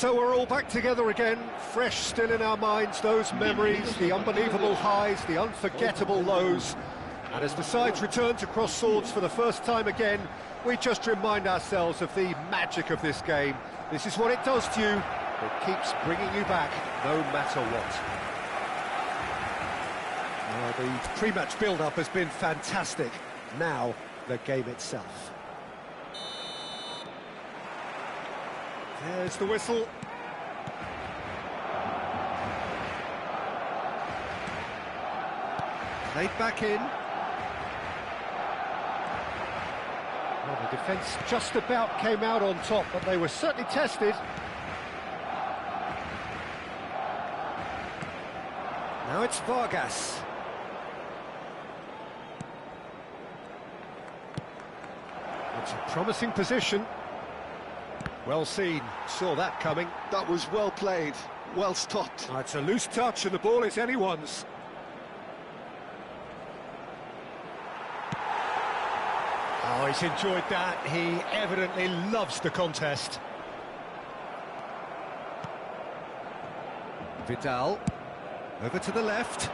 So we're all back together again, fresh still in our minds, those memories, the unbelievable highs, the unforgettable lows. And as the sides return to cross swords for the first time again, we just remind ourselves of the magic of this game. This is what it does to you. It keeps bringing you back, no matter what. The pre-match build-up has been fantastic. Now, the game itself. There's the whistle. Played back in. Well, the defence just about came out on top, but they were certainly tested. Now it's Vargas. It's a promising position. Well seen, saw that coming. That was well played, well stopped. Oh, it's a loose touch and the ball is anyone's. Oh, he's enjoyed that. He evidently loves the contest. Vidal, over to the left.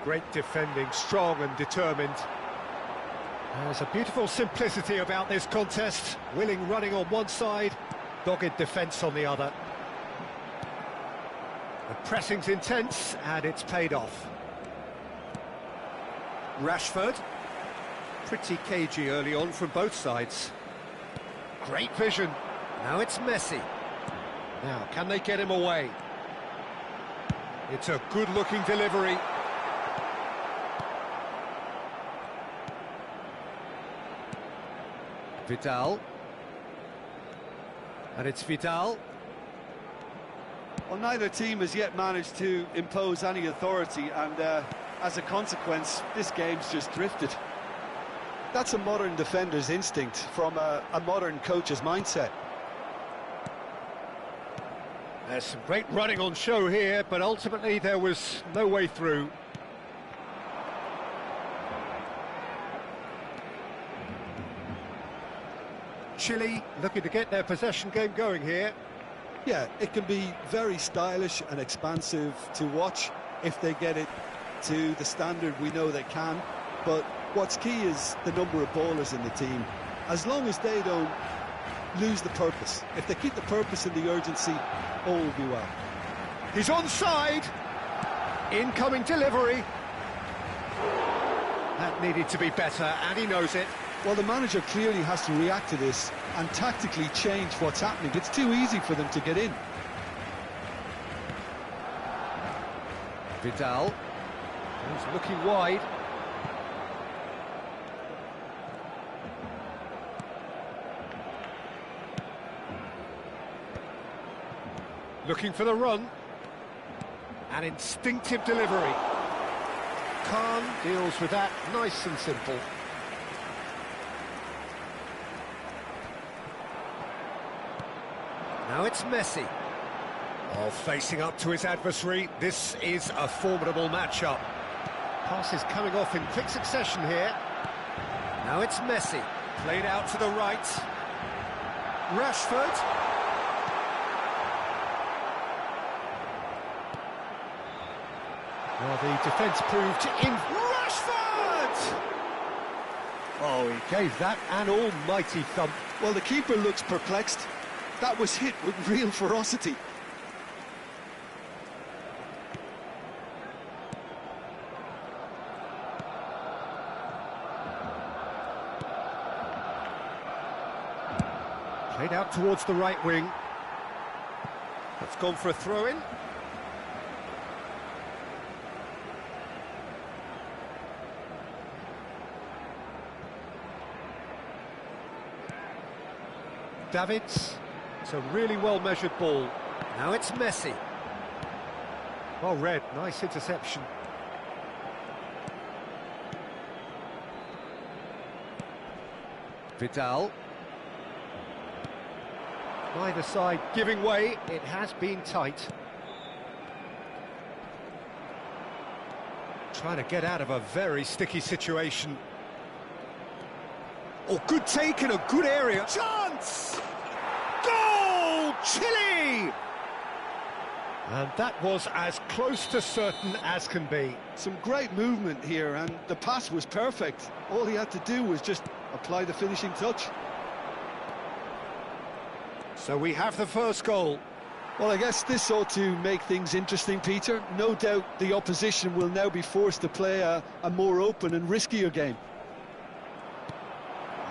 Great defending, strong and determined. There's a beautiful simplicity about this contest. Willing running on one side, dogged defence on the other. The pressing's intense and it's paid off. Rashford, pretty cagey early on from both sides. Great vision. Now it's Messi. Now, can they get him away? It's a good-looking delivery. Vidal. And it's Vidal. Well, neither team has yet managed to impose any authority, and as a consequence, this game's just drifted. That's a modern defender's instinct from a modern coach's mindset. There's some great running on show here, but ultimately there was no way through. Chile looking to get their possession game going here. Yeah, it can be very stylish and expansive to watch if they get it to the standard we know they can. But what's key is the number of ballers in the team. As long as they don't lose the purpose, if they keep the purpose and the urgency, all will be well. He's onside. Incoming delivery. That needed to be better, and he knows it. Well, the manager clearly has to react to this and tactically change what's happening. It's too easy for them to get in. Vidal. He's looking wide. Looking for the run. An instinctive delivery. Khan deals with that nice and simple. Now it's Messi. Oh, facing up to his adversary. This is a formidable matchup. Passes coming off in quick succession here. Now it's Messi. Played out to the right. Rashford. Well, the defence proved in... Rashford! Oh, he gave that an almighty thump. Well, the keeper looks perplexed. That was hit with real ferocity. Played out towards the right wing. That's gone for a throw-in. Davids. It's a really well-measured ball. Now it's Messi. Well read, nice interception. Vidal. Neither side giving way, it has been tight. Trying to get out of a very sticky situation. Oh, good take in a good area. Chance! Goal! Chile! And that was as close to certain as can be. Some great movement here, and the pass was perfect. All he had to do was just apply the finishing touch. So we have the first goal. Well, I guess this ought to make things interesting, Peter. No doubt the opposition will now be forced to play a more open and riskier game.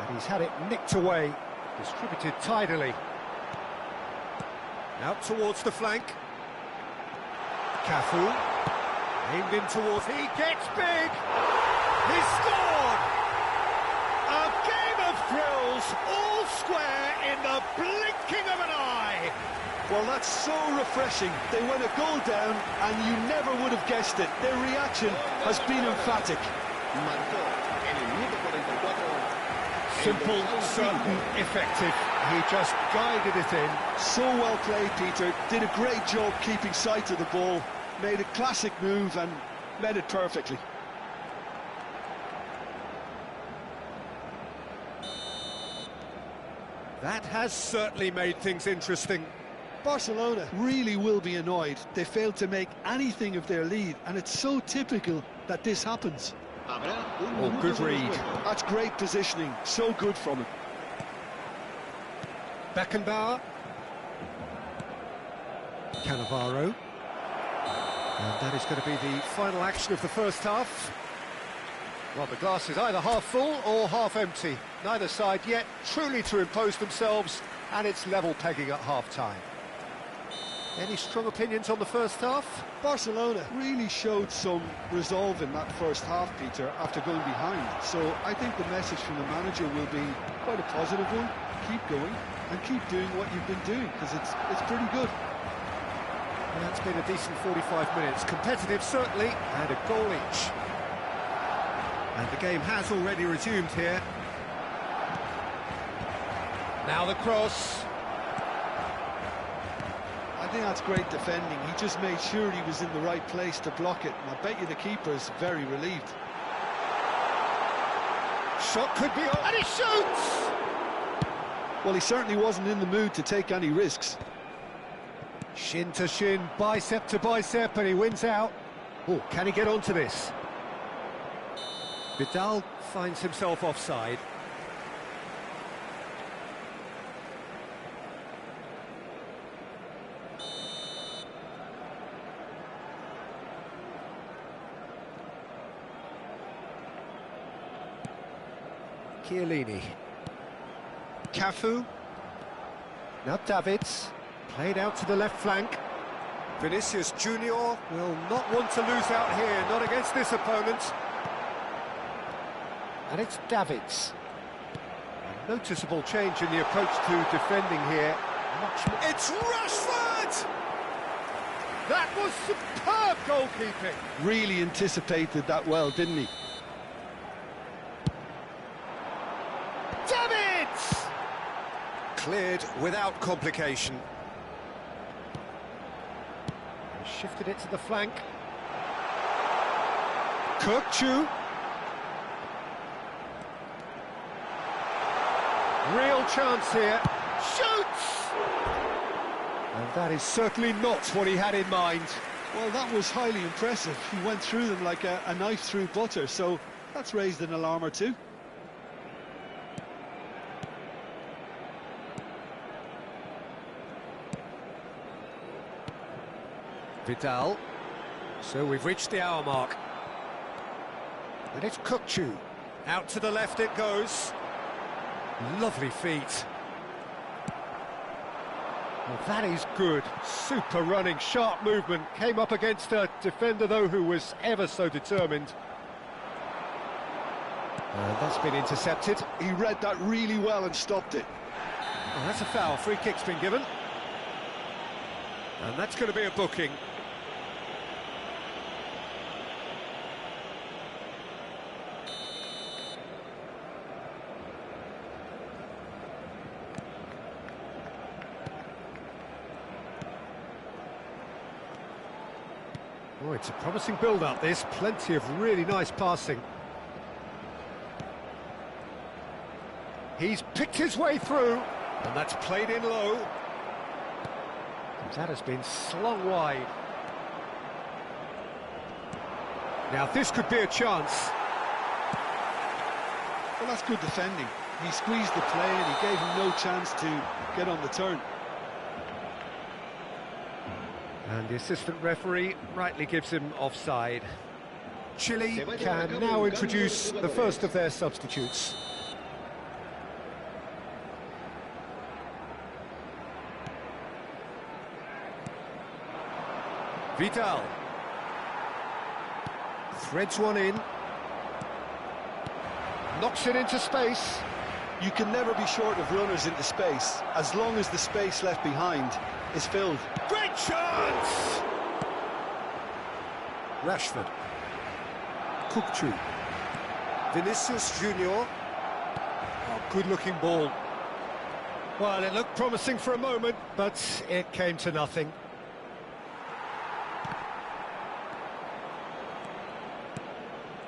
And he's had it nicked away, distributed tidily. Out towards the flank. Cafu, aimed in towards, he gets big! He's scored! A game of thrills, all square in the blinking of an eye! Well, that's so refreshing. They went a goal down, and you never would have guessed it. Their reaction has been emphatic. Simple, certain, effective. He just guided it in. So well played, Peter. Did a great job keeping sight of the ball. Made a classic move and met it perfectly. That has certainly made things interesting. Barcelona really will be annoyed. They failed to make anything of their lead, and it's so typical that this happens. Oh, good read. That's great positioning. So good from him. Beckenbauer. Cannavaro. And that is going to be the final action of the first half. Well, the glass is either half full or half empty. Neither side yet truly to impose themselves, and it's level pegging at half-time. Any strong opinions on the first half? Barcelona really showed some resolve in that first half, Peter, after going behind. So I think the message from the manager will be quite a positive one. Keep going and keep doing what you've been doing, because it's pretty good. And that's been a decent 45 minutes. Competitive, certainly, and a goal each. And the game has already resumed here. Now the cross. I think that's great defending. He just made sure he was in the right place to block it, and I bet you the keeper's very relieved. Shot could be on, and he shoots! Well, he certainly wasn't in the mood to take any risks. Shin to shin, bicep to bicep, and he wins out. Oh, can he get onto this? Vidal finds himself offside. Chiellini. Cafu. Now Davids. Played out to the left flank. Vinicius Junior will not want to lose out here, not against this opponent. And it's Davids. A noticeable change in the approach to defending here. Much more. It's Rashford! That was superb goalkeeping. Really anticipated that well, didn't he? Davids! Cleared without complication. Shifted it to the flank. Kirkchu. Real chance here. Shoots! And that is certainly not what he had in mind. Well, that was highly impressive. He went through them like a knife through butter, so that's raised an alarm or two. Vidal. So we've reached the hour mark. And it's Kirkchu. Out to the left it goes. Lovely feet. Well, that is good. Super running, sharp movement. Came up against a defender, though, who was ever so determined. And that's been intercepted. He read that really well and stopped it. Well, that's a foul. Free kick's been given. And that's going to be a booking. Oh, it's a promising build-up, this. Plenty of really nice passing. He's picked his way through, and that's played in low. That has been slung wide. Now this could be a chance. Well, that's good defending. He squeezed the play and he gave him no chance to get on the turn. And the assistant referee rightly gives him offside. Chile can now introduce the first of their substitutes. Vidal. Threads one in. Knocks it into space. You can never be short of runners into space, as long as the space left behind is filled. Great chance! Rashford. Cooktree. Vinicius Junior. Oh, good-looking ball. Well, it looked promising for a moment, but it came to nothing.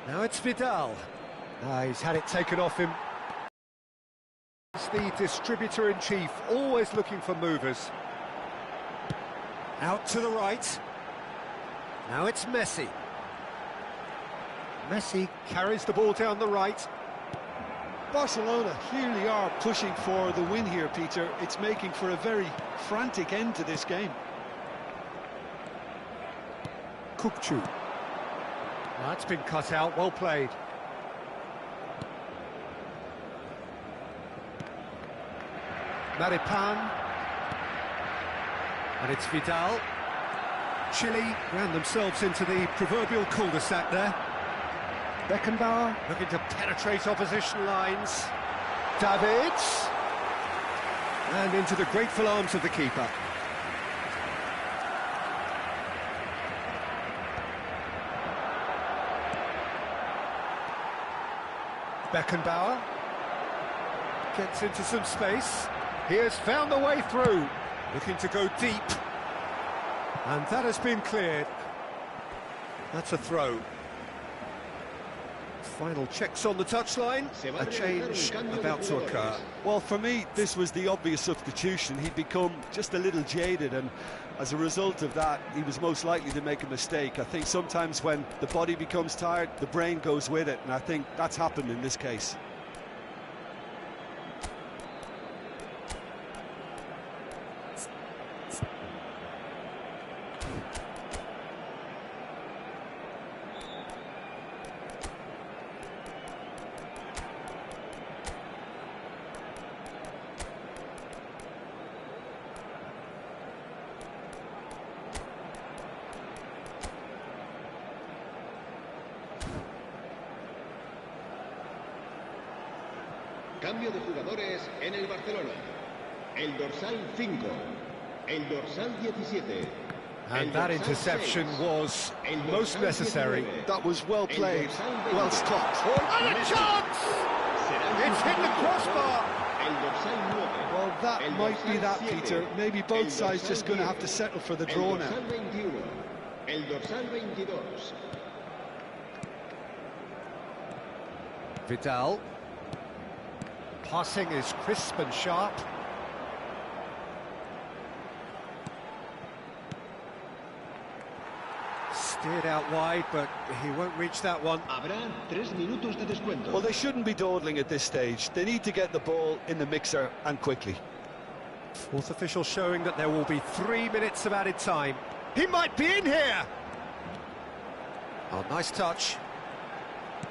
Now it's Vidal. He's had it taken off him. He's the distributor-in-chief, always looking for movers. Out to the right. Now it's Messi. Messi carries the ball down the right. Barcelona clearly are pushing for the win here, Peter. It's making for a very frantic end to this game. Cooktree. That's been cut out, well played. Maripan. And it's Vidal. Chile ran themselves into the proverbial cul-de-sac there. Beckenbauer looking to penetrate opposition lines. Davids. And into the grateful arms of the keeper. Beckenbauer gets into some space. He has found the way through, looking to go deep. And that has been cleared. That's a throw. Final checks on the touchline. A change about to occur. Well, for me, this was the obvious substitution. He'd become just a little jaded, and as a result of that, he was most likely to make a mistake. I think sometimes when the body becomes tired, the brain goes with it, and I think that's happened in this case. Cambio de jugadores en el Barcelona. El dorsal 5, el dorsal 17. And that interception was most necessary. That was well played, well stopped. And a chance! It's hit the crossbar! Well, that might be that, Peter. Maybe both sides just going to have to settle for the draw now. El dorsal 22. Vidal. Passing is crisp and sharp. Steered out wide, but he won't reach that one. Habrá 3 minutos de descuento. Well, they shouldn't be dawdling at this stage. They need to get the ball in the mixer, and quickly. Fourth official showing that there will be 3 minutes of added time. He might be in here! Oh, nice touch.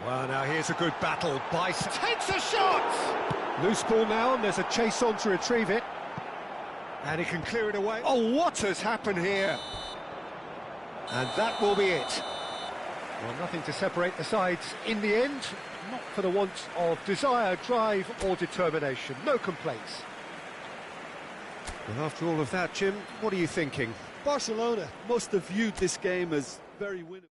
Well, now here's a good battle. Bice takes a shot! Loose ball now, and there's a chase on to retrieve it. And he can clear it away. Oh, what has happened here? And that will be it. Well, nothing to separate the sides in the end. Not for the want of desire, drive or determination. No complaints. Well, after all of that, Jim, what are you thinking? Barcelona must have viewed this game as very winnable.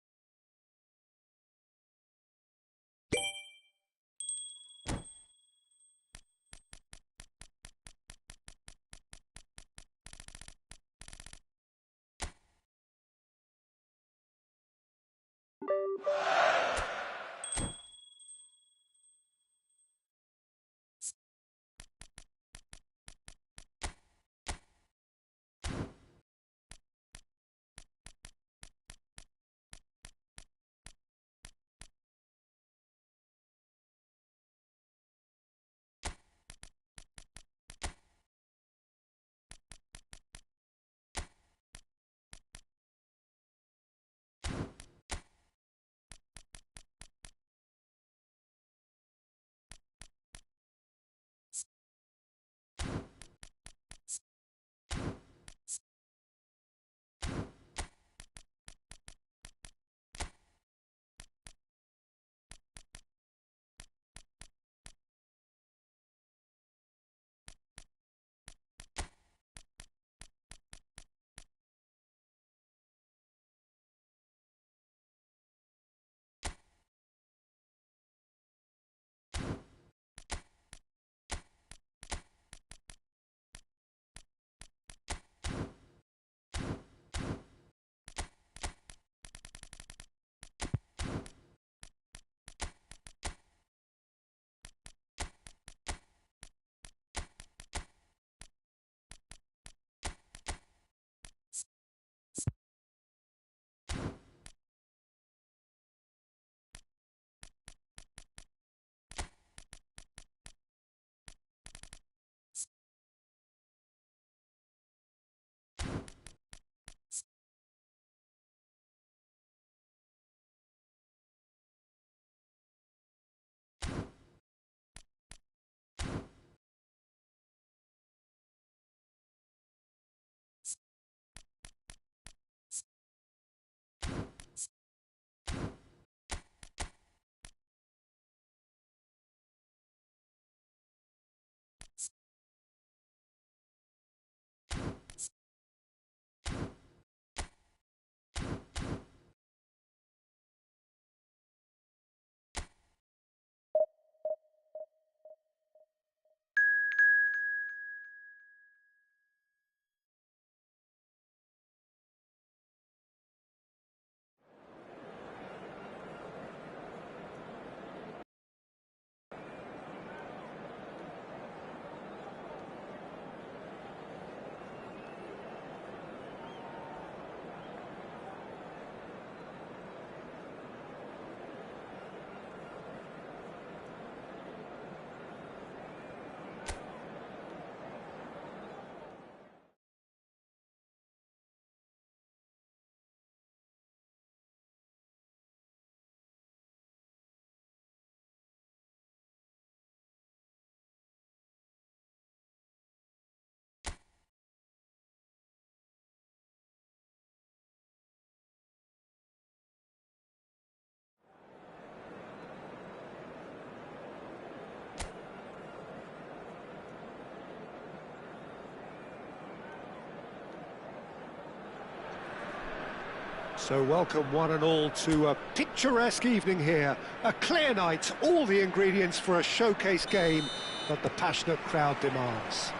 So welcome one and all to a picturesque evening here. A clear night, all the ingredients for a showcase game that the passionate crowd demands.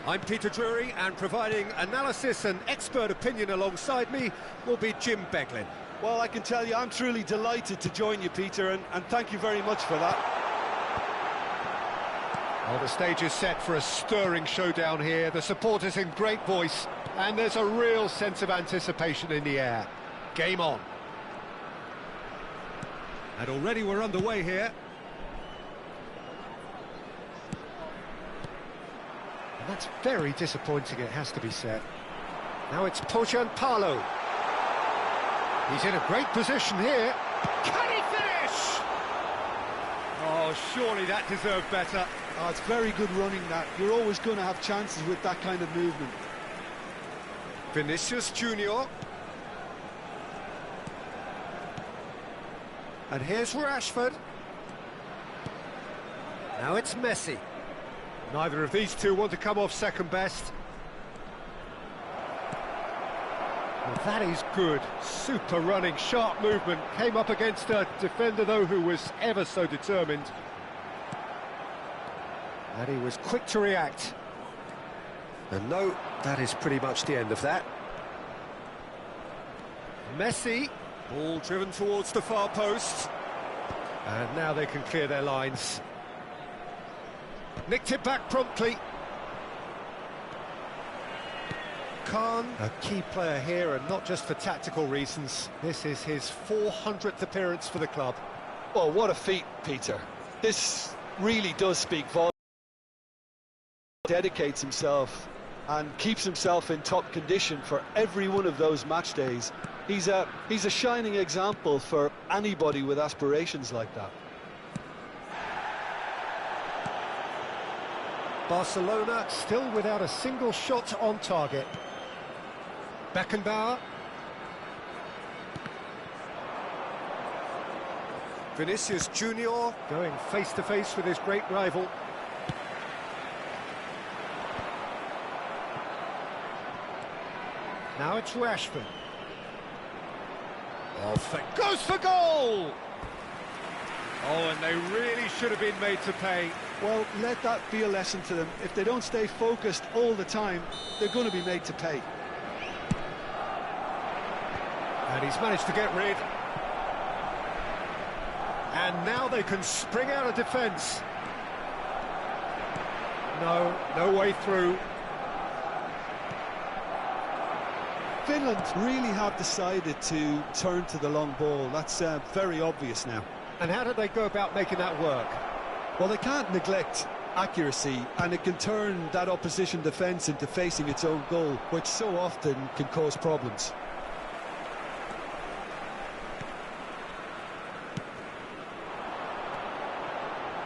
I'm Peter Drury, and providing analysis and expert opinion alongside me will be Jim Beglin. Well, I can tell you I'm truly delighted to join you, Peter, and thank you very much for that. Well, the stage is set for a stirring showdown here. The supporters in great voice, and there's a real sense of anticipation in the air. Game on. And already we're underway here. And that's very disappointing, it has to be said. Now it's Palo. He's in a great position here. Can he finish? Oh, surely that deserved better. Oh, it's very good running, that. You're always going to have chances with that kind of movement. Vinicius Junior. And here's Rashford. Now it's Messi. Neither of these two want to come off second best. Well, that is good. Super running, sharp movement. Came up against a defender, though, who was ever so determined. And he was quick to react. And no, that is pretty much the end of that. Messi, ball driven towards the far post. And now they can clear their lines. Nicked it back promptly. Khan, a key player here, and not just for tactical reasons. This is his 400th appearance for the club. Well, what a feat, Peter. This really does speak volumes. Dedicates himself and keeps himself in top condition for every one of those match days. He's a shining example for anybody with aspirations like that. Barcelona still without a single shot on target. Beckenbauer. Vinicius Junior going face-to-face with his great rival. Now it's Rashford. Goes for goal! Oh, and they really should have been made to pay. Well, let that be a lesson to them. If they don't stay focused all the time, they're going to be made to pay. And he's managed to get rid. And now they can spring out of defence. No way through. Finland really have decided to turn to the long ball. That's very obvious now. And how did they go about making that work? Well, they can't neglect accuracy, and it can turn that opposition defence into facing its own goal, which so often can cause problems.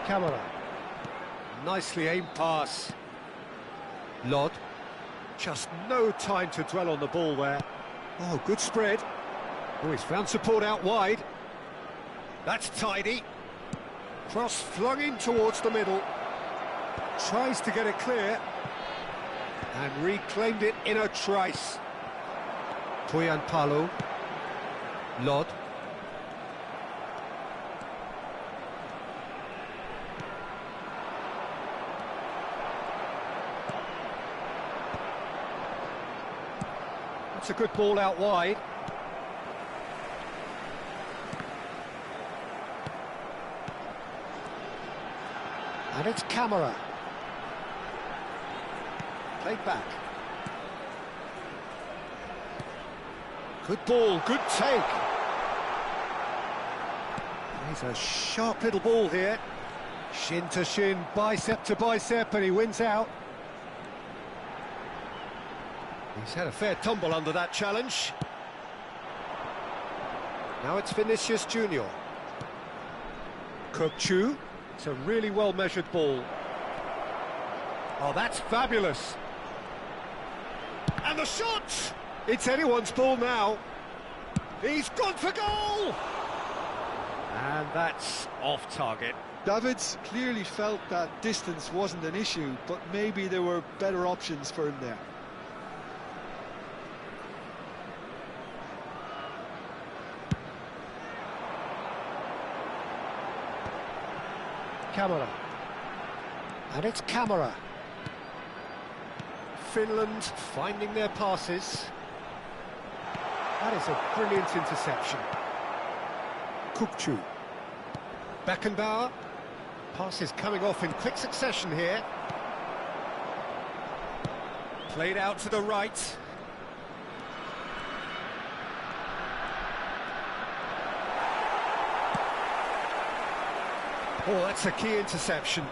Camera. Nicely aimed pass. Lod. Just no time to dwell on the ball there. Oh, good spread. Oh, he's found support out wide. That's tidy. Cross flung in towards the middle. Tries to get it clear. And reclaimed it in a trice. Palo. Lod. That's a good ball out wide. And it's Camera. Played back. Good ball, good take. He's a sharp little ball here. Shin to shin, bicep to bicep, and he wins out. He's had a fair tumble under that challenge. Now it's Vinicius Junior. Kokchu. It's a really well-measured ball. Oh, that's fabulous. And the shot! It's anyone's ball now. He's gone for goal! And that's off target. Davids clearly felt that distance wasn't an issue, but maybe there were better options for him there. Camera. And it's Camera. Finland finding their passes. That is a brilliant interception. Kukcu. Beckenbauer. Passes coming off in quick succession here. Played out to the right. Oh, that's a key interception.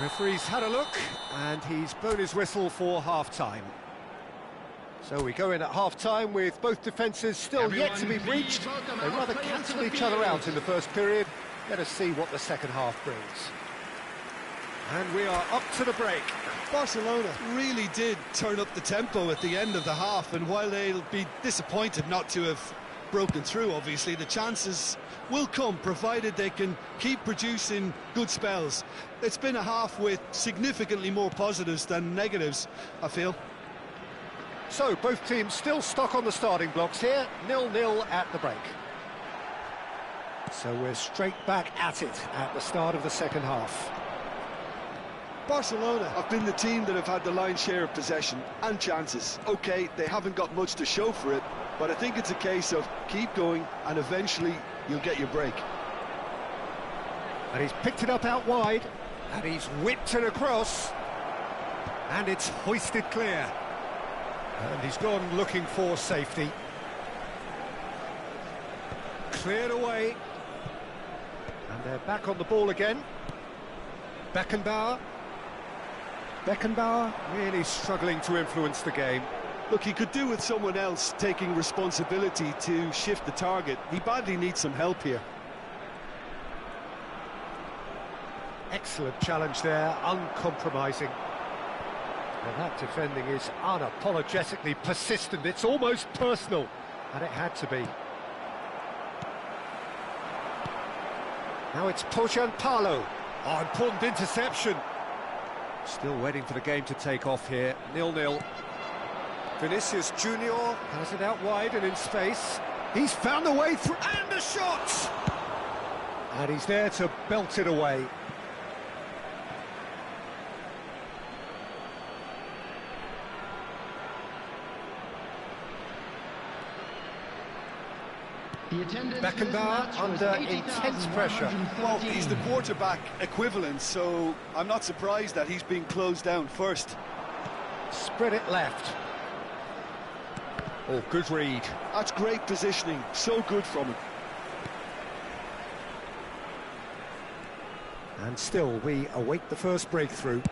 Referee's had a look, and he's blown his whistle for half-time. So we go in at half-time with both defences still yet to be breached. They rather cancelled each other out in the first period. Let us see what the second half brings. And we are up to the break. Barcelona really did turn up the tempo at the end of the half, and while they'll be disappointed not to have broken through, obviously, the chances will come, provided they can keep producing good spells. It's been a half with significantly more positives than negatives, I feel. So, both teams still stuck on the starting blocks here, 0-0 at the break. So we're straight back at it at the start of the second half. Barcelona have been the team that have had the lion's share of possession and chances. OK, they haven't got much to show for it, but I think it's a case of keep going and eventually you'll get your break. And he's picked it up out wide, and he's whipped it across, and it's hoisted clear. And he's gone looking for safety. Cleared away. And they're back on the ball again. Beckenbauer. Beckenbauer really struggling to influence the game. Look, he could do with someone else taking responsibility to shift the target. He badly needs some help here. Excellent challenge there, uncompromising. Well, that defending is unapologetically persistent. It's almost personal, and it had to be. Now it's Pojan-Palo. Oh, important interception. Still waiting for the game to take off here. 0-0. Vinicius Junior has it out wide and in space. He's found a way through, and a shot! And he's there to belt it away. Beckenbauer under intense pressure. Well, he's the quarterback equivalent, so I'm not surprised that he's being closed down first. Spread it left. Oh, good read. That's great positioning, so good from him. And still, we await the first breakthrough.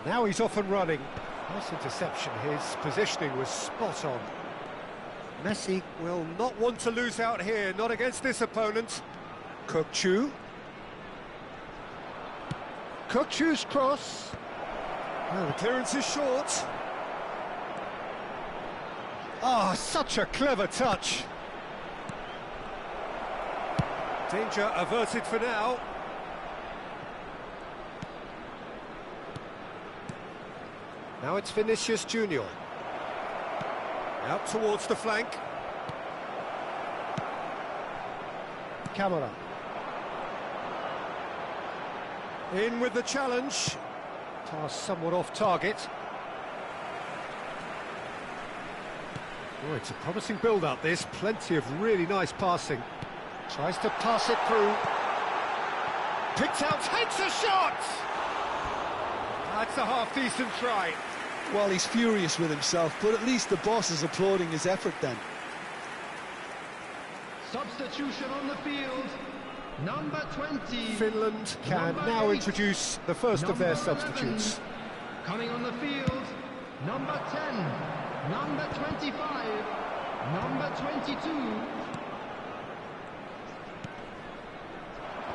Now he's off and running. Nice interception, his positioning was spot on. Messi will not want to lose out here, not against this opponent. Kukcu. Kukcu's cross. Well, the clearance is short. Ah, such a clever touch. Danger averted for now. Now it's Vinicius Junior. Out towards the flank. Camera. In with the challenge. Pass somewhat off target. Oh, it's a promising build-up, this. Plenty of really nice passing. Tries to pass it through. Picks out, takes a shot! That's a half-decent try. Well, he's furious with himself, but at least the boss is applauding his effort then. Substitution on the field, number 20. Finland can now introduce the first of their substitutes. Coming on the field, number 10, number 25, number 22.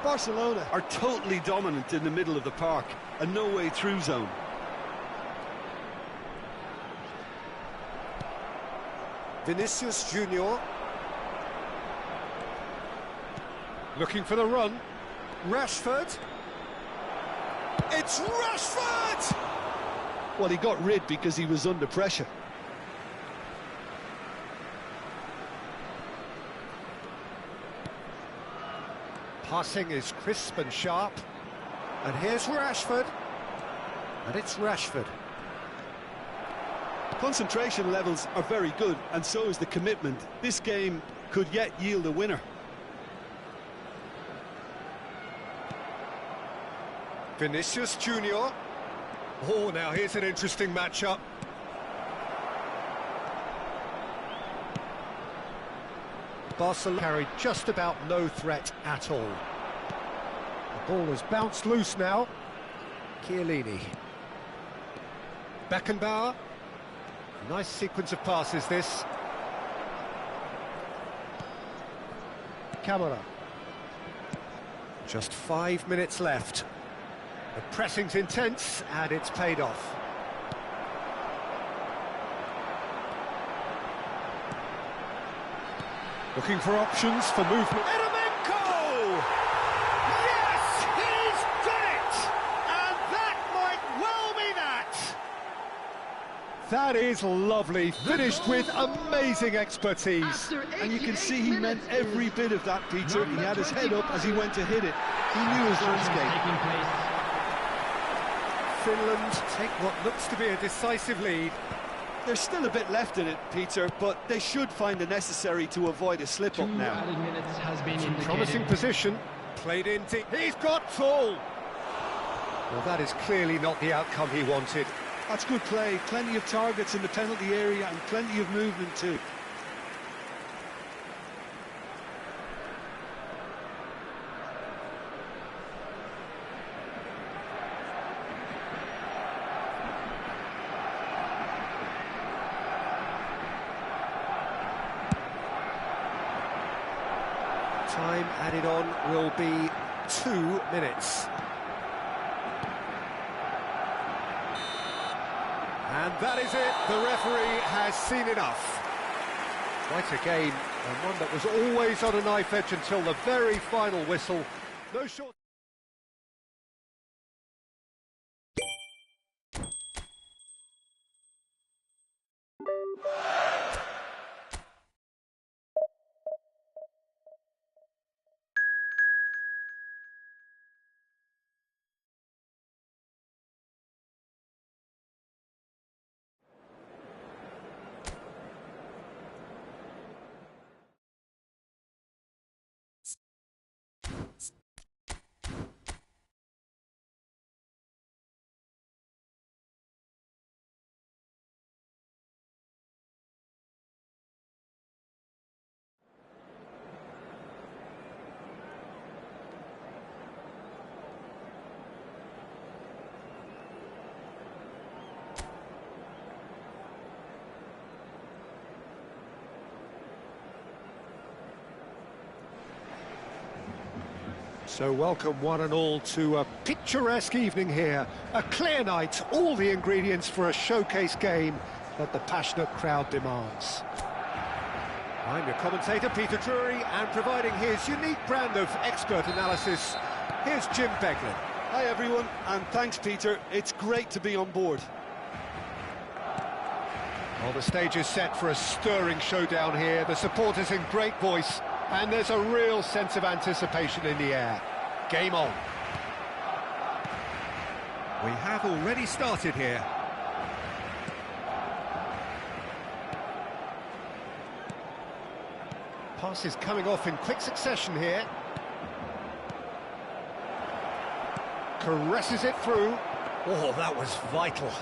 Barcelona are totally dominant in the middle of the park, a no-way through zone. Vinicius Junior. Looking for the run. Rashford. It's Rashford! Well, he got rid because he was under pressure. Passing is crisp and sharp. And here's Rashford. And it's Rashford. Concentration levels are very good, and so is the commitment. This game could yet yield a winner. Vinicius Junior. Oh, now here's an interesting matchup. Barcelona carried just about no threat at all. The ball has bounced loose now. Chiellini. Beckenbauer. Nice sequence of passes, this. Camara. Just 5 minutes left. The pressing's intense, and it's paid off. Looking for options for movement. Eremenko! Yes, he's done it! And that might well be that! That is lovely, finished with amazing expertise. And you can see he meant every bit of that, Peter. He had his head up as he went to hit it. He knew his landscape. Finland take what looks to be a decisive lead. There's still a bit left in it, Peter, but they should find the necessary to avoid a slip-up now. Added minutes has been indicated. Promising position, played in deep. He's got full! Well, that is clearly not the outcome he wanted. That's good play, plenty of targets in the penalty area and plenty of movement too. Time added on will be 2 minutes. And that is it, the referee has seen enough. Quite a game, and one that was always on a knife edge until the very final whistle. No short... So welcome one and all to a picturesque evening here. A clear night, all the ingredients for a showcase game that the passionate crowd demands. I'm your commentator, Peter Drury, and providing his unique brand of expert analysis, here's Jim Beglin. Hi everyone, and thanks Peter, it's great to be on board. Well, the stage is set for a stirring showdown here, the supporters in great voice, and there's a real sense of anticipation in the air. Game on. We have already started here. Passes coming off in quick succession here. Caresses it through. Oh, that was vital.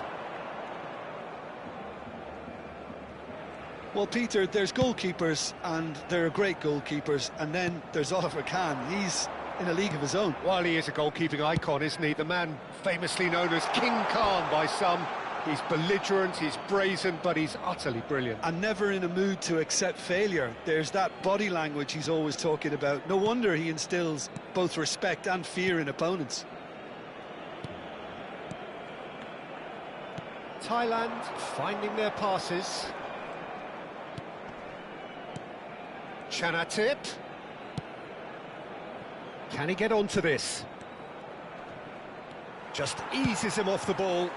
Well, Peter, there's goalkeepers, and there are great goalkeepers, and then there's Oliver Kahn. He's in a league of his own. While he is a goalkeeping icon, isn't he? The man famously known as King Khan by some. He's belligerent, he's brazen, but he's utterly brilliant. And never in a mood to accept failure. There's that body language he's always talking about. No wonder he instills both respect and fear in opponents. Thailand finding their passes. Chanatip. Can he get onto this? Just eases him off the ball.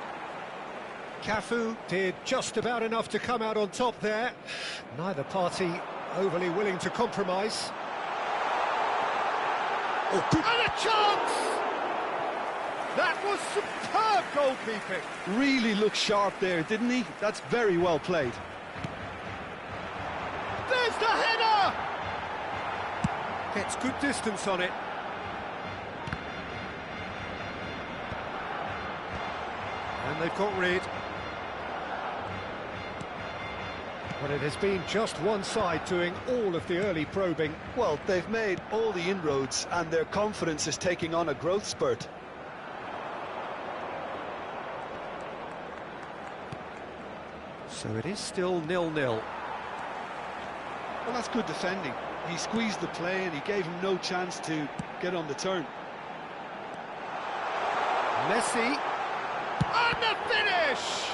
Cafu did just about enough to come out on top there. Neither party overly willing to compromise. Oh, good. And a chance! That was superb goalkeeping. Really looked sharp there, didn't he? That's very well played. There's the header! Gets good distance on it. And they've got rid. But it has been just one side doing all of the early probing. Well, they've made all the inroads and their confidence is taking on a growth spurt. So it is still 0-0. Well, that's good defending. He squeezed the play and he gave him no chance to get on the turn. Messi. And the finish!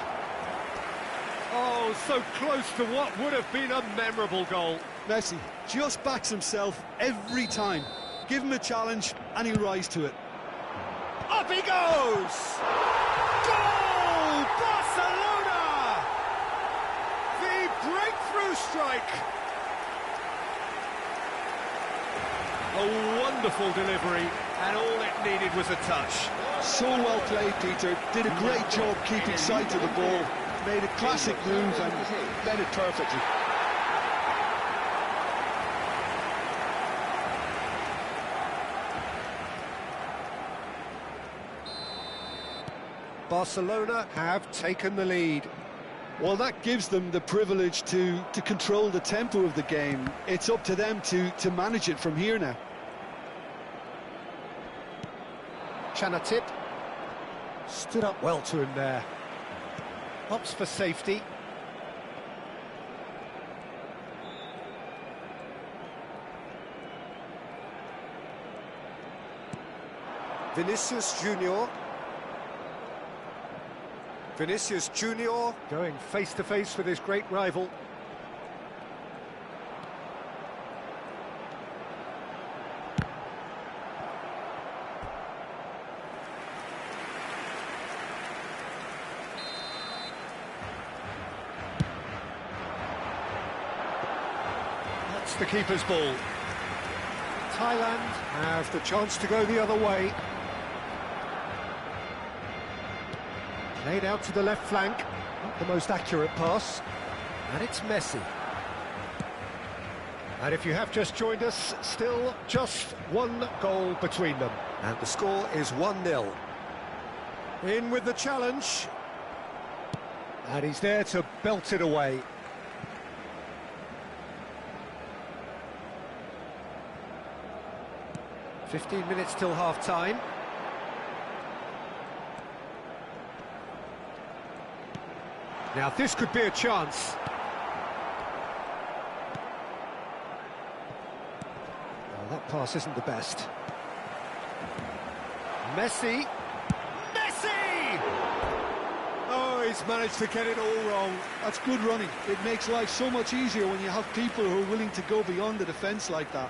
Oh, so close to what would have been a memorable goal. Messi just backs himself every time. Give him a challenge and he'll rise to it. Up he goes! Goal! Barcelona! The breakthrough strike! A wonderful delivery, and all it needed was a touch. So well played, Peter. Did a great job keeping sight of the ball. Made a classic move and met it perfectly. Barcelona have taken the lead. Well, that gives them the privilege to control the tempo of the game. It's up to them to manage it from here now. Chanatip stood up well to him there. Opts for safety. Vinicius Junior. Vinicius Junior going face-to-face with his great rival. That's the keeper's ball. Thailand have the chance to go the other way. Played out to the left flank, not the most accurate pass, and it's Messi. And if you have just joined us, still just one goal between them. And the score is 1-0. In with the challenge. And he's there to belt it away. "15 minutes till half-time. Now this could be a chance. Well, that pass isn't the best. Messi. Messi! Oh, he's managed to get it all wrong. That's good running. It makes life so much easier when you have people who are willing to go beyond the defence like that.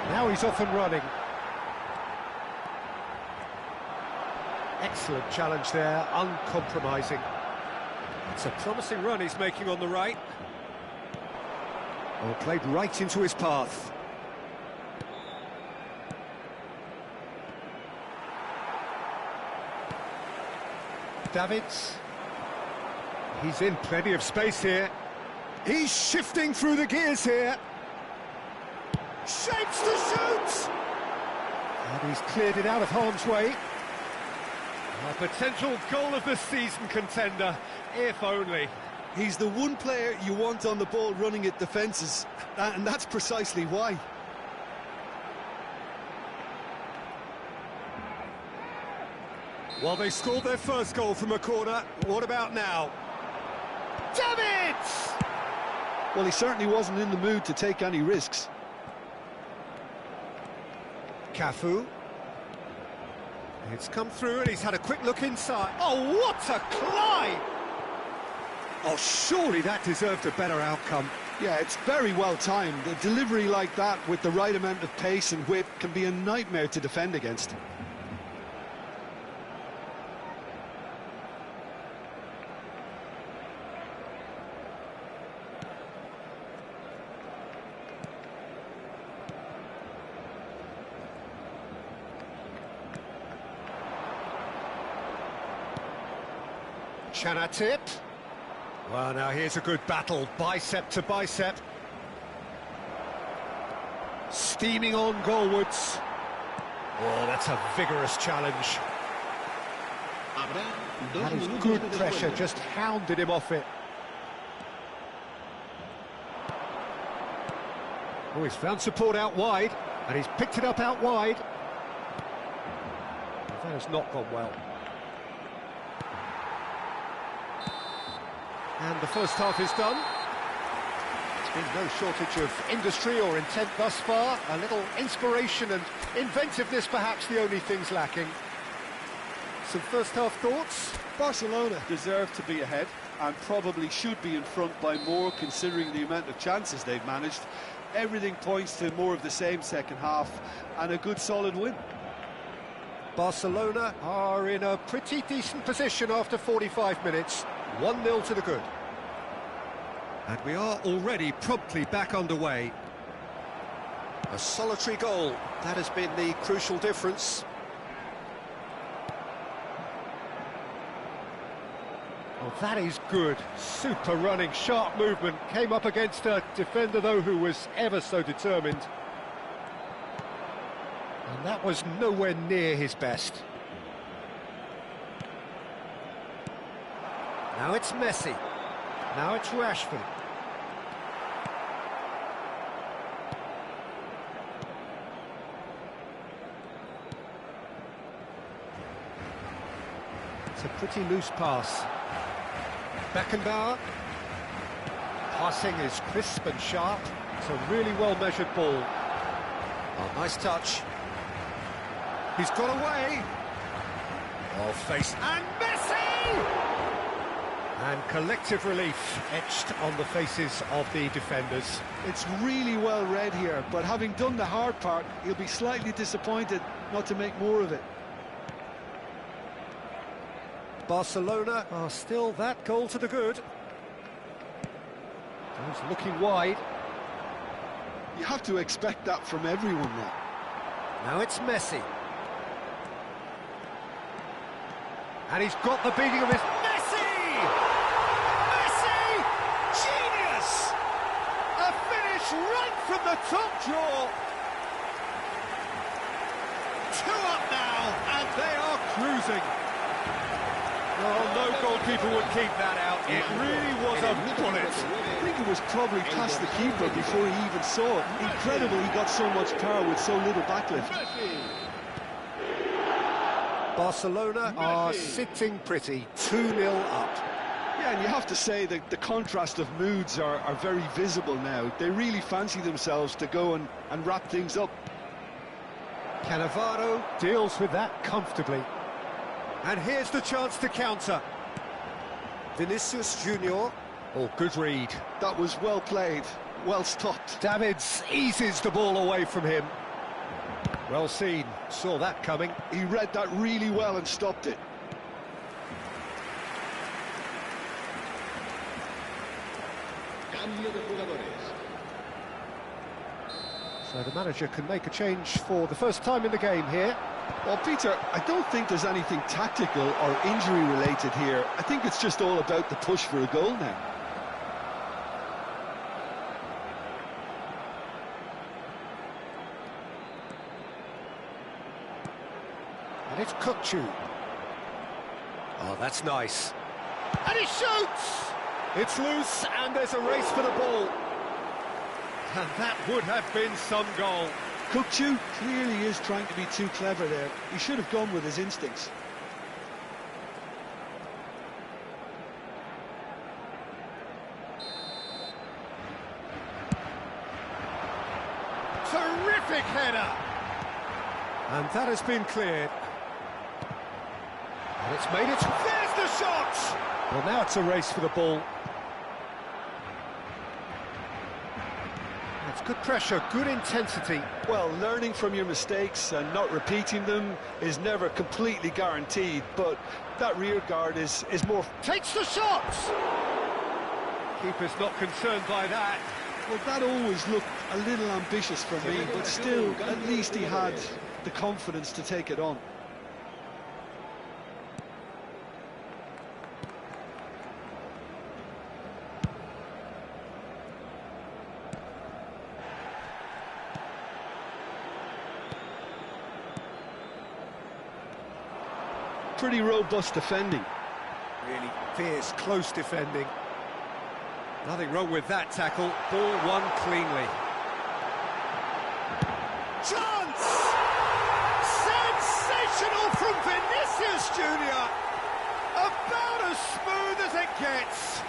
Now he's off and running. Excellent challenge there, uncompromising. It's a promising run he's making on the right. Oh, played right into his path. Davids. He's in plenty of space here. He's shifting through the gears here. Shapes to shoot! And he's cleared it out of harm's way. A potential goal of the season contender, if only. He's the one player you want on the ball running at defences, and that's precisely why. Well, they scored their first goal from a corner. What about now? Davids! Well, he certainly wasn't in the mood to take any risks. Cafu. It's come through and he's had a quick look inside. Oh, what a climb! Oh, surely that deserved a better outcome. Yeah, it's very well timed. A delivery like that with the right amount of pace and whip can be a nightmare to defend against. Chanatip. Well, now here's a good battle, bicep to bicep. Steaming on goalwards. Oh, that's a vigorous challenge. That is good pressure, just hounded him off it. Oh, he's found support out wide, and he's picked it up out wide. That has not gone well. And the first half is done. There's been no shortage of industry or intent thus far. A little inspiration and inventiveness, perhaps the only things lacking. Some first half thoughts? Barcelona deserve to be ahead and probably should be in front by more, considering the amount of chances they've managed. Everything points to more of the same second half and a good solid win. Barcelona are in a pretty decent position after 45 minutes. 1-0 to the good. And we are already promptly back underway. A solitary goal, that has been the crucial difference. Well, that is good. Super running, sharp movement. Came up against a defender, though, who was ever so determined. And that was nowhere near his best. Now it's Messi. Now it's Rashford. It's a pretty loose pass. Beckenbauer. Passing is crisp and sharp. It's a really well-measured ball. Oh, nice touch. He's got away. Oh, face. And Messi! And collective relief etched on the faces of the defenders. It's really well read here, but having done the hard part, he'll be slightly disappointed not to make more of it. Barcelona are still that goal to the good. He's looking wide. You have to expect that from everyone now. Now it's Messi. And he's got the beating of his... Messi! Messi! Genius! A finish right from the top draw. 2 up now, and they are cruising. Well, no goalkeeper would keep that out. It really was a bullet. I think it was probably past the keeper before he even saw it. Incredible he got so much power with so little backlift. Barcelona are sitting pretty, 2-0 up. Yeah, and you have to say that the contrast of moods are very visible now. They really fancy themselves to go and wrap things up. Cannavaro deals with that comfortably. And here's the chance to counter. Vinicius Junior. Oh, good read. That was well played, well stopped. Davids eases the ball away from him. Well seen, saw that coming. He read that really well and stopped it. Cambio de jugadores. So the manager can make a change for the first time in the game here. Well, Peter, I don't think there's anything tactical or injury-related here. I think it's just all about the push for a goal now. And it's Kukçu. Oh, that's nice. And he shoots! It's loose, and there's a race for the ball. And that would have been some goal. Kukçu clearly is trying to be too clever there. He should have gone with his instincts. Terrific header! And that has been cleared. And it's made it... There's the shot! Well, now it's a race for the ball. It's good pressure, good intensity. Well, learning from your mistakes and not repeating them is never completely guaranteed, but that rear guard is more... Takes the shot! Keeper's not concerned by that. Well, that always looked a little ambitious for me, but still, at least he had the confidence to take it on. pretty robust defending. Really fierce, close defending. Nothing wrong with that tackle. Ball won cleanly. Chance! Sensational from Vinicius Junior. About as smooth as it gets.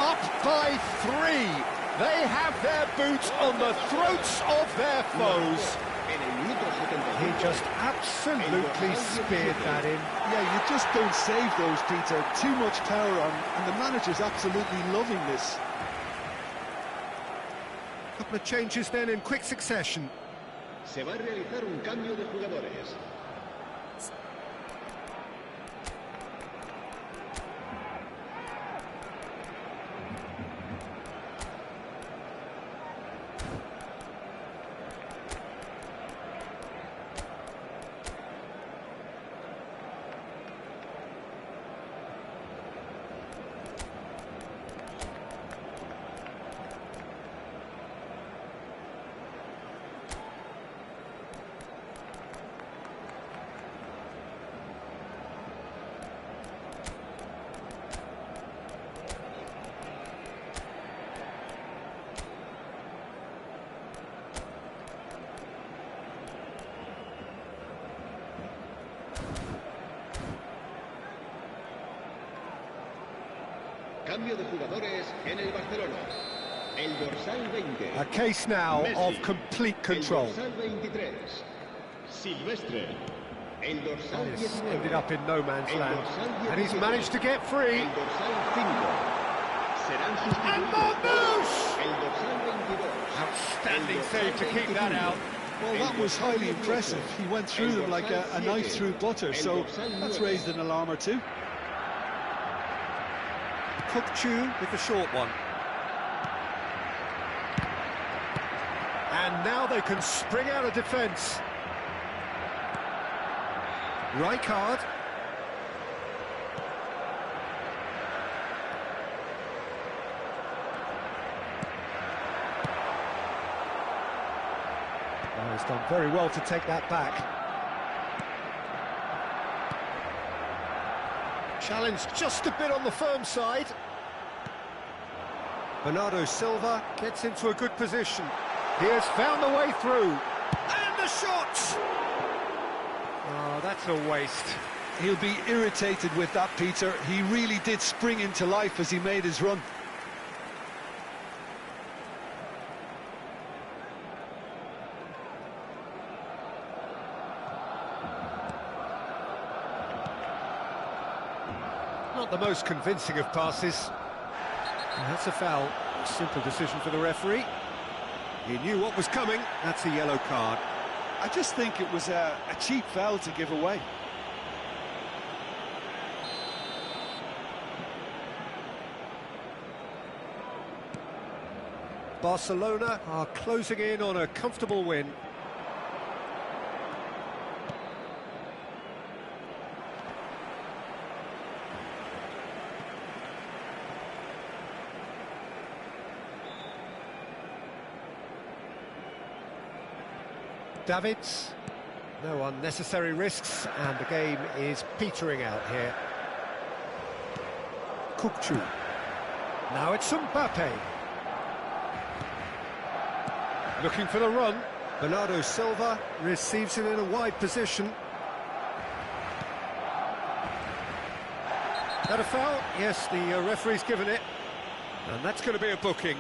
Up by 3. They have their boots on the throats of their foes. He just absolutely speared that in. Yeah, you just don't save those, Peter. Too much power on, and the manager's absolutely loving this. Couple of changes then in quick succession. Se va a realizar un cambio de jugadores. Cambio de jugadores en el Barcelona. El dorsal 20. A case now Messi. of complete control. El dorsal 23. Silvestre. El dorsal This 19. ended up in no man's El land, dorsal and he's 17. managed to get free. El dorsal 5. Serán And sustituidos. Marmoush! El dorsal 22. Outstanding save to keep that out. Well, that was highly impressive. He went through them like a knife through butter, so that's raised an alarm or two. Cook-Chu with the short one. And now they can spring out of defence. Rijkaard. Oh, he's done very well to take that back. Challenge just a bit on the firm side. Bernardo Silva gets into a good position. He has found the way through. And the shot! Oh, that's a waste. He'll be irritated with that, Peter. He really did spring into life as he made his run. Not the most convincing of passes. And that's a foul. Simple decision for the referee. He knew what was coming. That's a yellow card. I just think it was a cheap foul to give away. Barcelona are closing in on a comfortable win. Davids, no unnecessary risks, and the game is petering out here. Cook-Chu. Now it's Mbappe. Looking for the run. Bernardo Silva receives it in a wide position. That a foul? Yes, the referee's given it. And that's going to be a booking.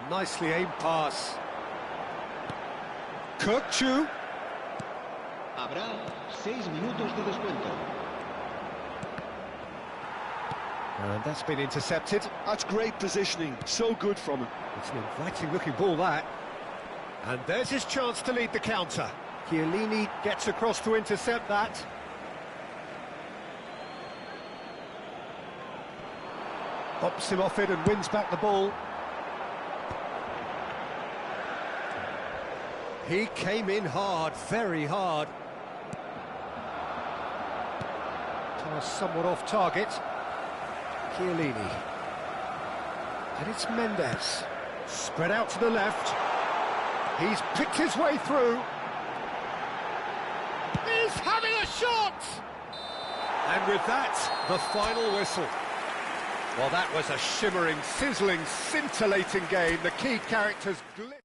Nicely aimed pass. Cook-Chu. Habrá 6 minutos de descuento. And that's been intercepted. That's great positioning. So good from him. It's an inviting looking ball, that. And there's his chance to lead the counter. Chiellini gets across to intercept that. Hops him off it and wins back the ball. He came in hard, very hard. Pass somewhat off target. Chiellini. And it's Mendes. Spread out to the left. He's picked his way through. He's having a shot! And with that, the final whistle. Well, that was a shimmering, sizzling, scintillating game. The key characters glittered.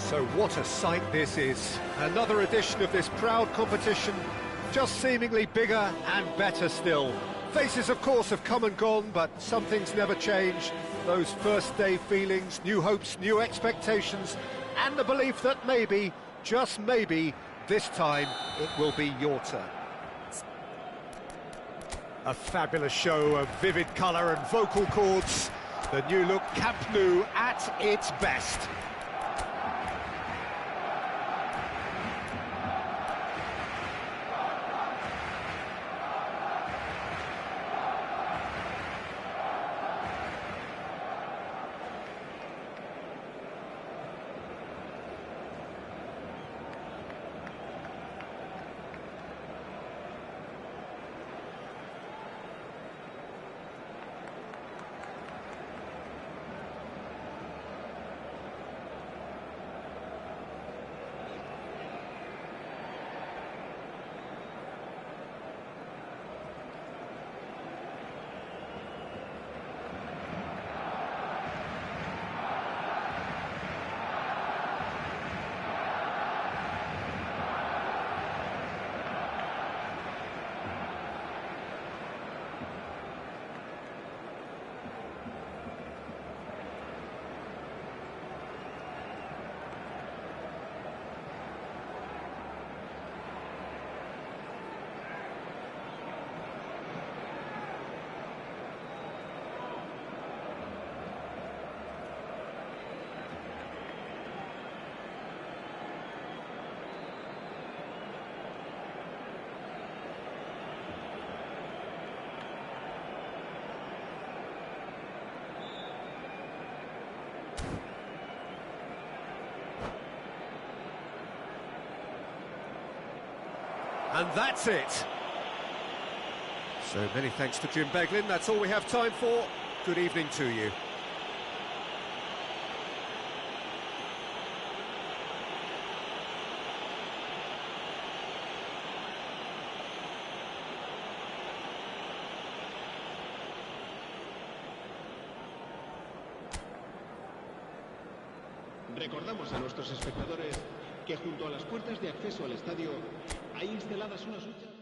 So what a sight this is. Another edition of this proud competition, just seemingly bigger and better still. Faces, of course, have come and gone, but some things never change. Those first-day feelings, new hopes, new expectations, and the belief that maybe, just maybe, this time it will be your turn. A fabulous show of vivid colour and vocal cords. The new-look Camp Nou at its best. And that's it. So many thanks to Jim Beglin. That's all we have time for. Good evening to you. Recordamos a nuestros espectadores que junto a las puertas de acceso al estadio hay instaladas unas duchas.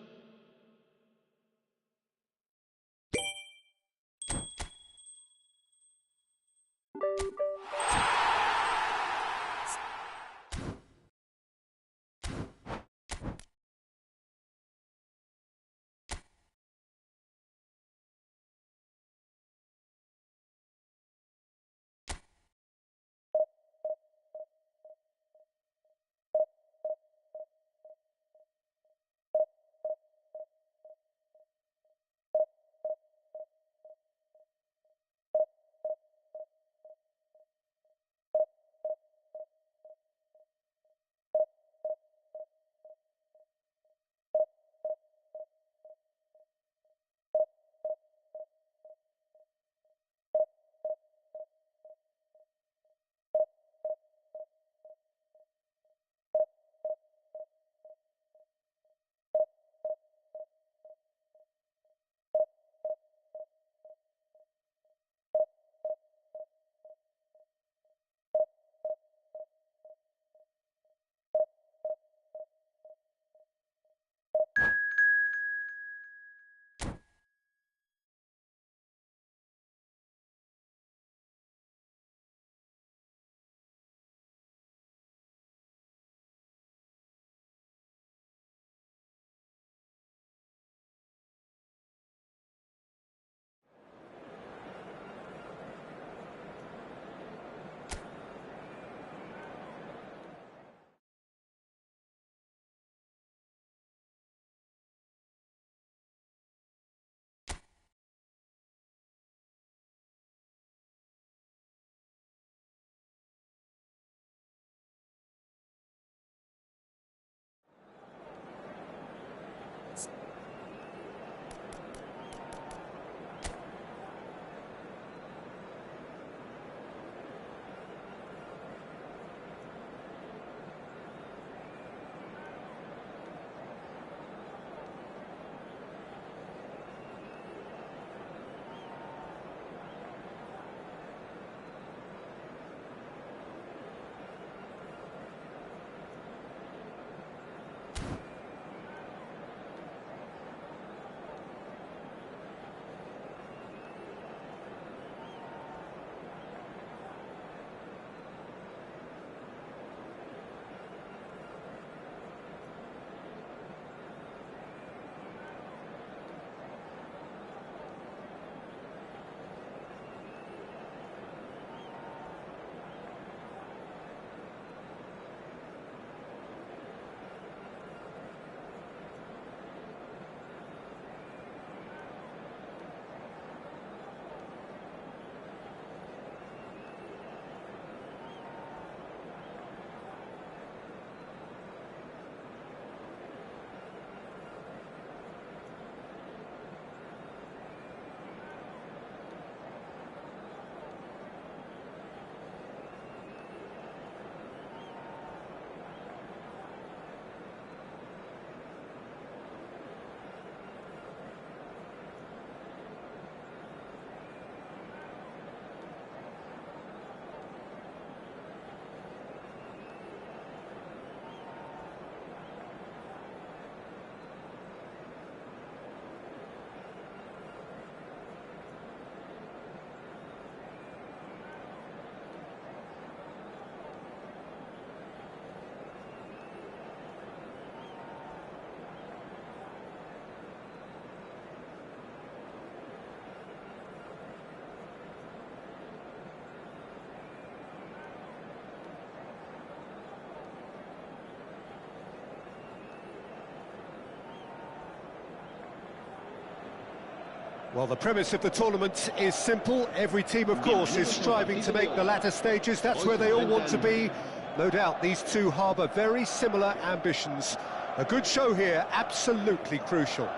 Well, the premise of the tournament is simple. Every team, of course, is striving to make the latter stages. That's where they all want to be. No doubt these two harbour very similar ambitions. A good show here, absolutely crucial.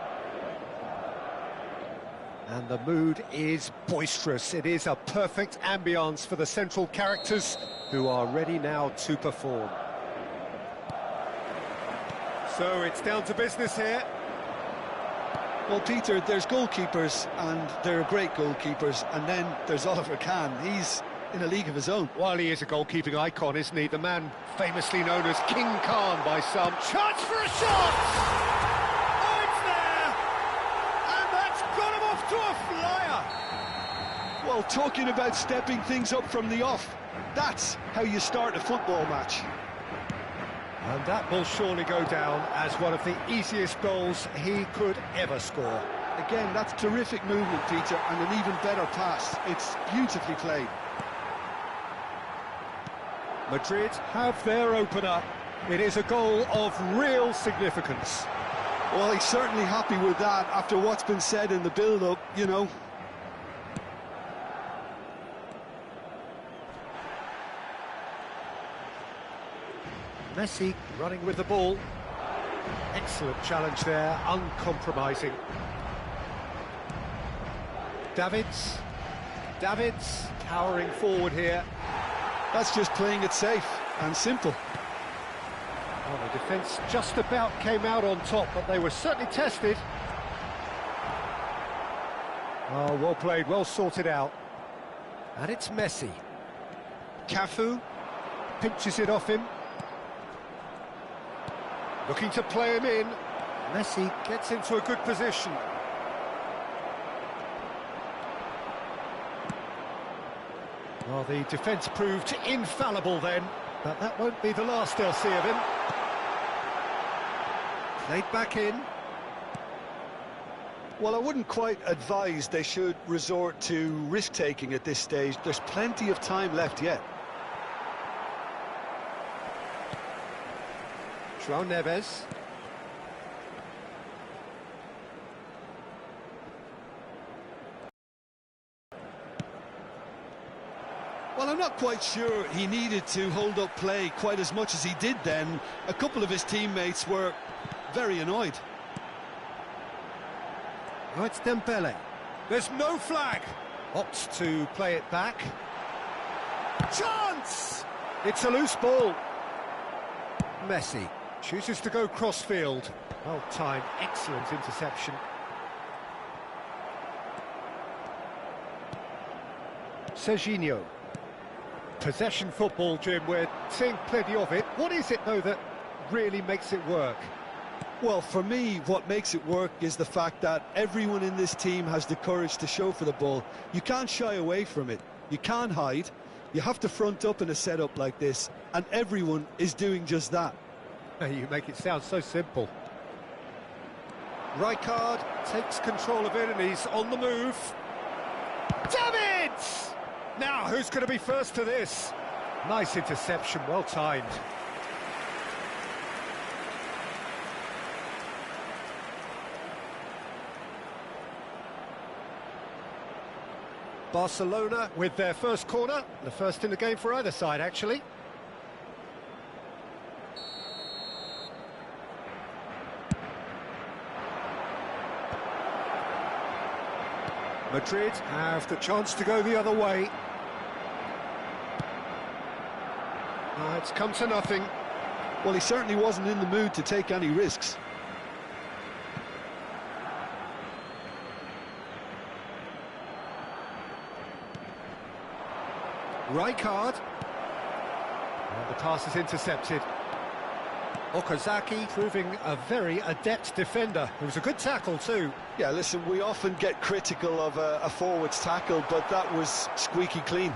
And the mood is boisterous. It is a perfect ambience for the central characters who are ready now to perform. So it's down to business here. Well, Peter, there's goalkeepers, and they're great goalkeepers, and then there's Oliver Kahn. He's in a league of his own. While he is a goalkeeping icon, isn't he? The man famously known as King Khan by some. Chance for a shot! Oh, it's there! And that's got him off to a flyer! Well, talking about stepping things up from the off, that's how you start a football match. And that will surely go down as one of the easiest goals he could ever score. Again, that's terrific movement, Peter, and an even better pass. It's beautifully played. Madrid have their opener. It is a goal of real significance. Well, he's certainly happy with that after what's been said in the build-up, you know. Messi running with the ball. Excellent challenge there, uncompromising. Davids powering forward here. That's just playing it safe and simple. Well, the defence just about came out on top, but they were certainly tested. Oh, well played, well sorted out. And it's Messi. Cafu pinches it off him. Looking to play him in. Messi gets into a good position. Well, the defence proved infallible then, but that won't be the last they'll see of him. Played back in. Well, I wouldn't quite advise they should resort to risk-taking at this stage. There's plenty of time left yet. João Neves. Well, I'm not quite sure he needed to hold up play quite as much as he did then. A couple of his teammates were very annoyed. Oh, it's Dembele. There's no flag. Opts to play it back. Chance! It's a loose ball. Messi chooses to go cross-field. Well timed, excellent interception. Serginho. Possession football, Jim, we're seeing plenty of it. What is it, though, that really makes it work? Well, for me, what makes it work is the fact that everyone in this team has the courage to show for the ball. You can't shy away from it. You can't hide. You have to front up in a setup like this, and everyone is doing just that. You make it sound so simple. Rijkaard takes control of it, and he's on the move. Davids! Now, who's going to be first to this? Nice interception, well timed. Barcelona with their first corner, the first in the game for either side, actually. Madrid have the chance to go the other way. It's come to nothing. Well, he certainly wasn't in the mood to take any risks. Rijkaard. Well, the pass is intercepted. Okazaki proving a very adept defender. It was a good tackle too. Yeah, listen, we often get critical of a forward's tackle, but that was squeaky clean.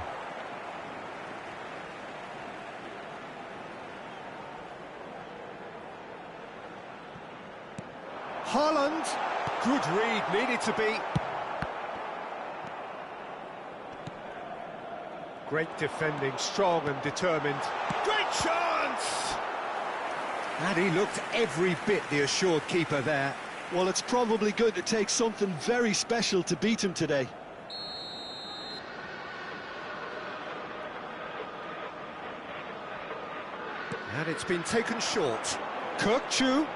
Haaland. Good read, needed to be. Great defending, strong and determined. Great chance! And he looked every bit the assured keeper there. Well, it's probably going to take something very special to beat him today. And it's been taken short. Kirkchu.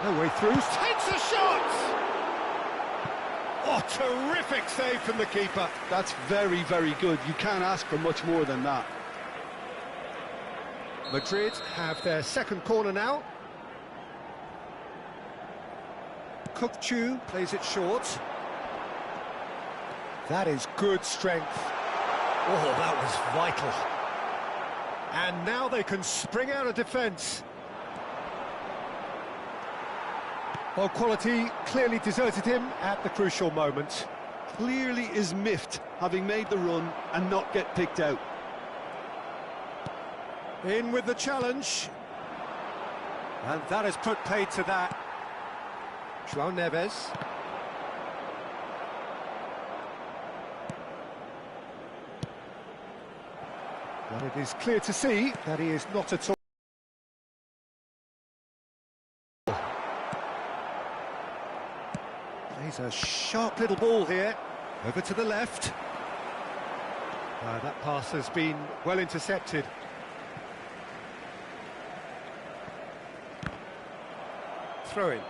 No way through. Takes a shot! Oh, terrific save from the keeper. That's very, very good. You can't ask for much more than that. Madrid have their second corner now. Kirkchu plays it short. That is good strength. Oh, that was vital. And now they can spring out of defence. Well, quality clearly deserted him at the crucial moment. Clearly is miffed, having made the run and not get picked out. In with the challenge. And that has put paid to that. João Neves. But it is clear to see that he is not at all. Plays a sharp little ball here. Over to the left. That pass has been well intercepted. Throw in.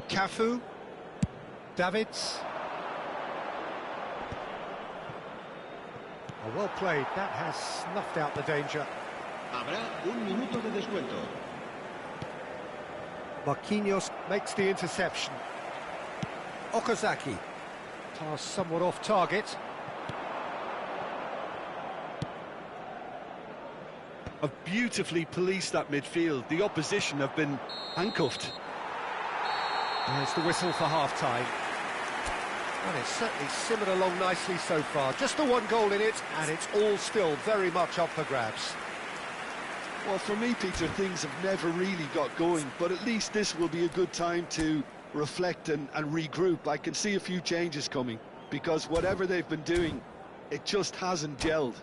Cafu. Davids. Oh, well played. That has snuffed out the danger. Habrá un minuto de descuento. Marquinhos makes the interception. Okazaki. Pass somewhat off target. Have beautifully policed that midfield. The opposition have been handcuffed. There's the whistle for half-time. And it's certainly simmered along nicely so far. Just the one goal in it, and it's all still very much up for grabs. Well, for me, Peter, things have never really got going, but at least this will be a good time to reflect and regroup. I can see a few changes coming, because whatever they've been doing, it just hasn't gelled.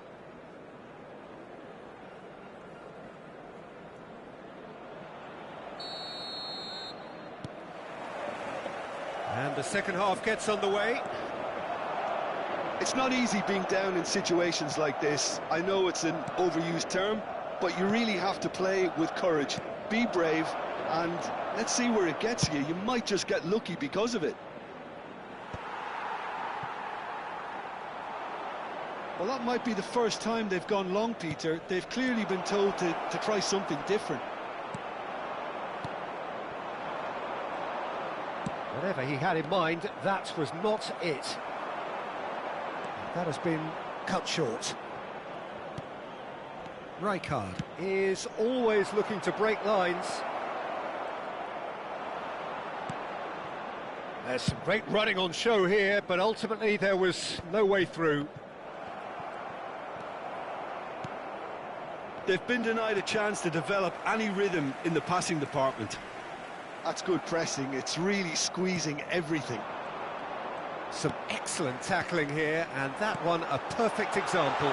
And the second half gets underway. It's not easy being down in situations like this. I know it's an overused term, but you really have to play with courage. Be brave, and let's see where it gets you. You might just get lucky because of it. Well, that might be the first time they've gone long, Peter. They've clearly been told to try something different. Whatever he had in mind, that was not it. That has been cut short. Rijkaard is always looking to break lines. There's some great running on show here, but ultimately there was no way through. They've been denied a chance to develop any rhythm in the passing department. That's good pressing. It's really squeezing everything. Some excellent tackling here, and that one a perfect example.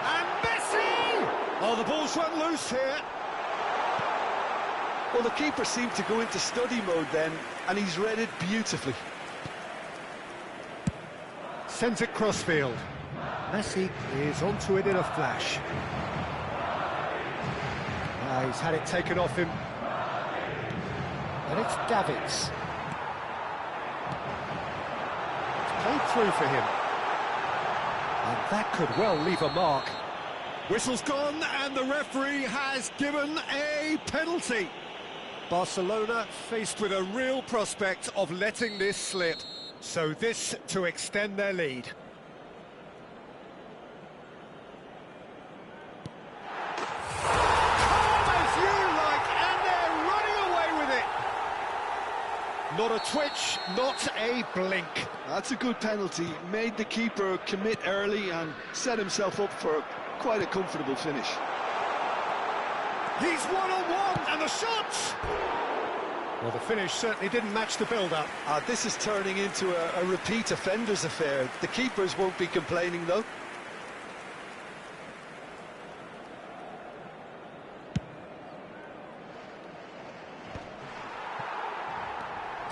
And Messi! Oh, the ball's run loose here. Well, the keeper seemed to go into study mode then, and he's read it beautifully. Sends it crossfield. Messi is onto it in a flash. He's had it taken off him. And it's Davids. It's played through for him. And that could well leave a mark. Whistle's gone, and the referee has given a penalty. Barcelona faced with a real prospect of letting this slip. So this to extend their lead. Not a twitch, not a blink. That's a good penalty. Made the keeper commit early and set himself up for quite a comfortable finish. He's one-on-one, and the shot! Well, the finish certainly didn't match the build-up. This is turning into a repeat offenders affair. The keepers won't be complaining, though.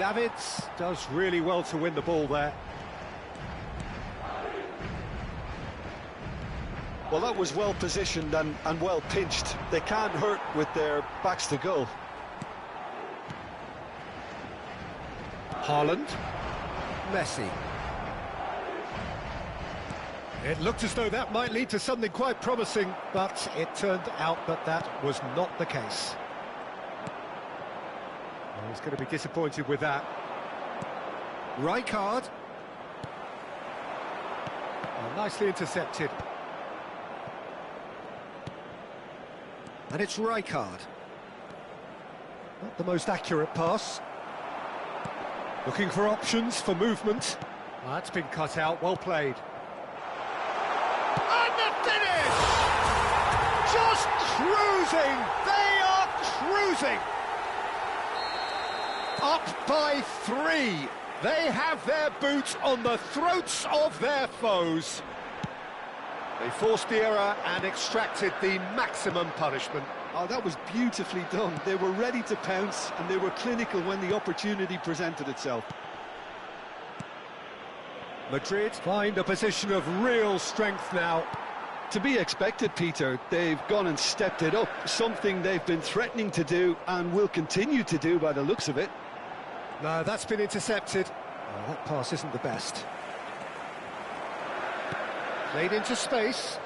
Davids does really well to win the ball there. Well, that was well positioned and well pinched. They can't hurt with their backs to goal. Haaland. Messi. It looked as though that might lead to something quite promising, but it turned out that that was not the case. Well, he's going to be disappointed with that. Rijkaard. Oh, nicely intercepted. And it's Rijkaard. Not the most accurate pass. Looking for options for movement. Oh, that's been cut out, well played. And the finish! Just cruising! They are cruising! Up by 3. They have their boots on the throats of their foes. They forced the error and extracted the maximum punishment. Oh, that was beautifully done. They were ready to pounce and they were clinical when the opportunity presented itself. Madrid find a position of real strength now. To be expected, Peter. They've gone and stepped it up, something they've been threatening to do and will continue to do by the looks of it. No, that's been intercepted. Oh, that pass isn't the best. Played into space.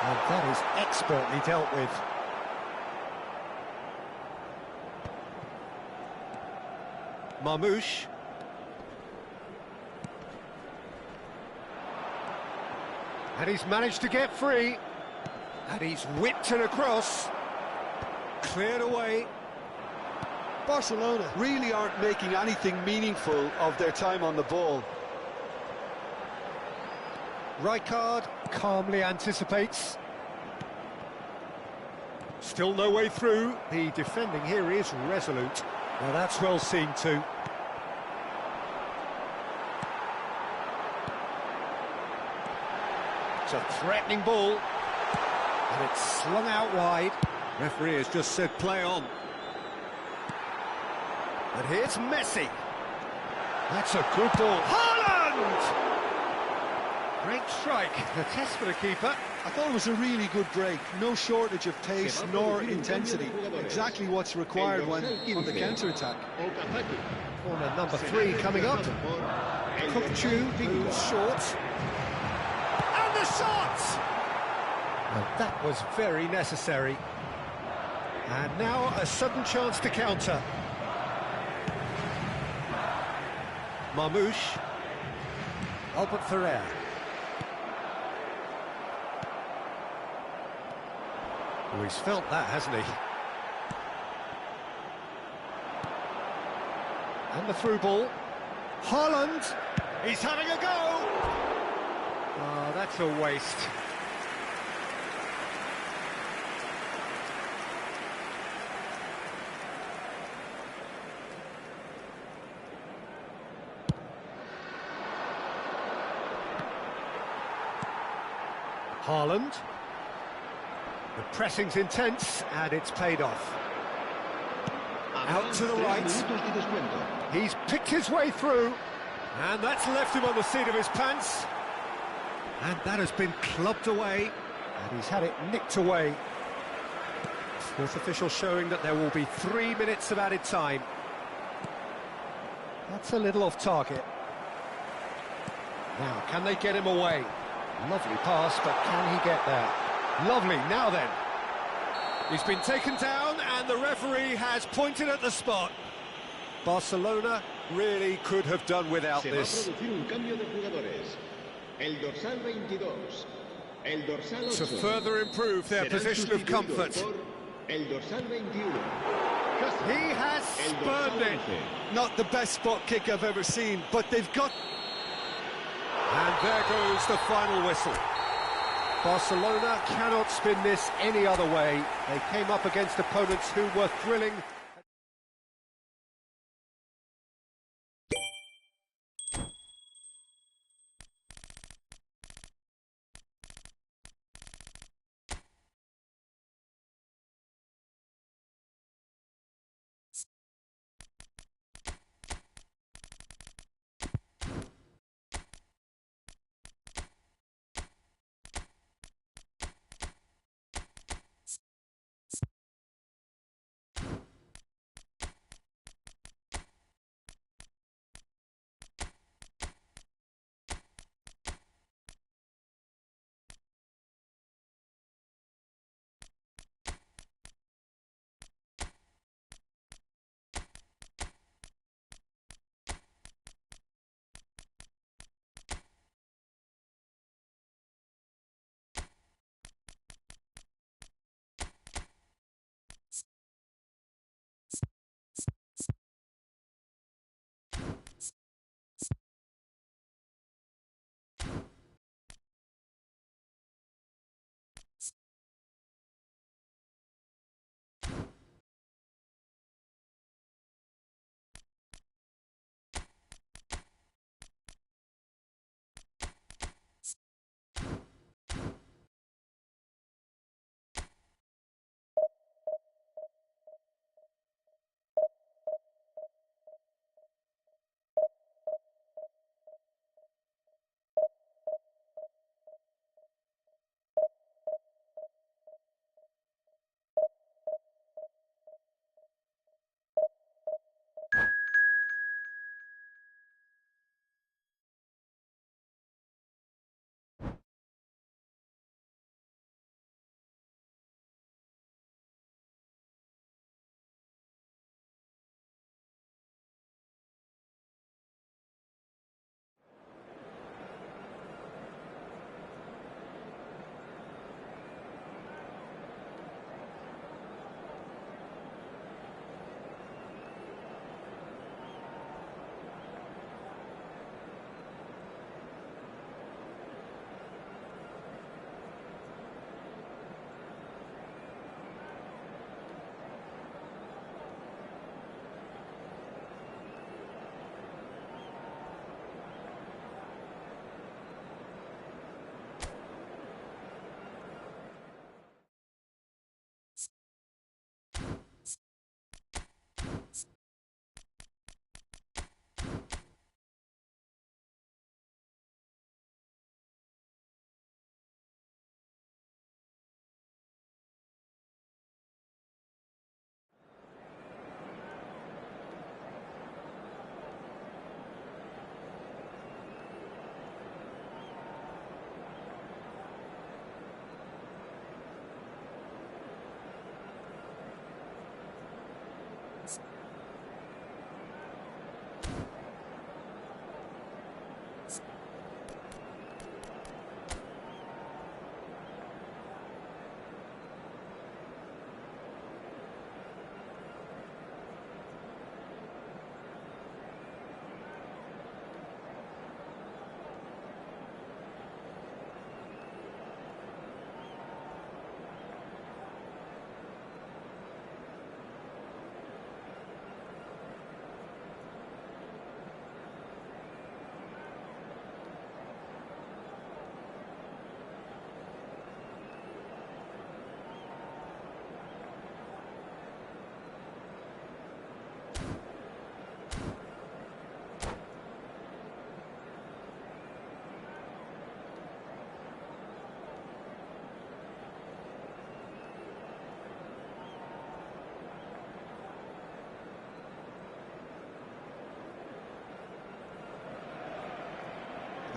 And that is expertly dealt with. Marmoush. And he's managed to get free. And he's whipped it across. Cleared away. Barcelona really aren't making anything meaningful of their time on the ball. Rijkaard calmly anticipates. Still no way through. The defending here is resolute. Well, that's well seen too. It's a threatening ball. And it's slung out wide. Referee has just said play on. And here's Messi. That's a good ball. Haaland! Great strike. The test for the keeper. I thought it was a really good break. No shortage of pace nor intensity. Exactly what's required when on the counter-attack. Corner number 3 coming up. Kukchu, who's short. And the shot! Well, that was very necessary. And now a sudden chance to counter. Marmoush. Albert Ferrer. Oh, he's felt that, hasn't he? And the through ball. Haaland! He's having a go! Oh, that's a waste. Haaland. The pressing's intense, and it's paid off. Out to the right. He's picked his way through, and that's left him on the seat of his pants. And that has been clubbed away, and he's had it nicked away. Fourth official showing that there will be 3 minutes of added time. That's a little off target. Now, can they get him away? Lovely pass, but can he get there? Lovely, now then. He's been taken down and the referee has pointed at the spot. Barcelona really could have done without this. To further improve their position of comfort. He has spurned it. Not the best spot kick I've ever seen, but they've got... And there goes the final whistle. Barcelona cannot spin this any other way. They came up against opponents who were thrilling.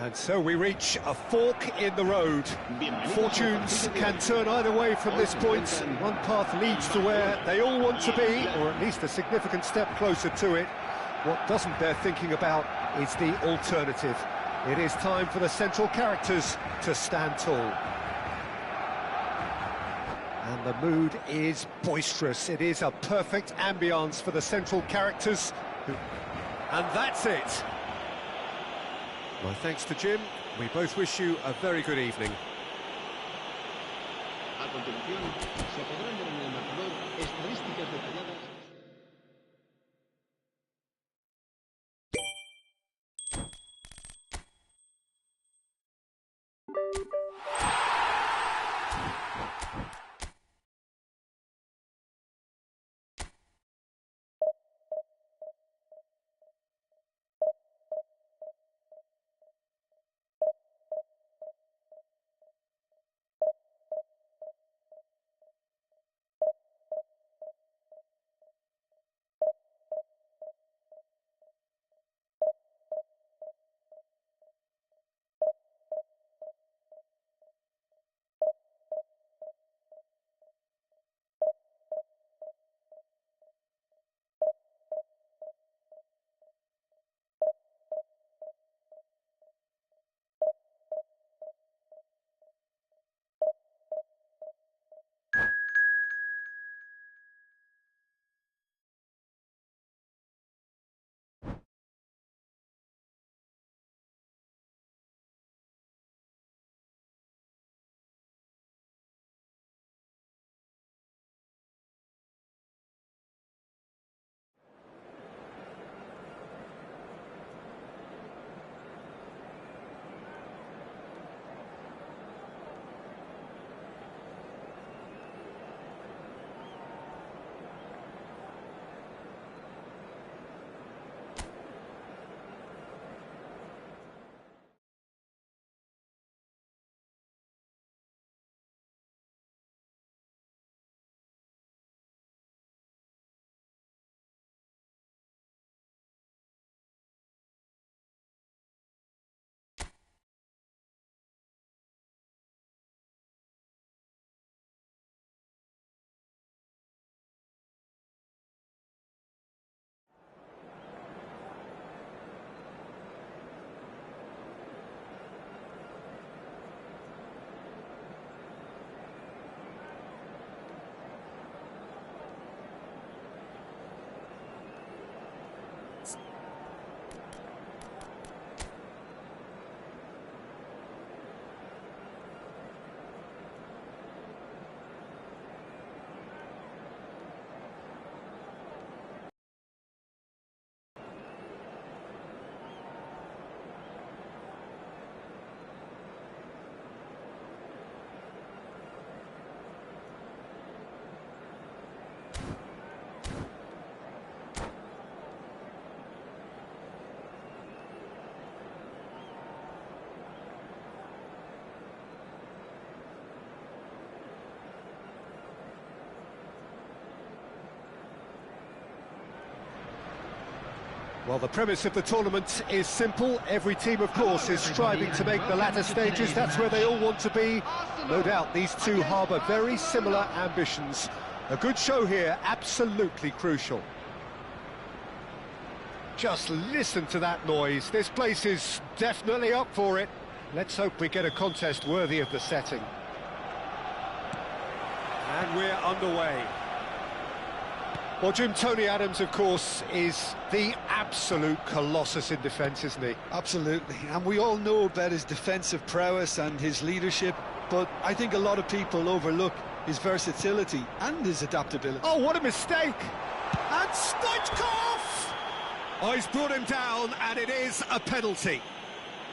And so we reach a fork in the road. Fortunes can turn either way from this point. One path leads to where they all want to be, or at least a significant step closer to it. What doesn't bear thinking about is the alternative. It is time for the central characters to stand tall. And the mood is boisterous. It is a perfect ambience for the central characters. And that's it. My thanks to Jim. We both wish you a very good evening. A continuación, se podrán ver en el marcador estadísticas detalladas. Well, the premise of the tournament is simple. Every team, of course, is striving to make the latter stages. That's where they all want to be. No doubt these two harbour very similar ambitions. A good show here, absolutely crucial. Just listen to that noise. This place is definitely up for it. Let's hope we get a contest worthy of the setting. And we're underway. Well, Jim, Tony Adams, of course, is the absolute colossus in defence, isn't he? Absolutely, and we all know about his defensive prowess and his leadership, but I think a lot of people overlook his versatility and his adaptability. Oh, what a mistake! And Stoichkov! Oh, he's brought him down, and it is a penalty.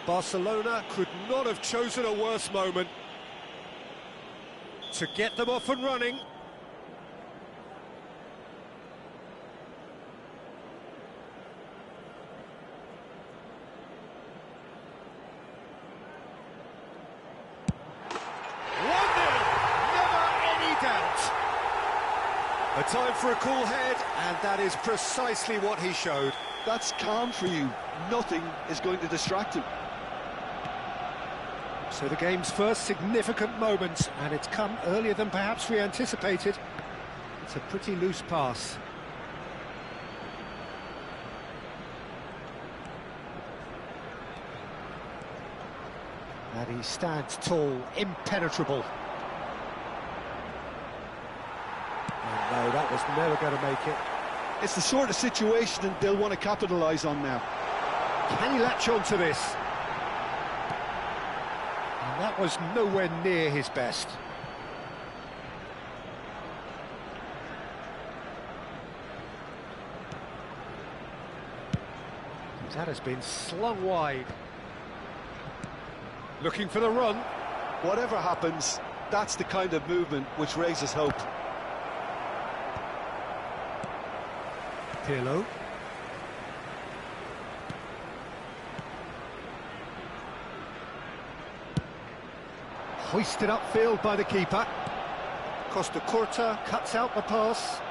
Barcelona could not have chosen a worse moment to get them off and running. A time for a cool head, and that is precisely what he showed. That's calm for you. Nothing is going to distract him. So the game's first significant moment, and it's come earlier than perhaps we anticipated. It's a pretty loose pass. And he stands tall, impenetrable. Oh no, that was never going to make it. It's the sort of situation that they'll want to capitalise on now. Can he latch on to this? And that was nowhere near his best. That has been slung wide. Looking for the run. Whatever happens, that's the kind of movement which raises hope. Pirlo. Hoisted upfield by the keeper. Costa Curta cuts out the pass.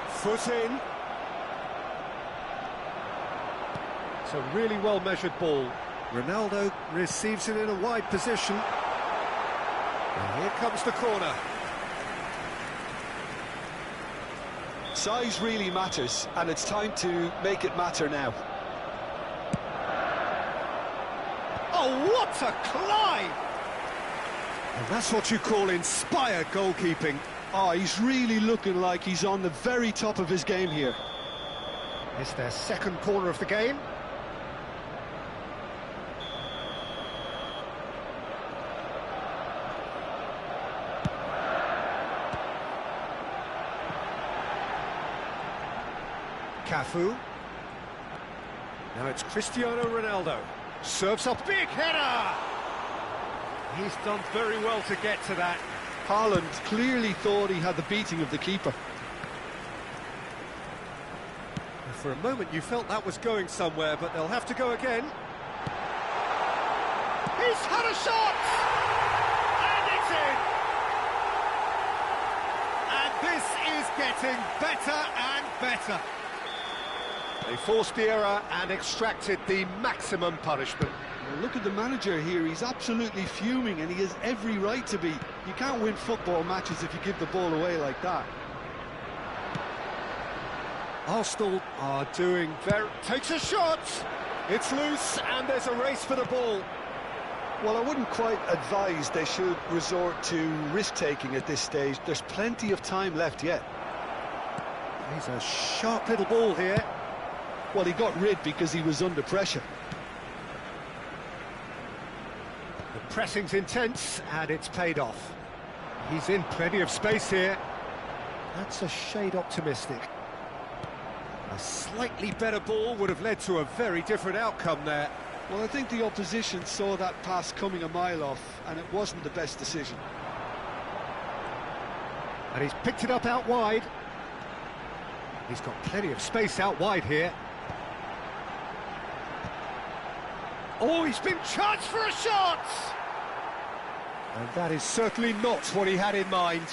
Foot in. It's a really well-measured ball. Ronaldo receives it in a wide position. And here comes the corner. Size really matters, and it's time to make it matter now. Oh, what a climb! And that's what you call inspired goalkeeping. Oh, he's really looking like he's on the very top of his game here. It's their second corner of the game. Cafu. Now it's Cristiano Ronaldo. Serves up, big header! He's done very well to get to that. Haaland clearly thought he had the beating of the keeper. For a moment you felt that was going somewhere, but they'll have to go again. He's had a shot! And it's in! And this is getting better and better. They forced the error and extracted the maximum punishment. Well, look at the manager here, he's absolutely fuming and he has every right to be. You can't win football matches if you give the ball away like that. Arsenal are doing very... Takes a shot! It's loose and there's a race for the ball. Well, I wouldn't quite advise they should resort to risk-taking at this stage. There's plenty of time left yet. He's a sharp little ball here. Well, he got rid because he was under pressure. The pressing's intense, and it's paid off. He's in plenty of space here. That's a shade optimistic. A slightly better ball would have led to a very different outcome there. Well, I think the opposition saw that pass coming a mile off, and it wasn't the best decision. And he's picked it up out wide. He's got plenty of space out wide here. Oh, he's been charged for a shot! And that is certainly not what he had in mind.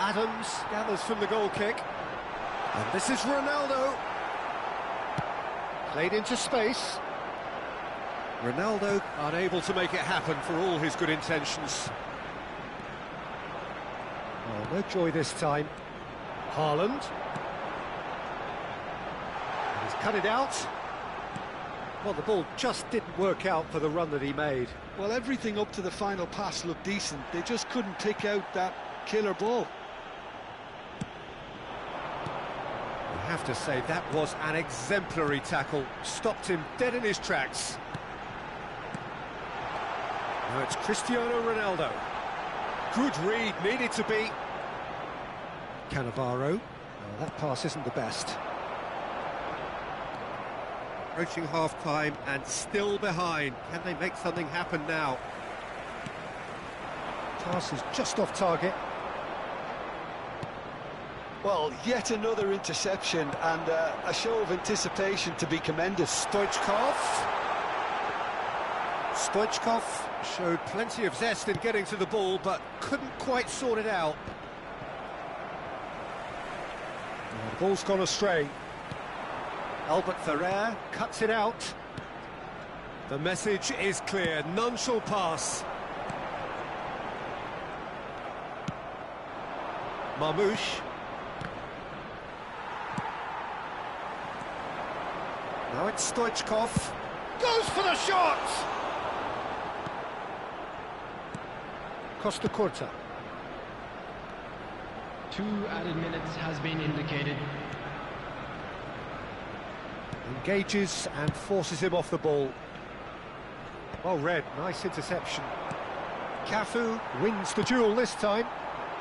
Adams gathers from the goal kick. And this is Ronaldo. Played into space. Ronaldo unable to make it happen for all his good intentions. Oh, no joy this time. Haaland. He's cut it out. Well, the ball just didn't work out for the run that he made. Well, everything up to the final pass looked decent. They just couldn't pick out that killer ball. I have to say, that was an exemplary tackle. Stopped him dead in his tracks. Now it's Cristiano Ronaldo. Good read, needed to be. Cannavaro. Well, that pass isn't the best. Approaching half-time and still behind. Can they make something happen now? Pass is just off target. Well, yet another interception and a show of anticipation to be commended. Stoichkov showed plenty of zest in getting to the ball, but couldn't quite sort it out. Well, the Ball's gone astray. Albert Ferrer cuts it out. The message is clear, none shall pass. Marmouche. Now it's Stoichkov. Goes for the shot! Costa Curta. 2 added minutes has been indicated. Engages and forces him off the ball. Well read, nice interception. Cafu wins the duel this time.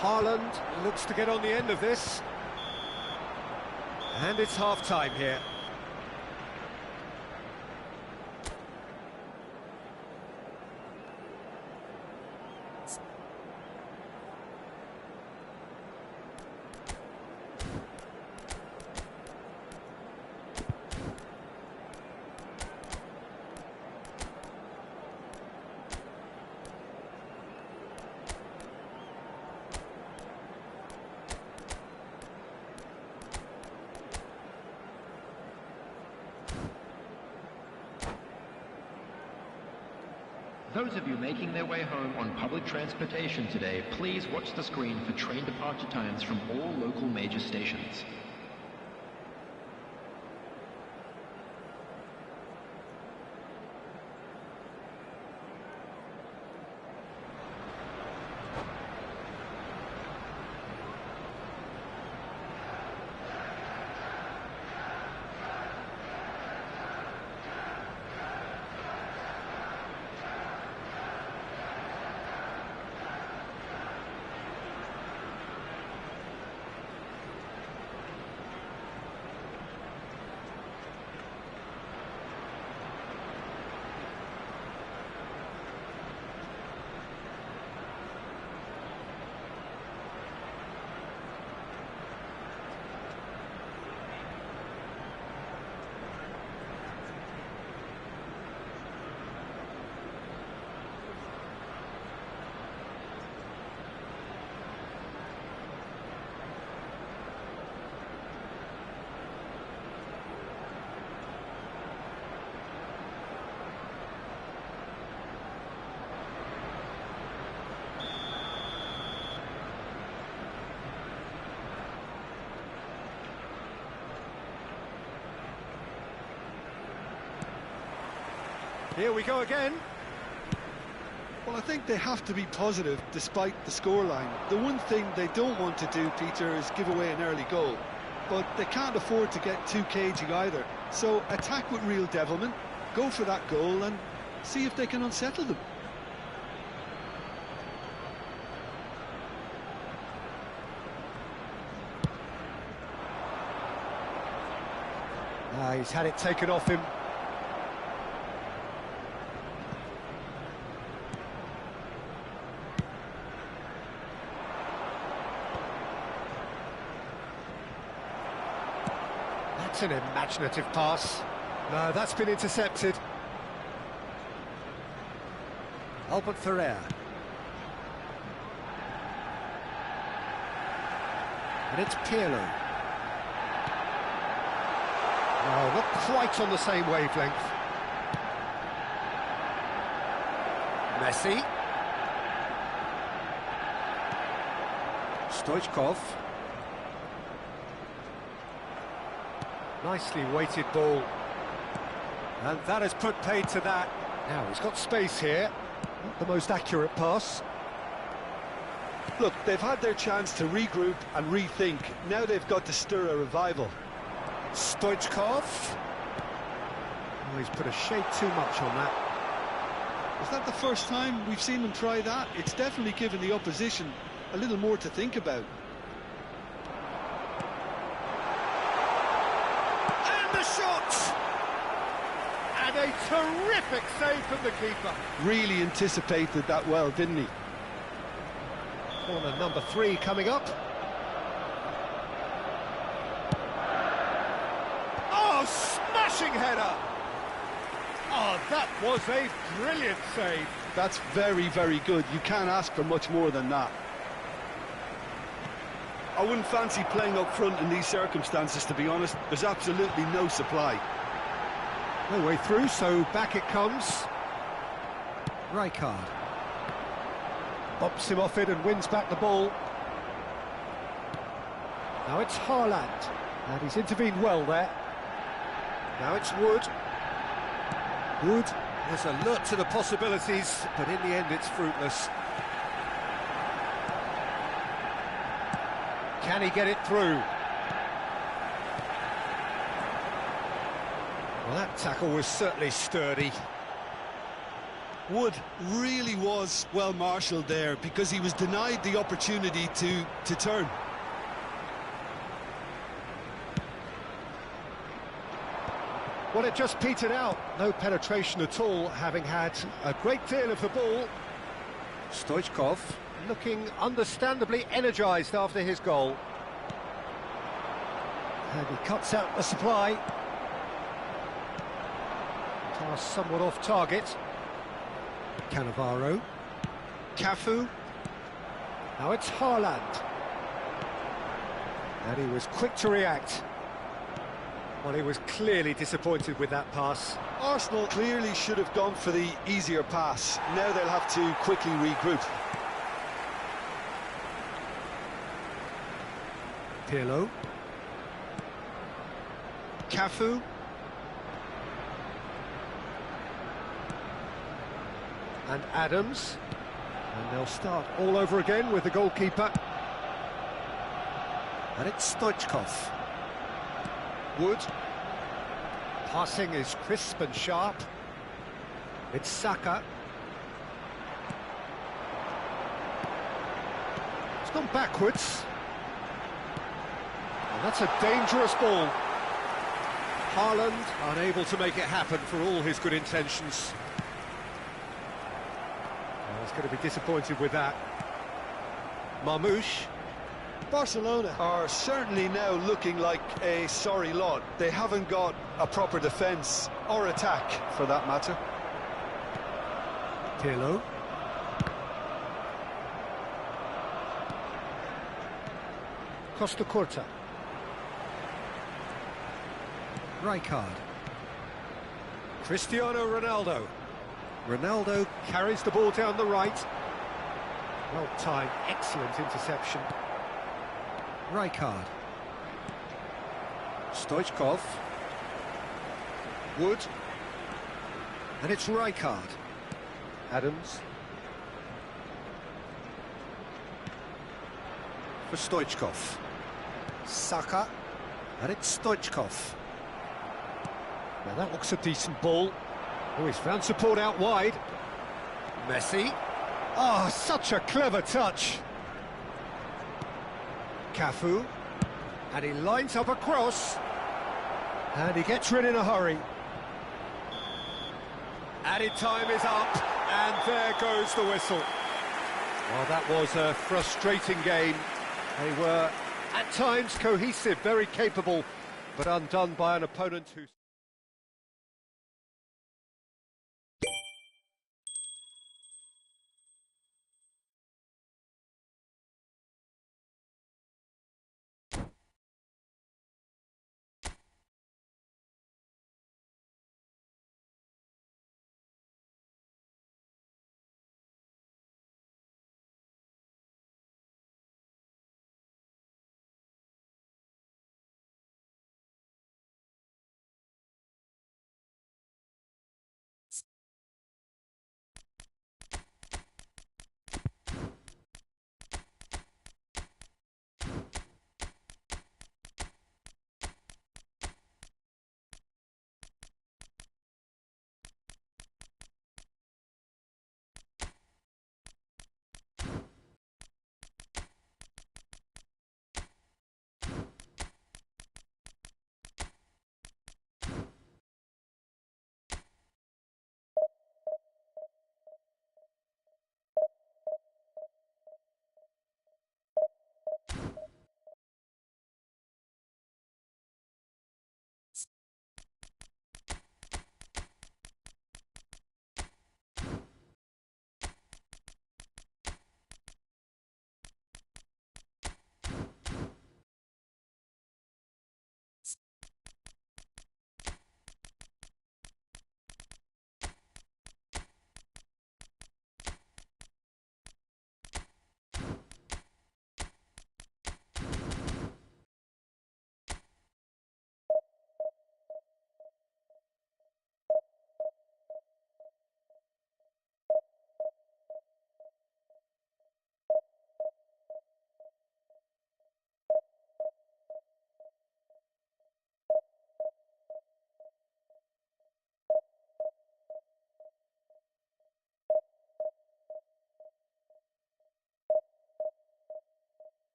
Haaland looks to get on the end of this. And it's half-time here. Those of you making their way home on public transportation today, please watch the screen for train departure times from all local major stations. Here we go again. Well, I think they have to be positive despite the scoreline. The one thing they don't want to do, Peter, is give away an early goal. But they can't afford to get too cagey either. So attack with real devilment, go for that goal and see if they can unsettle them. He's had it taken off him. That's an imaginative pass. No, that's been intercepted. Albert Ferrer. And it's Pirlo. No, not quite on the same wavelength. Messi. Stoichkov. Nicely weighted ball. And that has put paid to that. Now he's got space here. Not the most accurate pass. Look, they've had their chance to regroup and rethink. Now they've got to stir a revival. Stoichkov. Oh, he's put a shade too much on that. Is that the first time we've seen them try that? It's definitely given the opposition a little more to think about. And the shot! And a terrific save from the keeper. Really anticipated that well, didn't he? Corner number 3 coming up. Oh, smashing header! Oh, that was a brilliant save. That's very, very good. You can't ask for much more than that. I wouldn't fancy playing up front in these circumstances, to be honest. There's absolutely no supply. No way through, so back it comes. Rijkaard. Bops him off it and wins back the ball. Now it's Haaland, and he's intervened well there. Now it's Wood. Wood is alert to the possibilities, but in the end it's fruitless. Can he get it through? Well, that tackle was certainly sturdy. Wood really was well marshalled there because he was denied the opportunity to turn. Well, it just petered out. No penetration at all, having had a great deal of the ball. Stoichkov looking understandably energised after his goal. And he cuts out the supply. Pass somewhat off target. Cannavaro. Cafu. Now it's Haaland. And he was quick to react. Well, he was clearly disappointed with that pass. Arsenal clearly should have gone for the easier pass. Now they'll have to quickly regroup. Pirlo. Cafu. And Adams. And they'll start all over again with the goalkeeper. And it's Stoichkov. Wood. Passing is crisp and sharp. It's Saka. It's gone backwards. And that's a dangerous ball. Haaland unable to make it happen for all his good intentions. Well, he's going to be disappointed with that. Marmoush. Barcelona are certainly now looking like a sorry lot. They haven't got a proper defence or attack, for that matter. Pirlo. Costa Curta. Rijkaard. Cristiano Ronaldo. Ronaldo carries the ball down the right. Well timed, excellent interception. Rijkaard. Stoichkov. Wood. And it's Rijkaard. Adams. For Stoichkov. Saka. And it's Stoichkov. Now that looks a decent ball. Oh, he's found support out wide. Messi. Oh, such a clever touch. Cafu. And he lines up a cross. And he gets rid in a hurry. Added time is up, and there goes the whistle. Well, that was a frustrating game. They were, at times, cohesive, very capable, but undone by an opponent who...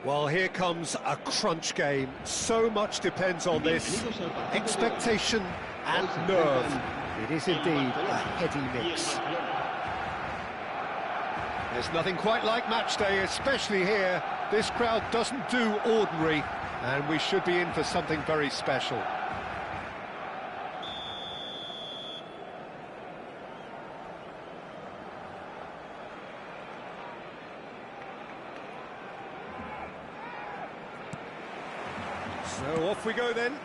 Well, here comes a crunch game. So much depends on this. Expectation and nerve. It is indeed a heady mix. There's nothing quite like match day, especially here. This crowd doesn't do ordinary, and we should be in for something very special. So off we go then.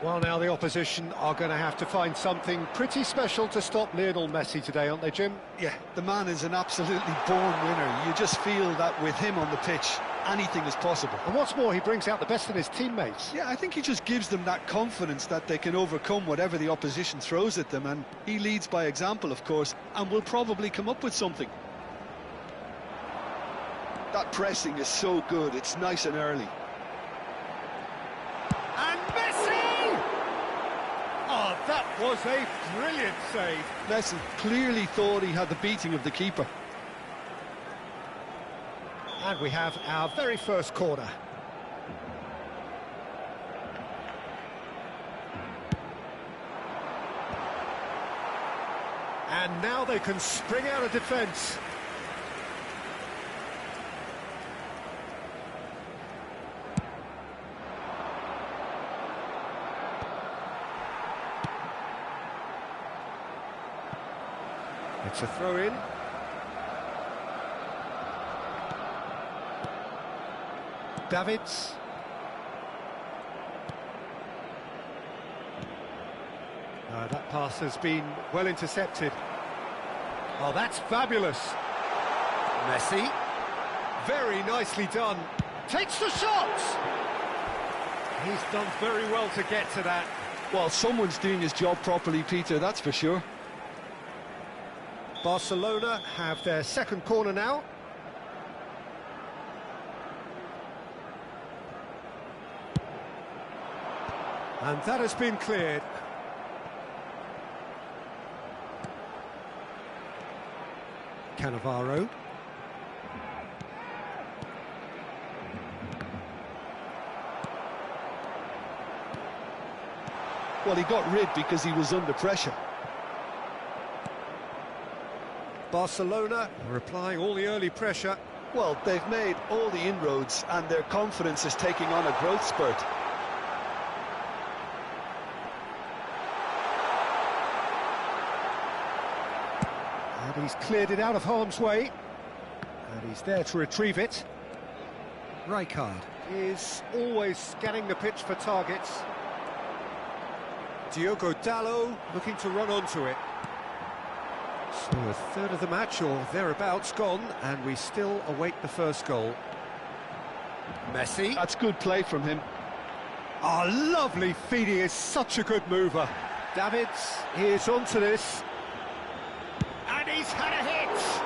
Well, now the opposition are going to have to find something pretty special to stop Lionel Messi today, aren't they, Jim? Yeah, the man is an absolutely born winner. You just feel that with him on the pitch, anything is possible. And what's more, he brings out the best in his teammates. Yeah, I think he just gives them that confidence that they can overcome whatever the opposition throws at them, and he leads by example, of course, and will probably come up with something. That pressing is so good, it's nice and early. And Messi! Oh, that was a brilliant save. Messi clearly thought he had the beating of the keeper. And we have our very first corner. And now they can spring out of defence. It's a throw-in. Davids. That pass has been well intercepted. Oh, that's fabulous. Messi. Very nicely done. Takes the shot! He's done very well to get to that. Well, someone's doing his job properly, Peter, that's for sure. Barcelona have their second corner now. And that has been cleared. Cannavaro. Well, he got rid because he was under pressure. Barcelona are applying all the early pressure. Well, they've made all the inroads and their confidence is taking on a growth spurt. And he's cleared it out of harm's way. And he's there to retrieve it. Rijkaard. Is always scanning the pitch for targets. Diogo Dalot looking to run onto it. So a third of the match, or thereabouts, gone, and we still await the first goal. Messi. That's good play from him. Oh, lovely feed, he is such a good mover. Davids, he is onto this. And he's had a hit!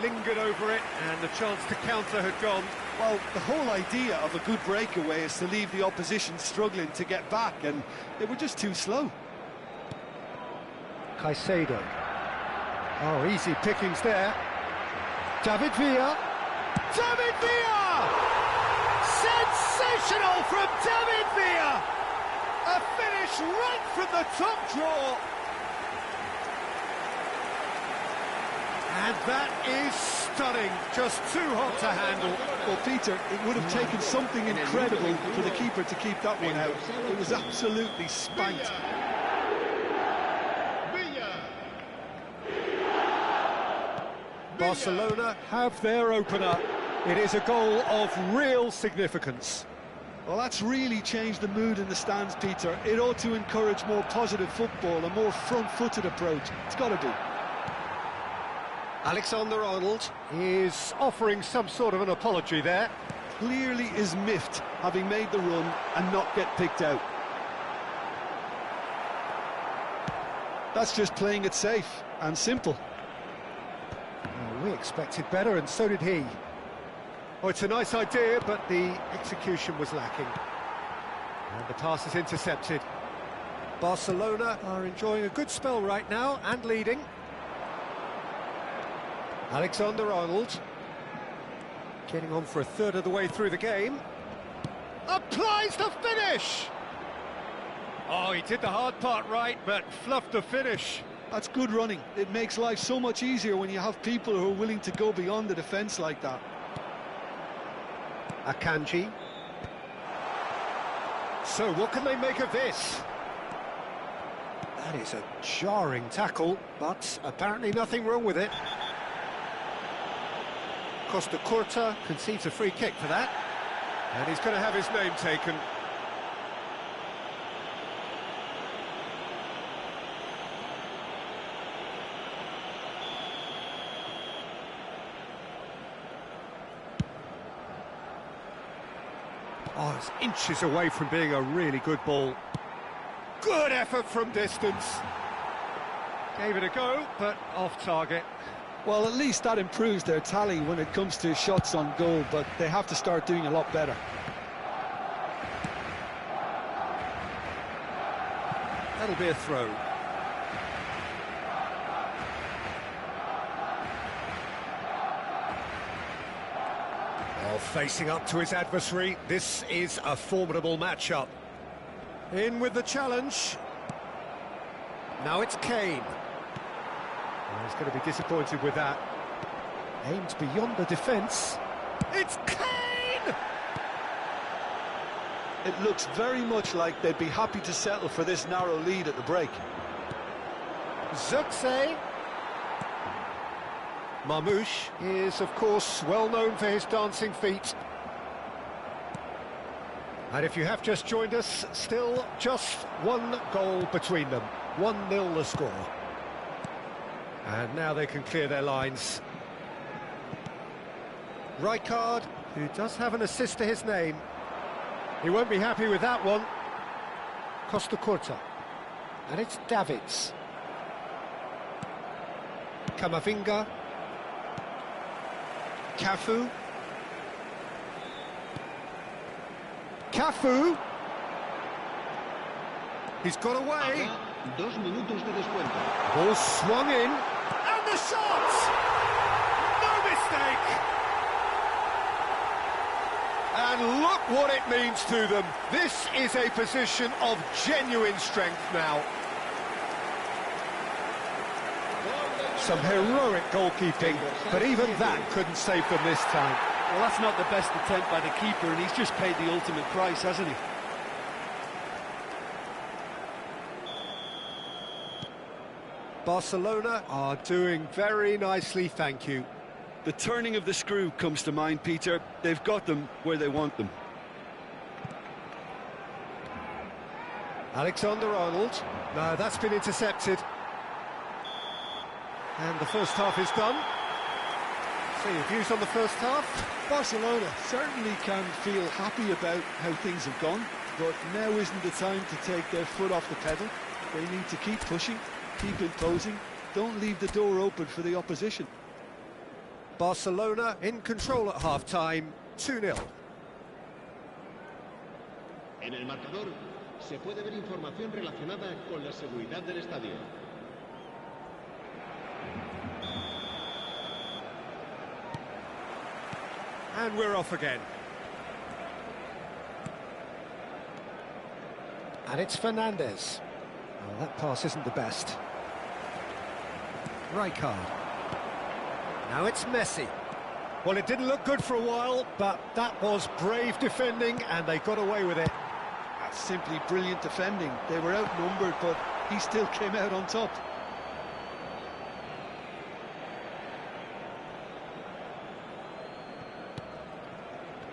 Lingered over it, and the chance to counter had gone. Well, the whole idea of a good breakaway is to leave the opposition struggling to get back, and they were just too slow. Caicedo. Oh, easy pickings there. David Villa. David Villa! Sensational from David Villa! A finish right from the top draw. And that is stunning. Just too hot to handle. Well, Peter, it would have taken something incredible for the keeper to keep that one out. It was absolutely spanked. Barcelona have their opener. It is a goal of real significance. Well, that's really changed the mood in the stands, Peter. It ought to encourage more positive football, a more front-footed approach. It's got to be. Alexander-Arnold is offering some sort of an apology there. Clearly is miffed, having made the run and not get picked out. That's just playing it safe and simple. Well, we expected better, and so did he. Oh, it's a nice idea, but the execution was lacking. And the pass is intercepted. Barcelona are enjoying a good spell right now and leading. Alexander-Arnold. Getting on for a third of the way through the game. Applies the finish! Oh, he did the hard part right, but fluffed the finish. That's good running. It makes life so much easier when you have people who are willing to go beyond the defence like that. Akanji. So what can they make of this? That is a jarring tackle, but apparently nothing wrong with it. Costa Curta concedes a free kick for that. And he's going to have his name taken. Oh, it's inches away from being a really good ball. Good effort from distance. Gave it a go, but off target. Well, at least that improves their tally when it comes to shots on goal, but they have to start doing a lot better. That'll be a throw. Well, facing up to his adversary, this is a formidable matchup. In with the challenge. Now it's Kane. Oh, he's going to be disappointed with that. Aimed beyond the defence. It's Kane! It looks very much like they'd be happy to settle for this narrow lead at the break. Zirkzee. Marmoush is, of course, well known for his dancing feet. And if you have just joined us, still just one goal between them. 1-0 the score. And now they can clear their lines. Rijkaard, who does have an assist to his name. He won't be happy with that one. Costa Curta. And it's Davids. Camavinga. Cafu. Cafu. He's got away. 2 minutos de descuento. Ball swung in. And the shot! No mistake! And look what it means to them. This is a position of genuine strength now. Some heroic goalkeeping, but even that couldn't save them this time. Well, that's not the best attempt by the keeper, and he's just paid the ultimate price, hasn't he? Barcelona are doing very nicely, thank you. The turning of the screw comes to mind, Peter. They've got them where they want them. Alexander-Arnold. No, that's been intercepted. And the first half is done. So your views on the first half? Barcelona certainly can feel happy about how things have gone, but now isn't the time to take their foot off the pedal. They need to keep pushing, keep imposing, don't leave the door open for the opposition. Barcelona in control at half-time, 2-0. En el marcador se puede ver información relacionada con la seguridad del estadio. And we're off again. And it's Fernandes. Oh, that pass isn't the best. Rijkaard. Now it's Messi. Well, it didn't look good for a while, but that was brave defending, and they got away with it. That's simply brilliant defending. They were outnumbered, but he still came out on top.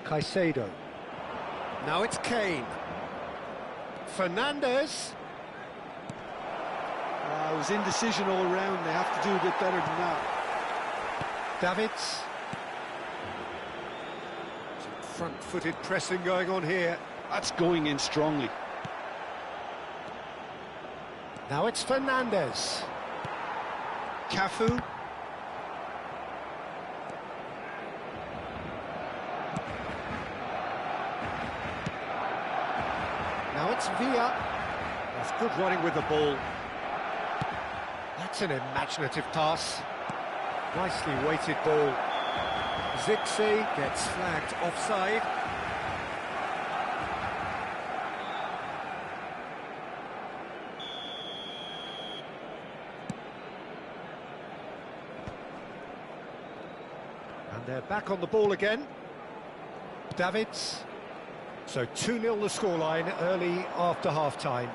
Caicedo. Now it's Kane. Fernandes. It was indecision all round. They have to do a bit better than that. Davids. Some front-footed pressing going on here. That's going in strongly. Now it's Fernandes. Cafu. Now it's Villa. That's good running with the ball. That's an imaginative pass. Nicely weighted ball. Zixi gets flagged offside. And they're back on the ball again. Davids. So 2-0 the scoreline early after half-time.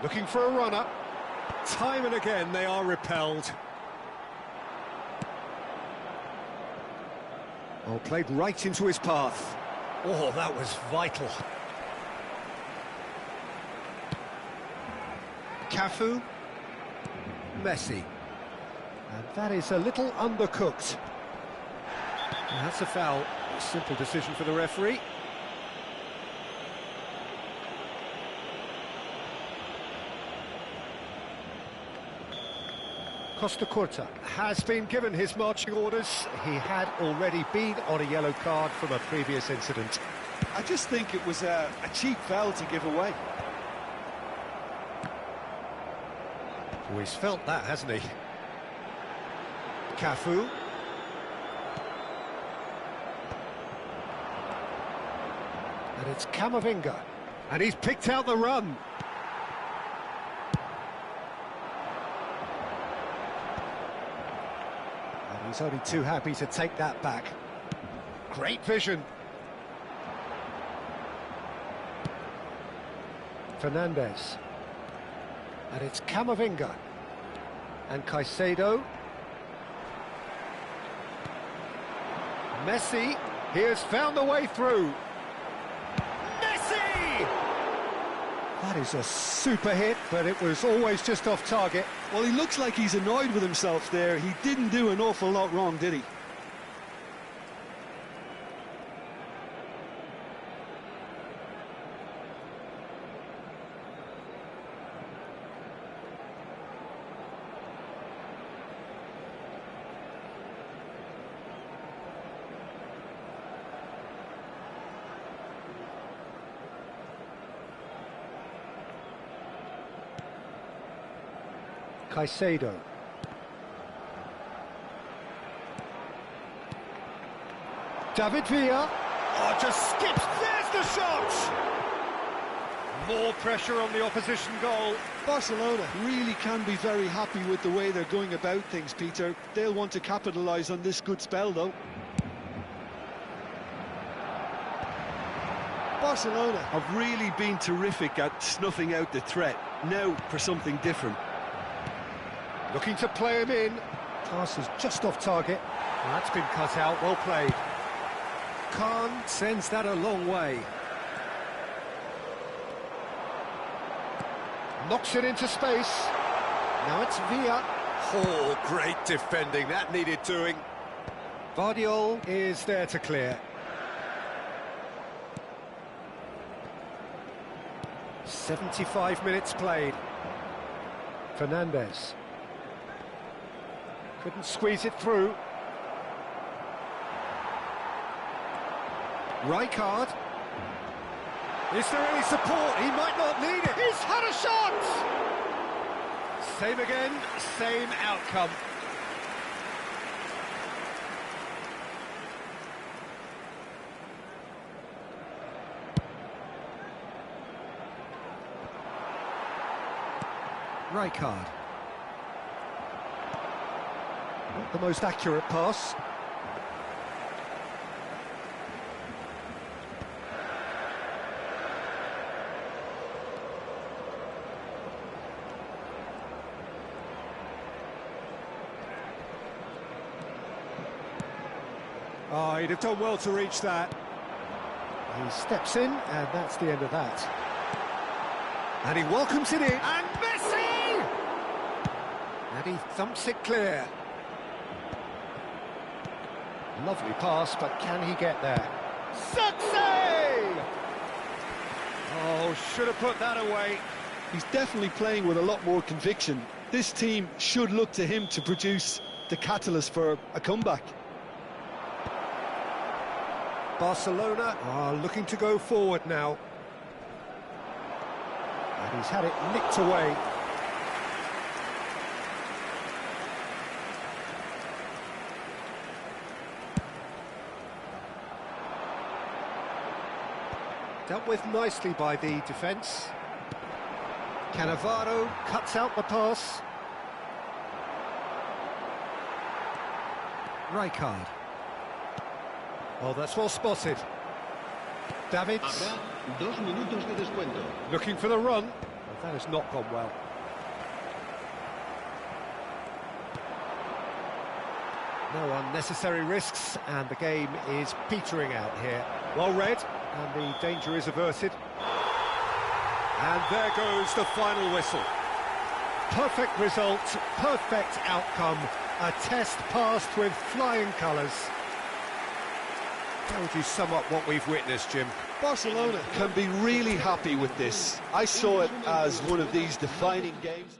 Looking for a runner. Time and again they are repelled. Oh, played right into his path. Oh, that was vital. Cafu. Messi. And that is a little undercooked. And that's a foul. A simple decision for the referee. Costa Curta has been given his marching orders. He had already been on a yellow card from a previous incident. I just think it was a cheap foul to give away. Oh, he's felt that, hasn't he? Cafu. And it's Camavinga. And he's picked out the run. And he's only too happy to take that back. Great vision. Fernandez. And it's Camavinga. And Caicedo. Messi, he has found a way through. Messi! That is a super hit, but it was always just off target. Well, he looks like he's annoyed with himself there. He didn't do an awful lot wrong, did he? Caicedo. David Villa. Oh, just skips. There's the shot! More pressure on the opposition goal. Barcelona really can be very happy with the way they're going about things, Peter. They'll want to capitalise on this good spell, though. Barcelona have really been terrific at snuffing out the threat. Now for something different. Looking to play him in. Pass is just off target. Well, that's been cut out. Well played. Khan sends that a long way. Knocks it into space. Now it's Villa. Oh, great defending. That needed doing. Vardiol is there to clear. "75 minutes played. Fernandez. Couldn't squeeze it through. Rijkaard. Is there any support? He might not need it. He's had a shot! Same again, same outcome. Rijkaard. Not the most accurate pass. Oh, he'd have done well to reach that. He steps in, and that's the end of that. And he welcomes it in. And Messi! And he thumps it clear. Lovely pass, but can he get there? Success! Oh, should have put that away. He's definitely playing with a lot more conviction. This team should look to him to produce the catalyst for a comeback. Barcelona are looking to go forward now. And he's had it nicked away. Dealt with nicely by the defence. Cannavaro cuts out the pass. Rijkaard. Oh, that's well spotted. Davids Habrá 2 minutos de descuento. looking for the run. Well, that has not gone well. No unnecessary risks, and the game is petering out here. Well read, and the danger is averted. And there goes the final whistle. Perfect result, perfect outcome, a test passed with flying colours. How would you sum up what we've witnessed, Jim? Barcelona can be really happy with this. I saw it as one of these defining games.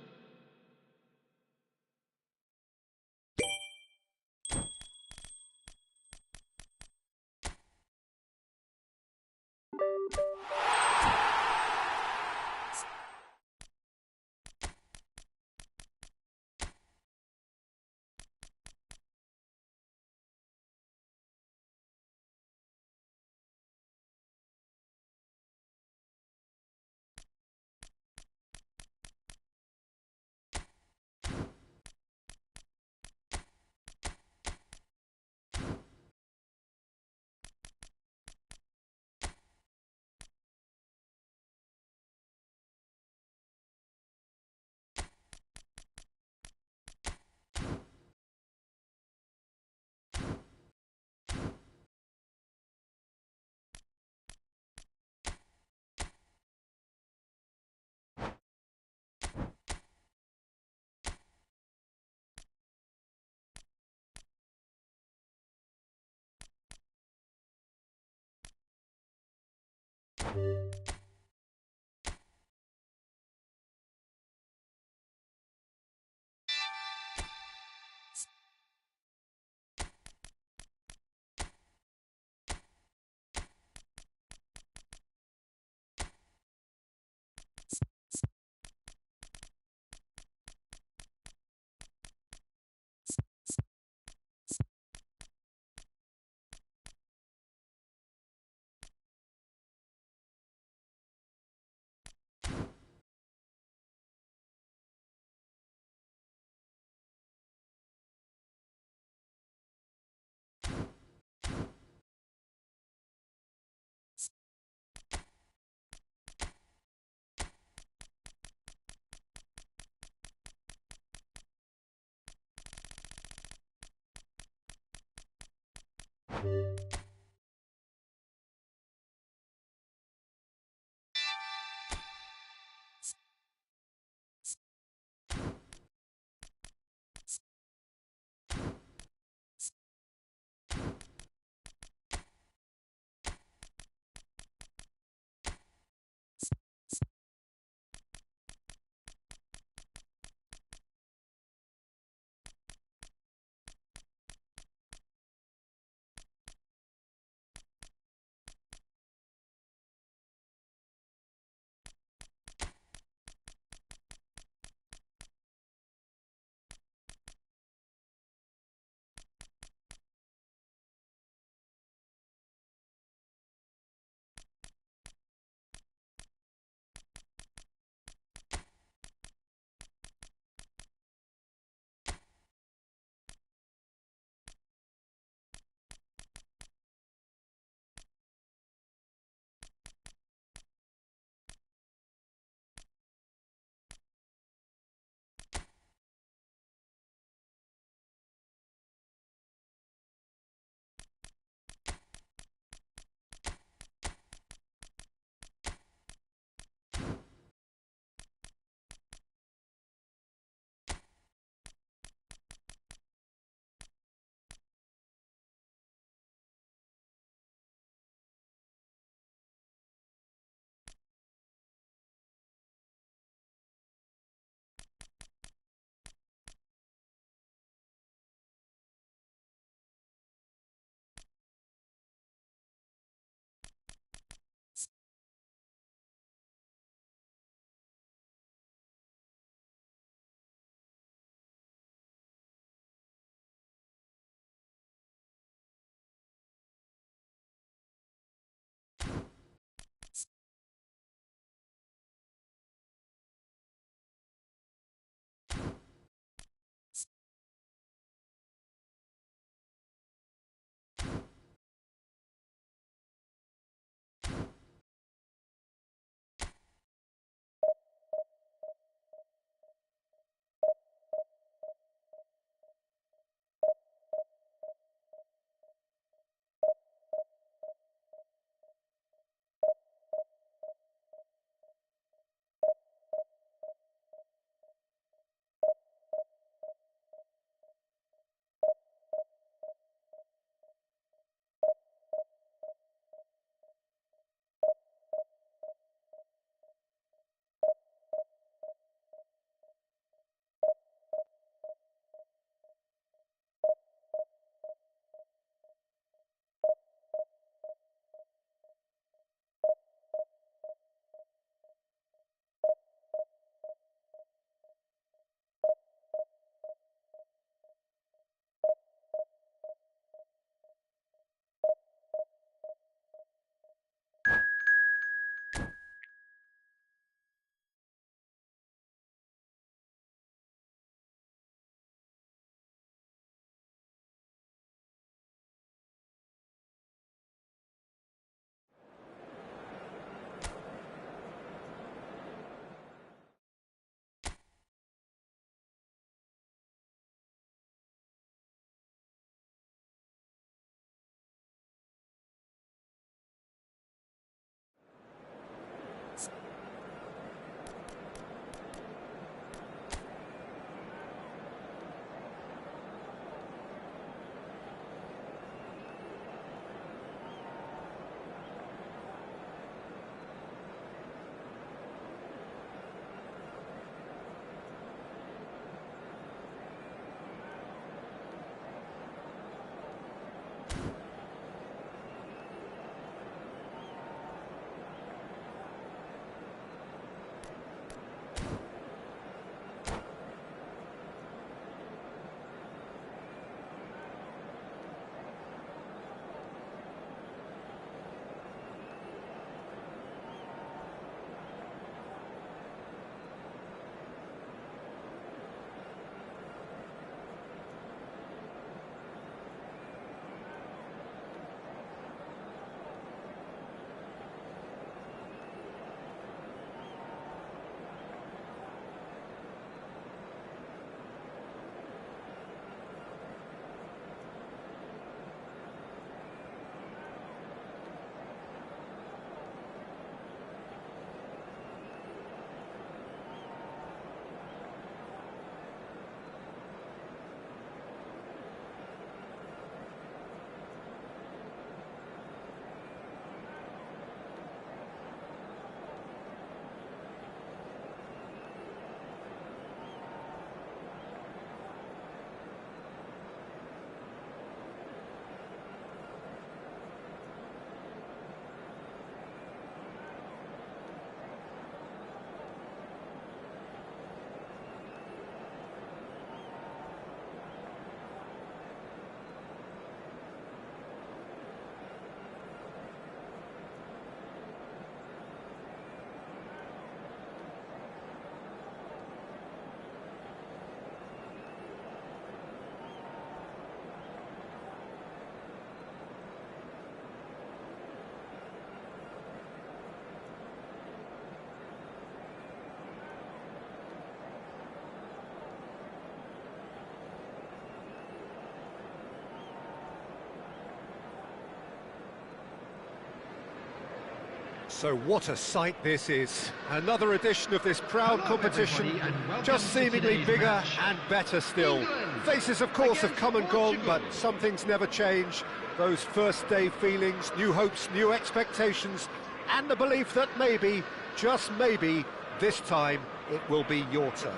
So what a sight this is. Another edition of this proud competition, just seemingly bigger and better still. Faces, of course, have come and gone, but some things never change. Those first day feelings, new hopes, new expectations, and the belief that maybe, just maybe, this time it will be your turn.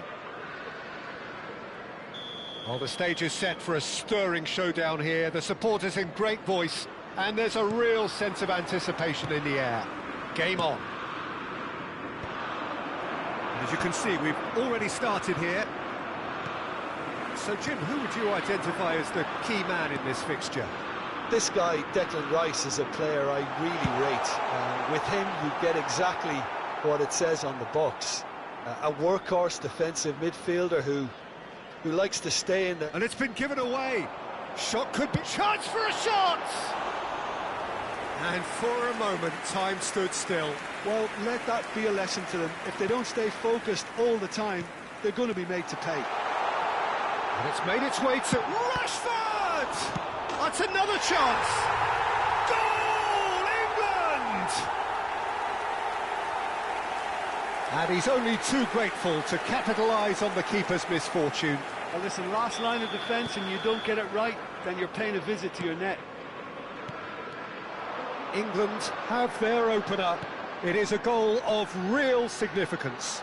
Well, the stage is set for a stirring showdown here. The supporters in great voice, and there's a real sense of anticipation in the air. Game on. As you can see, we've already started here. So, Jim, who would you identify as the key man in this fixture? This guy, Declan Rice, is a player I really rate. With him, you get exactly what it says on the box. A workhorse defensive midfielder who likes to stay in there. And it's been given away. Shot could be... Chance for a shot! And for a moment, time stood still. Well, let that be a lesson to them. If they don't stay focused all the time, they're going to be made to pay. And it's made its way to Rashford! That's another chance! Goal, England! And he's only too grateful to capitalise on the keeper's misfortune. Well, listen, last line of defence and you don't get it right, then you're paying a visit to your net. England have their opener. It is a goal of real significance.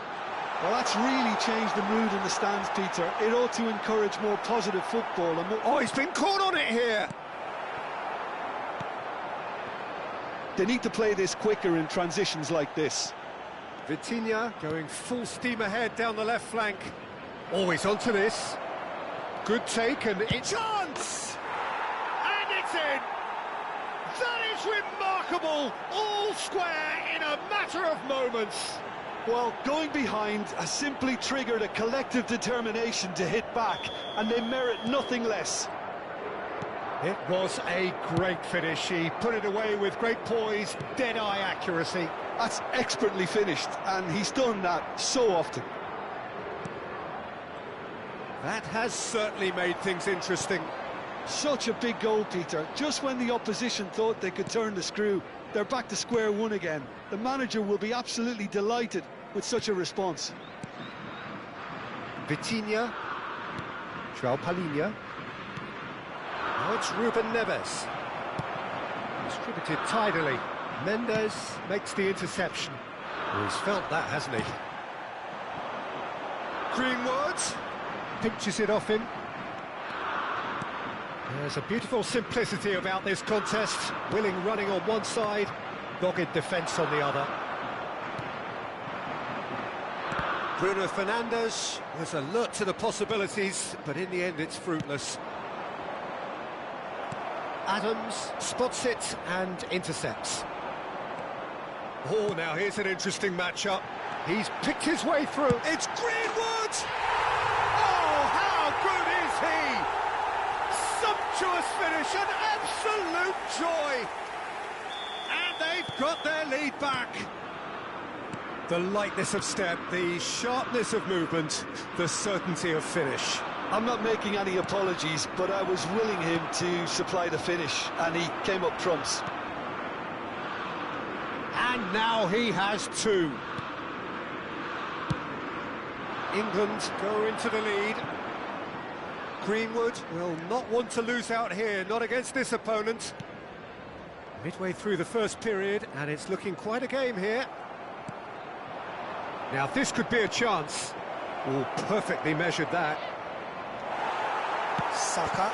Well, that's really changed the mood in the stands, Peter. It ought to encourage more positive football. And more... Oh, he's been caught on it here! They need to play this quicker in transitions like this. Vitinha going full steam ahead down the left flank. Always onto this. Good take and it's... Chance! And it's in! That is remarkable! All square in a matter of moments. Well, going behind has simply triggered a collective determination to hit back, and they merit nothing less. It was a great finish. He put it away with great poise, dead-eye accuracy. That's expertly finished, and he's done that so often. That has certainly made things interesting. Such a big goal, Peter. Just when the opposition thought they could turn the screw, they're back to square one again. The manager will be absolutely delighted with such a response. Vitinha. João Palhinha. Now it's Ruben Neves. Distributed tidily. Mendes makes the interception. Well, he's felt that, hasn't he? Greenwood pinches it off him. There's a beautiful simplicity about this contest. Willing running on one side, dogged defence on the other. Bruno Fernandes was alert to the possibilities, but in the end it's fruitless. Adams spots it and intercepts. Oh, now here's an interesting matchup. He's picked his way through. It's Greenwood! Oh, how good is he! Sumptuous finish, an absolute joy! And they've got their lead back. The lightness of step, the sharpness of movement, the certainty of finish. I'm not making any apologies, but I was willing him to supply the finish, and he came up trumps. And now he has two. England go into the lead. Greenwood will not want to lose out here, not against this opponent. Midway through the first period, and it's looking quite a game here. Now this could be a chance. Oh, perfectly measured that. Saka.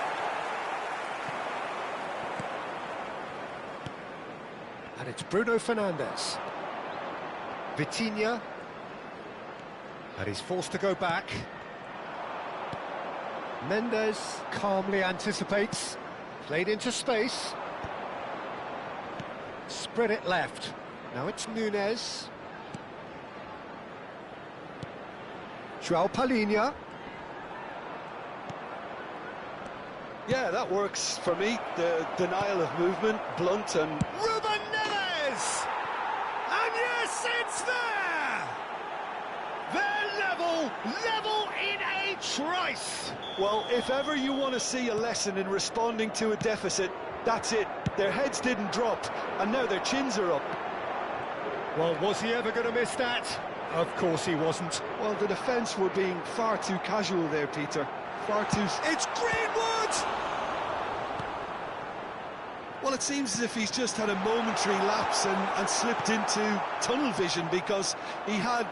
And it's Bruno Fernandes. Vitinha. And he's forced to go back. Mendes calmly anticipates. Played into space. Spread it left. Now it's Núñez. João Palhinha. Yeah, that works for me. The denial of movement, blunt and... Ruben Neves! And yes, it's there! They're level in a trice! Well, if ever you want to see a lesson in responding to a deficit, that's it. Their heads didn't drop, and now their chins are up. Well, was he ever going to miss that? Of course he wasn't. Well, the defence were being far too casual there, Peter. Far too... It's Greenwood! Well, it seems as if he's just had a momentary lapse and slipped into tunnel vision, because he had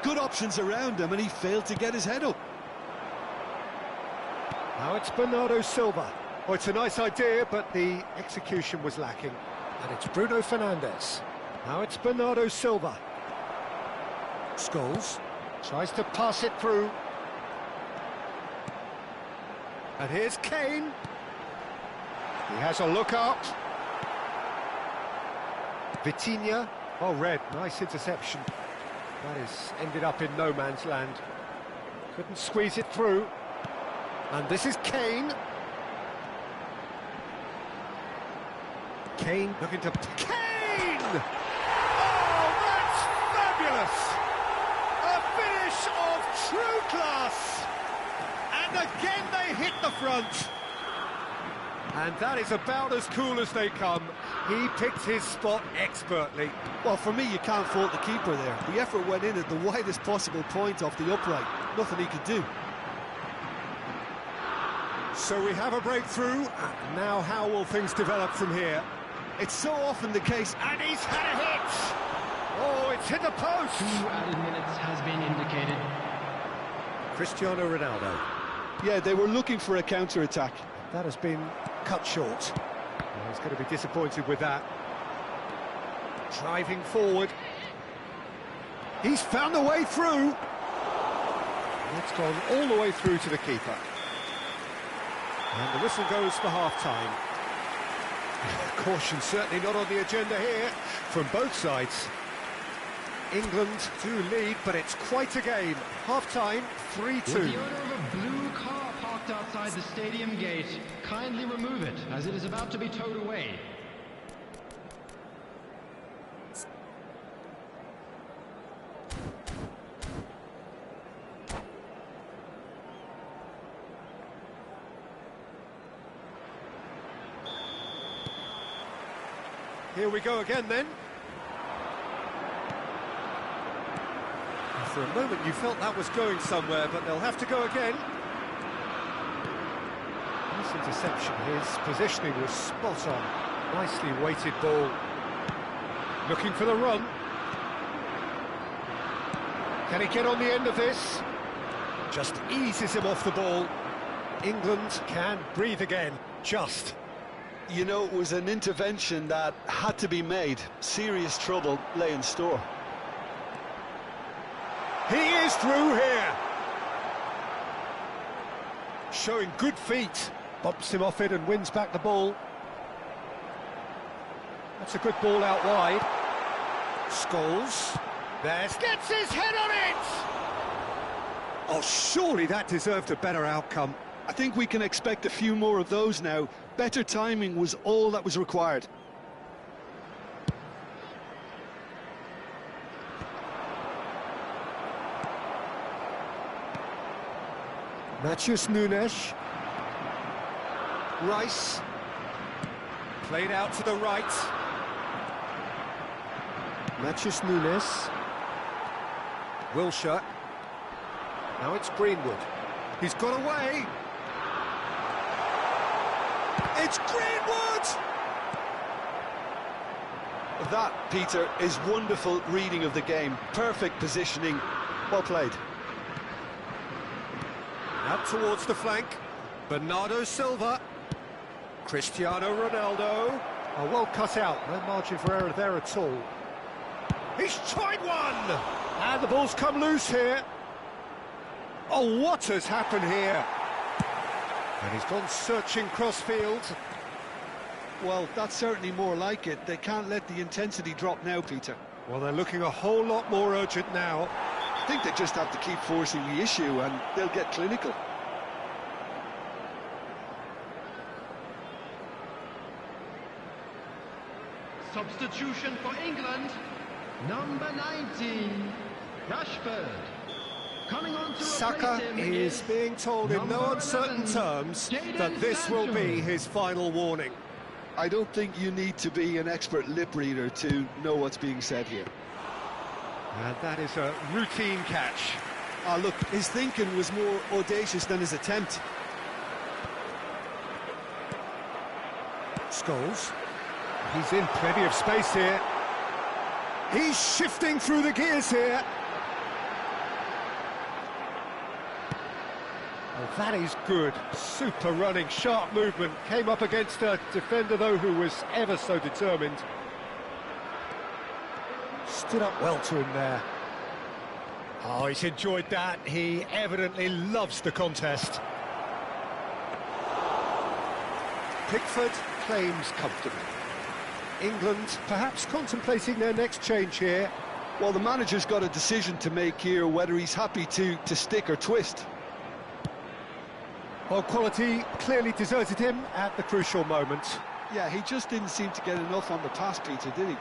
good options around him and he failed to get his head up. Now it's Bernardo Silva. Oh, it's a nice idea, but the execution was lacking. And it's Bruno Fernandes. Now it's Bernardo Silva. Scholes tries to pass it through. And here's Kane. He has a look out. Vitinha. Oh, red. Nice interception. That is ended up in no man's land. Couldn't squeeze it through. And this is Kane. Kane looking to... Kane! Oh, that's fabulous! A finish of true class! And again they hit the front. And that is about as cool as they come. He picked his spot expertly. Well, for me, you can't fault the keeper there. The effort went in at the widest possible point off the upright. Nothing he could do. So we have a breakthrough. Now how will things develop from here? It's so often the case. And he's had a hit! Oh, it's hit the post! 2 added minutes has been indicated. Cristiano Ronaldo. Yeah, they were looking for a counter-attack. That has been cut short. Well, he's going to be disappointed with that. Driving forward. He's found a way through. It's gone all the way through to the keeper. And the whistle goes for half-time. Caution certainly not on the agenda here from both sides. England do lead, but it's quite a game. Half-time, 3-2. With the owner of a blue car parked outside the stadium gate, kindly remove it, as it is about to be towed away. Here we go again then. For a moment you felt that was going somewhere, but they'll have to go again. Nice interception. His positioning was spot on. Nicely weighted ball. Looking for the run. Can he get on the end of this? Just eases him off the ball. England can breathe again. Just. You know, it was an intervention that had to be made. Serious trouble lay in store. He is through here. Showing good feet. Bumps him off it and wins back the ball. That's a good ball out wide. Scholes. There's... Gets his head on it! Oh, surely that deserved a better outcome. I think we can expect a few more of those now. Better timing was all that was required. Matheus Nunes. Rice. Played out to the right. Matheus Nunes. Wilshere. Now it's Greenwood. He's got away. It's Greenwood! That, Peter, is wonderful reading of the game. Perfect positioning. Well played. Out towards the flank. Bernardo Silva. Cristiano Ronaldo. Oh, well cut out. No margin for error there at all. He's tried one! And the ball's come loose here. Oh, what has happened here? And he's gone searching cross-field. Well, that's certainly more like it. They can't let the intensity drop now, Peter. Well, they're looking a whole lot more urgent now. I think they just have to keep forcing the issue and they'll get clinical. Substitution for England, number 19, Rashford. Coming on to Saka replace him is being told in no uncertain 11, terms Jadon that this will be Sancho. his final warning. I don't think you need to be an expert lip reader to know what's being said here. And that is a routine catch. Ah, look, his thinking was more audacious than his attempt. Scholes. He's in plenty of space here. He's shifting through the gears here. Oh, that is good. Super running, sharp movement. Came up against a defender, though, who was ever so determined. Stood up well to him there. Oh, he's enjoyed that. He evidently loves the contest. Pickford claims comfortably. England perhaps contemplating their next change here. Well, the manager's got a decision to make here, whether he's happy to stick or twist. Well, quality clearly deserted him at the crucial moment. Yeah, he just didn't seem to get enough on the pass, Peter, did he?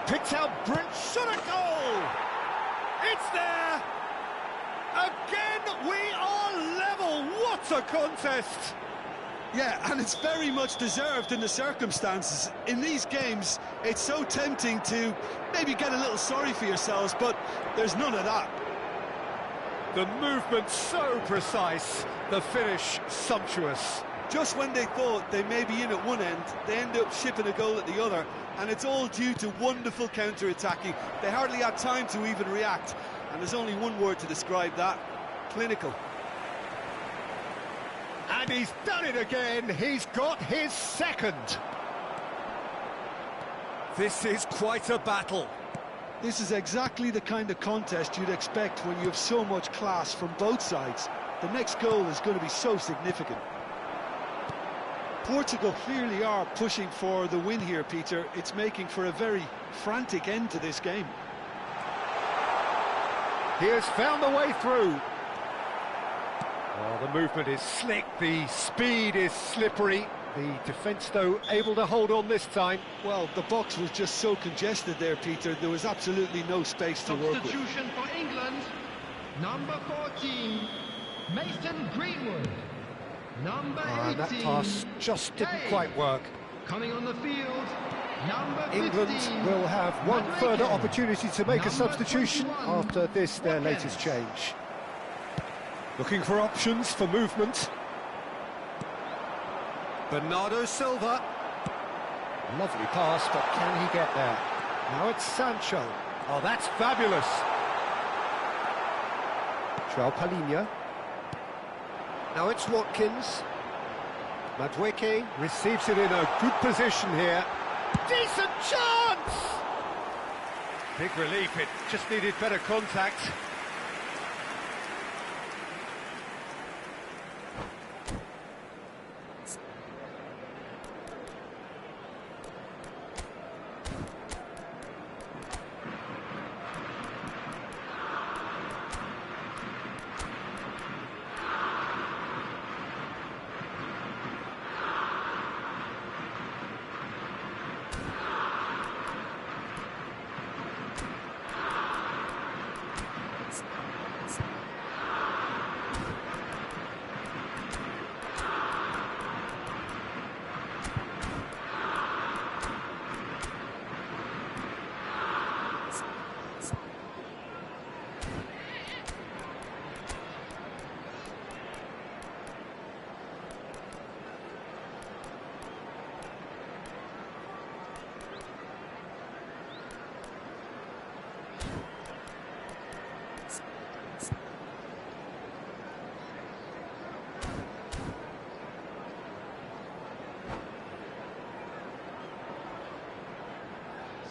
Picked out Brent, shot a goal! It's there! Again, we are level! What a contest! Yeah, and it's very much deserved in the circumstances. In these games, it's so tempting to maybe get a little sorry for yourselves, but there's none of that. The movement so precise, the finish sumptuous. Just when they thought they may be in at one end, they end up shipping a goal at the other, and it's all due to wonderful counter-attacking. They hardly had time to even react, and there's only one word to describe that: clinical. And he's done it again, he's got his second. This is quite a battle. This is exactly the kind of contest you'd expect when you have so much class from both sides. The next goal is going to be so significant. Portugal clearly are pushing for the win here, Peter. It's making for a very frantic end to this game. He has found the way through. Oh, the movement is slick, the speed is slippery. The defence, though, able to hold on this time. Well, the box was just so congested there, Peter. There was absolutely no space to work with. Substitution for England, number 14, Mason Greenwood. Number 18, that pass just didn't quite work. Coming on the field, number 15, England will have one further opportunity to make a substitution after this, their latest change. Looking for options for movement. Bernardo Silva. Lovely pass, but can he get there? Now it's Sancho. Oh, that's fabulous. João Palhinha. Now it's Watkins. Madueke receives it in a good position here. Decent chance! Big relief, it just needed better contact.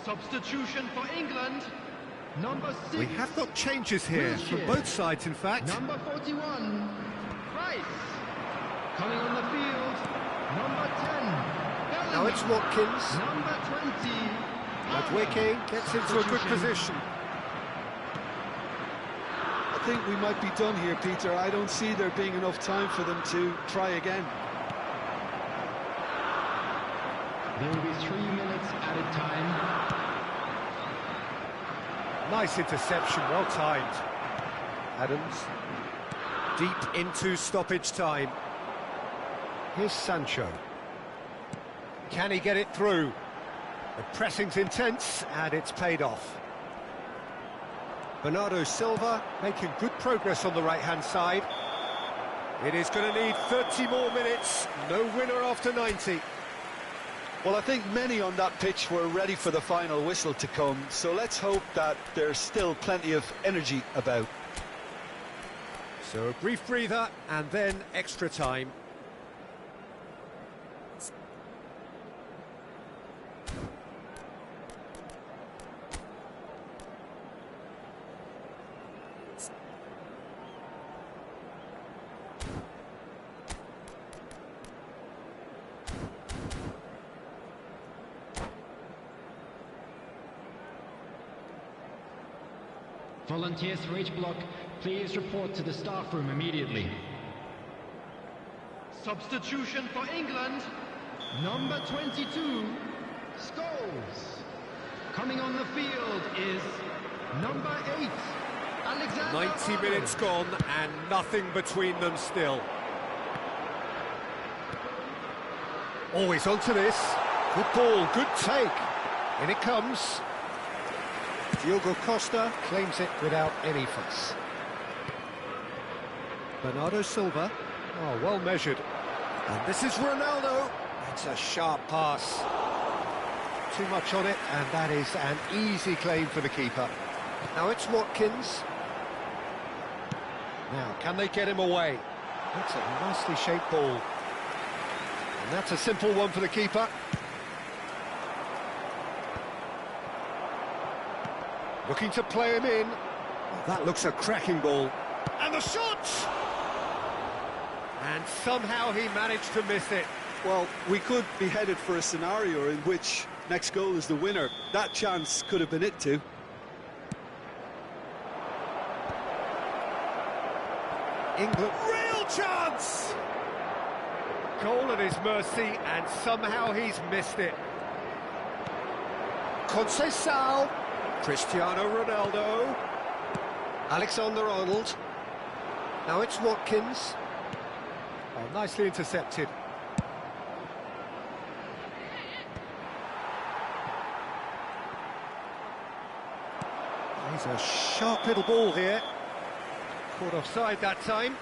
Substitution for England, number 6. We have got changes here from both sides, in fact. Number 41, Rice. Coming on the field, number 10, Bellingham. Now it's Watkins. Number 20, Madueke gets into a good position. I think we might be done here, Peter. I don't see there being enough time for them to try again. There will be 3 minutes added time. Nice interception, well timed. Adams, deep into stoppage time. Here's Sancho. Can he get it through? The pressing's intense, and it's paid off. Bernardo Silva making good progress on the right-hand side. It is going to need 30 more minutes, no winner after 90. Well, I think many on that pitch were ready for the final whistle to come, so let's hope that there's still plenty of energy about. So a brief breather, and then extra time. Volunteers for each block, please report to the staff room immediately. Substitution for England. Number 22, Scholes. Coming on the field is number 8, Alexander 90 minutes gone, and nothing between them still. Always onto this. Good ball, good take. In it comes. Diogo Costa claims it without any fuss. Bernardo Silva. Oh, well measured. And this is Ronaldo. It's a sharp pass. Too much on it, and that is an easy claim for the keeper. Now it's Watkins. Now, can they get him away? That's a nicely shaped ball. And that's a simple one for the keeper. Looking to play him in. Oh, that looks a cracking ball. And the shot! And somehow he managed to miss it. Well, we could be headed for a scenario in which next goal is the winner. That chance could have been it too. England, real chance! Goal at his mercy, and somehow he's missed it. Conceição, Cristiano Ronaldo, Alexander-Arnold. Now it's Watkins. Oh, nicely intercepted. He's a sharp little ball here. Caught offside that time.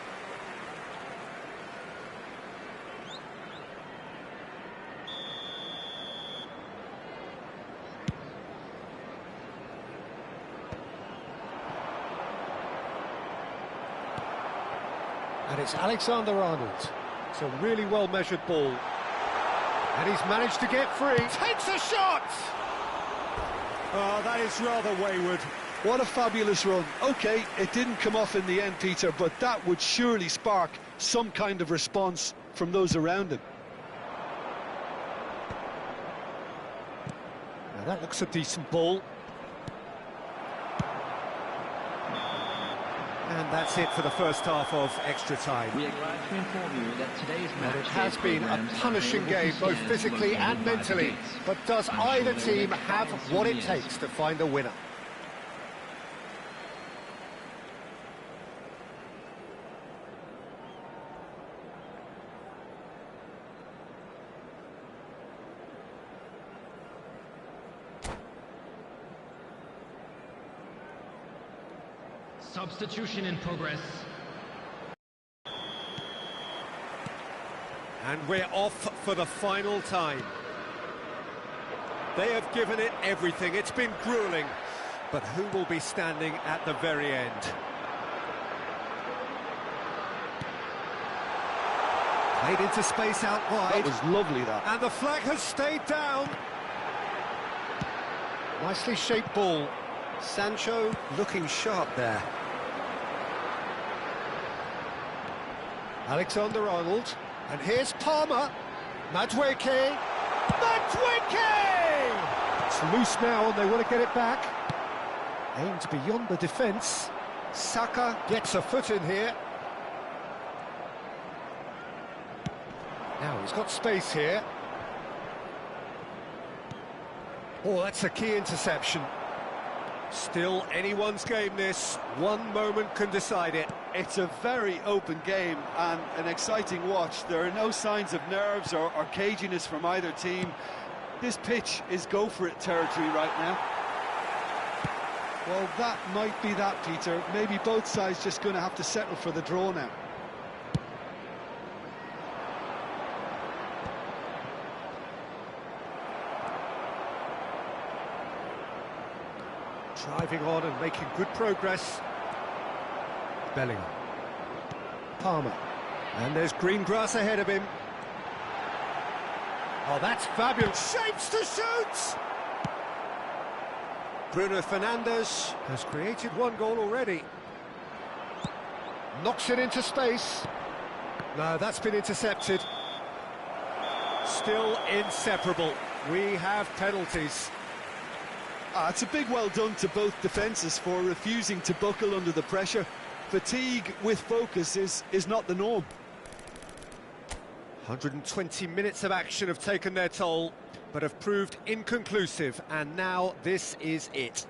And it's Alexander-Arnold. It's a really well-measured ball. And he's managed to get free. Takes a shot! Oh, that is rather wayward. What a fabulous run. OK, it didn't come off in the end, Peter, but that would surely spark some kind of response from those around him. Now that looks a decent ball. And that's it for the first half of extra time. We are glad to inform you that today's match... It has been a punishing game, both physically and mentally. But does either team have what it takes to find a winner? Substitution in progress. And we're off for the final time. They have given it everything. It's been grueling. But who will be standing at the very end? Played into space out wide. That was lovely, that. And the flag has stayed down. Nicely shaped ball. Sancho looking sharp there. Alexander-Arnold, and here's Palmer. Madueke. It's loose now, and they want to get it back. Aimed beyond the defence. Saka gets a foot in here. Now he's got space here. Oh, that's a key interception. Still anyone's game, this. One moment can decide it. It's a very open game and an exciting watch. There are no signs of nerves or caginess from either team. This pitch is go-for-it territory right now. Well, that might be that, Peter. Maybe both sides just going to have to settle for the draw now. Driving on and making good progress. Bellingham. Palmer. And there's green grass ahead of him. Oh, that's fabulous. Shapes to shoot! Bruno Fernandes has created one goal already. Knocks it into space. No, that's been intercepted. Still inseparable. We have penalties. It's a big well done to both defences for refusing to buckle under the pressure. Fatigue with focus is not the norm. 120 minutes of action have taken their toll, but have proved inconclusive, and now this is it.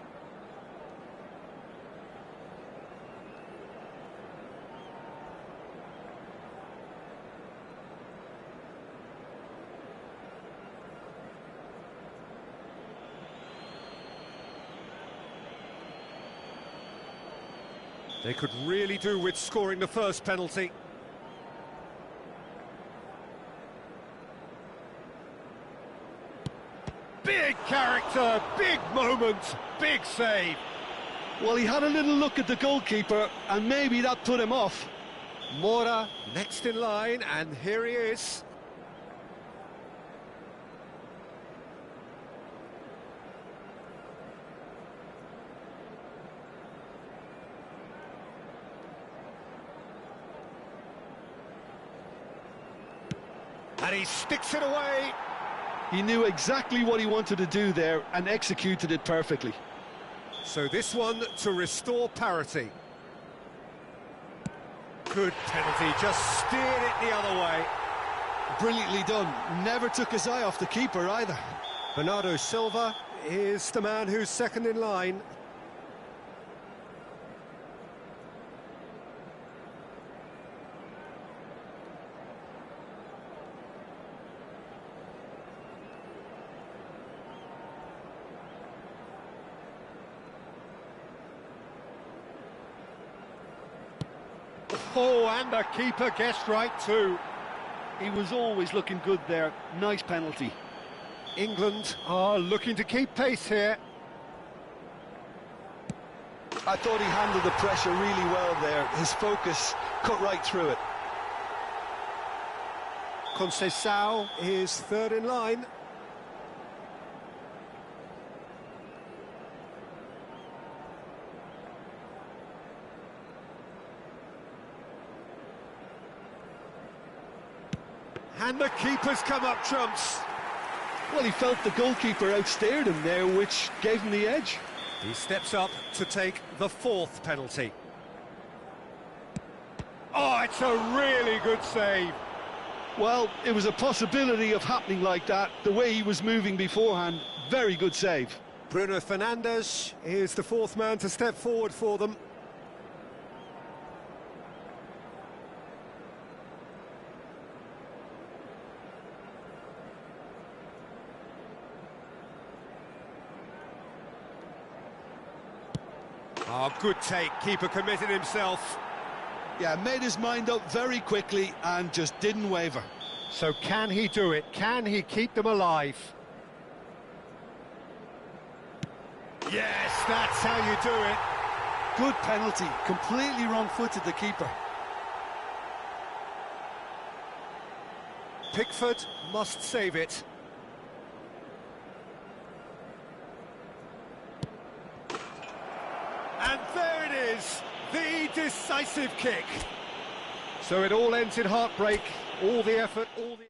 They could really do with scoring the first penalty. Big character, big moment, big save. Well, he had a little look at the goalkeeper, and maybe that put him off. Mora next in line, and here he is. And he sticks it away. He knew exactly what he wanted to do there and executed it perfectly. So this one to restore parity. Good penalty, just steered it the other way. Brilliantly done. Never took his eye off the keeper either. Bernardo Silva is the man who's second in line. Oh, and the keeper guessed right too. He was always looking good there. Nice penalty. England are looking to keep pace here. I thought he handled the pressure really well there. His focus cut right through it. Conceição is third in line. And the keeper's come up trumps. Well, he felt the goalkeeper outstared him there, which gave him the edge. He steps up to take the fourth penalty. Oh, it's a really good save. Well, it was a possibility of happening like that. The way he was moving beforehand, very good save. Bruno Fernandes is the fourth man to step forward for them. Oh, good take. Keeper committed himself. Yeah, made his mind up very quickly and just didn't waver. So can he do it? Can he keep them alive? Yes, that's how you do it. Good penalty. Completely wrong-footed, the keeper. Pickford must save it. And there it is, the decisive kick. So it all ends in heartbreak, all the effort, all the...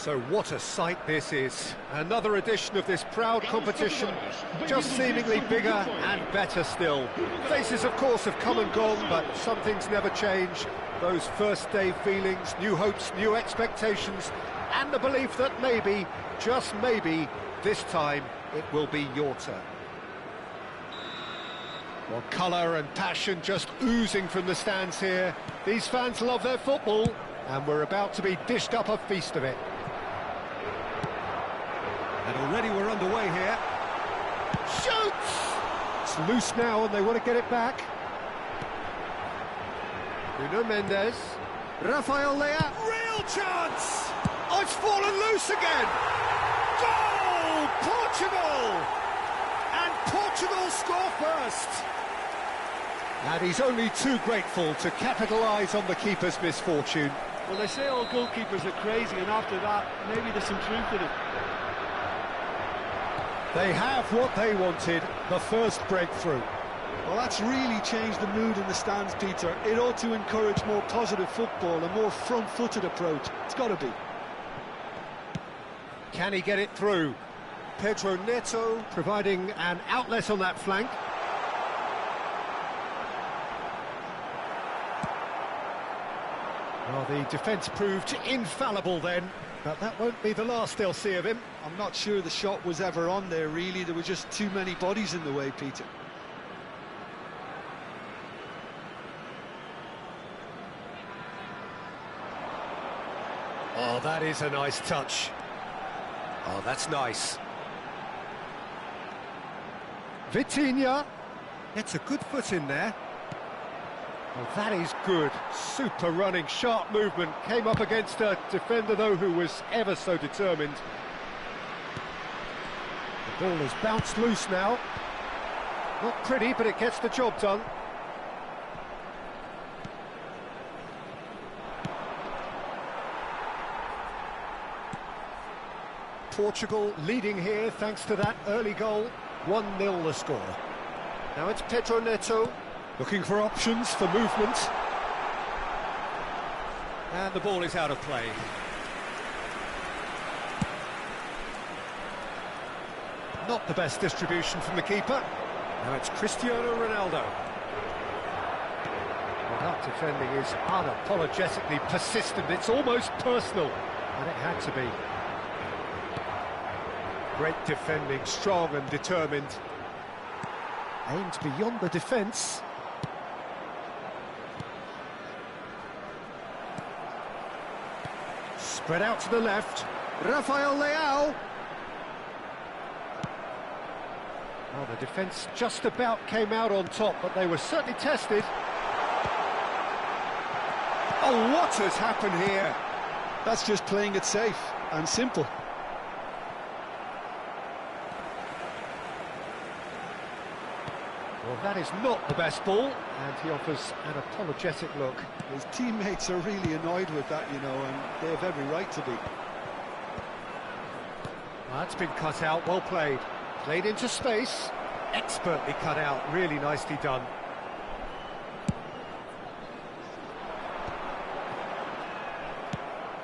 So what a sight this is. Another edition of this proud competition, just seemingly bigger and better still. Faces, of course, have come and gone, but some things never change. Those first day feelings, new hopes, new expectations, and the belief that maybe, just maybe, this time it will be your turn. Well, colour and passion just oozing from the stands here. These fans love their football, and we're about to be dished up a feast of it. And already we're underway here. Shoots! It's loose now and they want to get it back. Nuno Mendes. Rafael Leao. Real chance! Oh, it's fallen loose again! Goal! Portugal! And Portugal score first! And he's only too grateful to capitalise on the keeper's misfortune. Well, they say all goalkeepers are crazy, and after that, maybe there's some truth in it. They have what they wanted, the first breakthrough. Well, that's really changed the mood in the stands, Peter. It ought to encourage more positive football, a more front-footed approach. It's got to be. Can he get it through? Pedro Neto providing an outlet on that flank. Well, the defence proved infallible then, but that won't be the last they'll see of him. I'm not sure the shot was ever on there, really. There were just too many bodies in the way, Peter. Oh, that is a nice touch. Oh, that's nice. Vitinha gets a good foot in there. Well, that is good. Super running, sharp movement. Came up against a defender, though, who was ever so determined. The ball has bounced loose now. Not pretty, but it gets the job done. Portugal leading here thanks to that early goal. 1-0 the score. Now it's Pedro Neto. Looking for options for movement. And the ball is out of play. Not the best distribution from the keeper. Now it's Cristiano Ronaldo. Well, that defending is unapologetically persistent. It's almost personal. And it had to be. Great defending, strong and determined. Aimed beyond the defence. Spread out to the left. Rafael Leao. Well, the defence just about came out on top, but they were certainly tested. Oh, what has happened here? That's just playing it safe and simple. Well, that is not the best ball, and he offers an apologetic look. His teammates are really annoyed with that, you know, and they have every right to be. Well, that's been cut out, well played. Played into space, expertly cut out, really nicely done.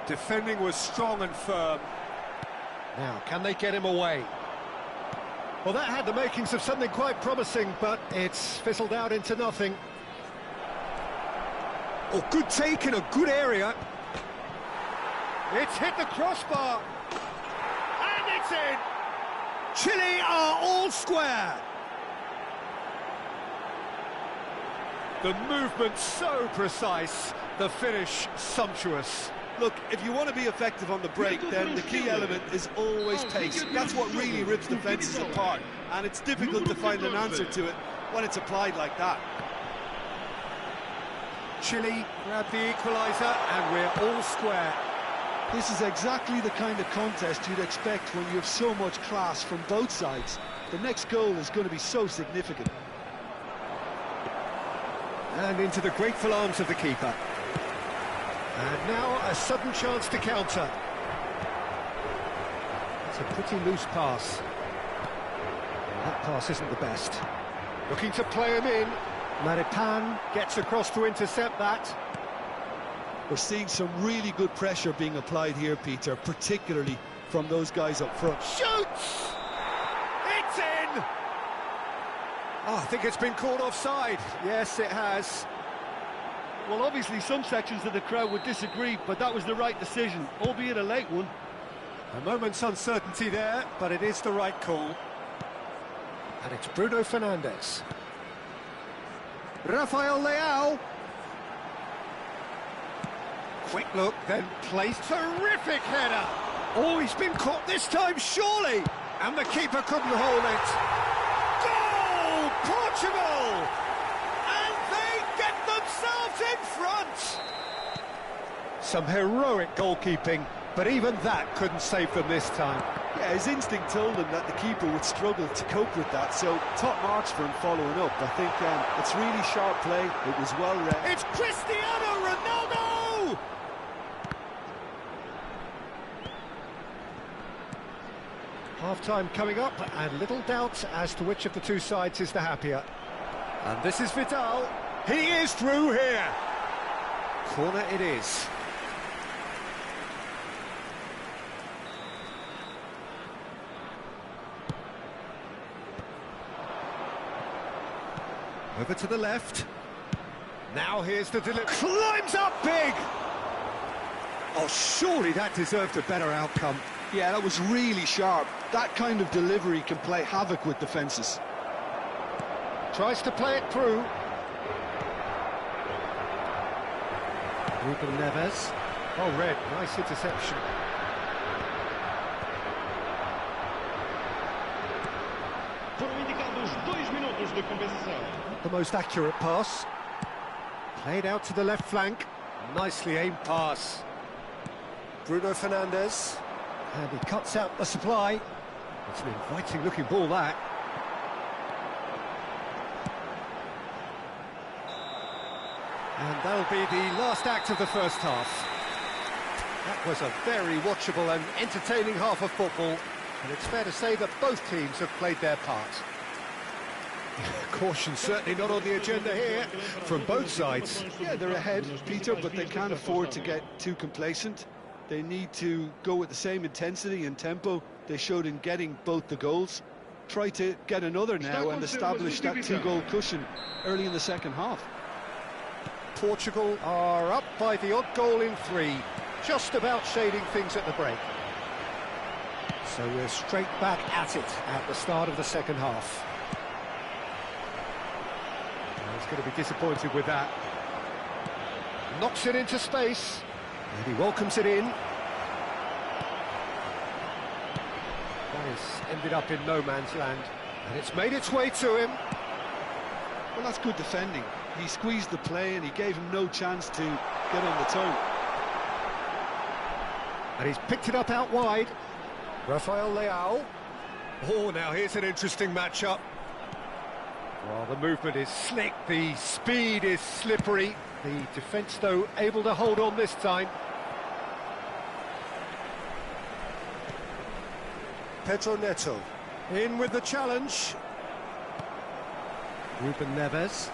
Defending was strong and firm. Now, can they get him away? Well, that had the makings of something quite promising, but it's fizzled out into nothing. Oh, good take in a good area. It's hit the crossbar. And it's in. Chile are all square. The movement so precise, the finish sumptuous. Look, if you want to be effective on the break, then the key element is always pace. That's what really rips defences apart, and it's difficult to find an answer to it when it's applied like that. Chile grab the equaliser, and we're all square. This is exactly the kind of contest you'd expect when you have so much class from both sides. The next goal is going to be so significant. And into the grateful arms of the keeper. And now a sudden chance to counter. It's a pretty loose pass. That pass isn't the best. Looking to play him in. Maripan gets across to intercept that. We're seeing some really good pressure being applied here, Peter, particularly from those guys up front. Shoots! It's in! Oh, I think it's been called offside. Yes, it has. Well, obviously some sections of the crowd would disagree, but that was the right decision, albeit a late one. A moment's uncertainty there, but it is the right call. And it's Bruno Fernandes. Rafael Leao. Quick look, then placed. Terrific header! Oh, he's been caught this time, surely! And the keeper couldn't hold it. Goal! Portugal! And they get themselves in front! Some heroic goalkeeping, but even that couldn't save them this time. Yeah, his instinct told him that the keeper would struggle to cope with that, so top marks for him following up. I think it's really sharp play, it was well read. It's Cristiano Ronaldo! Half-time coming up, and little doubt as to which of the two sides is the happier. And this is Vidal. He is through here. Corner it is. Over to the left. Now here's the delivery. Climbs up big! Oh, surely that deserved a better outcome. Yeah, that was really sharp. That kind of delivery can play havoc with defences. Tries to play it through. Ruben Neves. Oh, Red, nice interception. Foram indicados 2 minutos de compensação. The most accurate pass. Played out to the left flank. Nicely aimed pass. Bruno Fernandes. And he cuts out the supply. It's an inviting looking ball, that. And that'll be the last act of the first half. That was a very watchable and entertaining half of football. And it's fair to say that both teams have played their part. Caution certainly not on the agenda here from both sides. Yeah, they're ahead, Peter, but they can't afford to get too complacent. They need to go with the same intensity and tempo they showed in getting both the goals. Try to get another now and establish that two-goal cushion early in the second half. Portugal are up by the odd goal in 3, just about shading things at the break. So we're straight back at it at the start of the second half. He's going to be disappointed with that. Knocks it into space, and he welcomes it in. That has ended up in no man's land, and it's made its way to him. Well, that's good defending. He squeezed the play and he gave him no chance to get on the toe. And he's picked it up out wide. Rafael Leao. Oh, now here's an interesting matchup. Well, the movement is slick, the speed is slippery. The defence, though, able to hold on this time. Pedro Neto in with the challenge. Ruben Neves.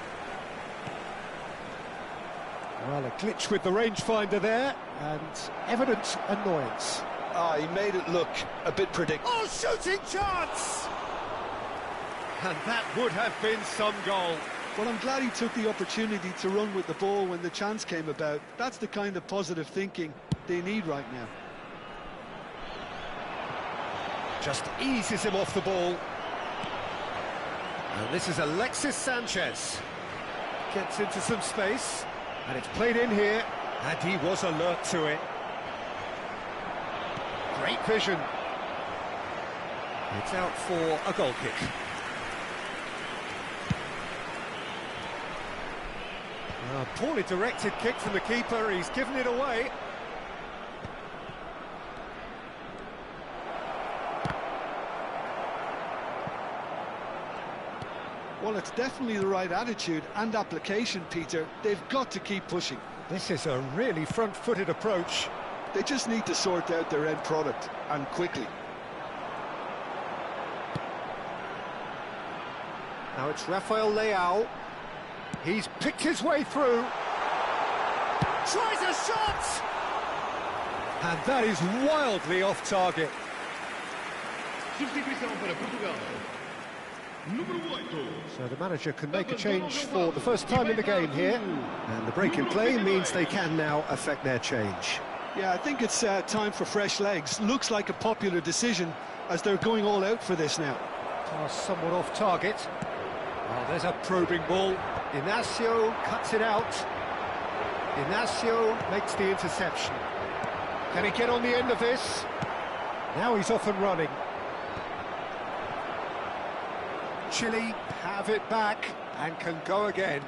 Well, a glitch with the rangefinder there, and evident annoyance. He made it look a bit predictable. Oh, shooting chance! And that would have been some goal. Well, I'm glad he took the opportunity to run with the ball when the chance came about. That's the kind of positive thinking they need right now. Just eases him off the ball. And this is Alexis Sanchez. Gets into some space, and it's played in here, and he was alert to it. Great vision. It's out for a goal kick. A poorly directed kick from the keeper, he's given it away. Well, it's definitely the right attitude and application, Peter. They've got to keep pushing. This is a really front-footed approach. They just need to sort out their end product, and quickly. Now it's Rafael Leao. He's picked his way through. Tries a shot! And that is wildly off target. Substituição para Portugal. Número 8. So the manager can make a change for the first time in the game here. And the break in play means they can now affect their change. Yeah, I think it's time for fresh legs. Looks like a popular decision as they're going all out for this now. Pass somewhat off target. Oh, there's a probing ball. Inacio cuts it out. Inacio makes the interception. Can he get on the end of this? Now he's off and running. Chile have it back and can go again.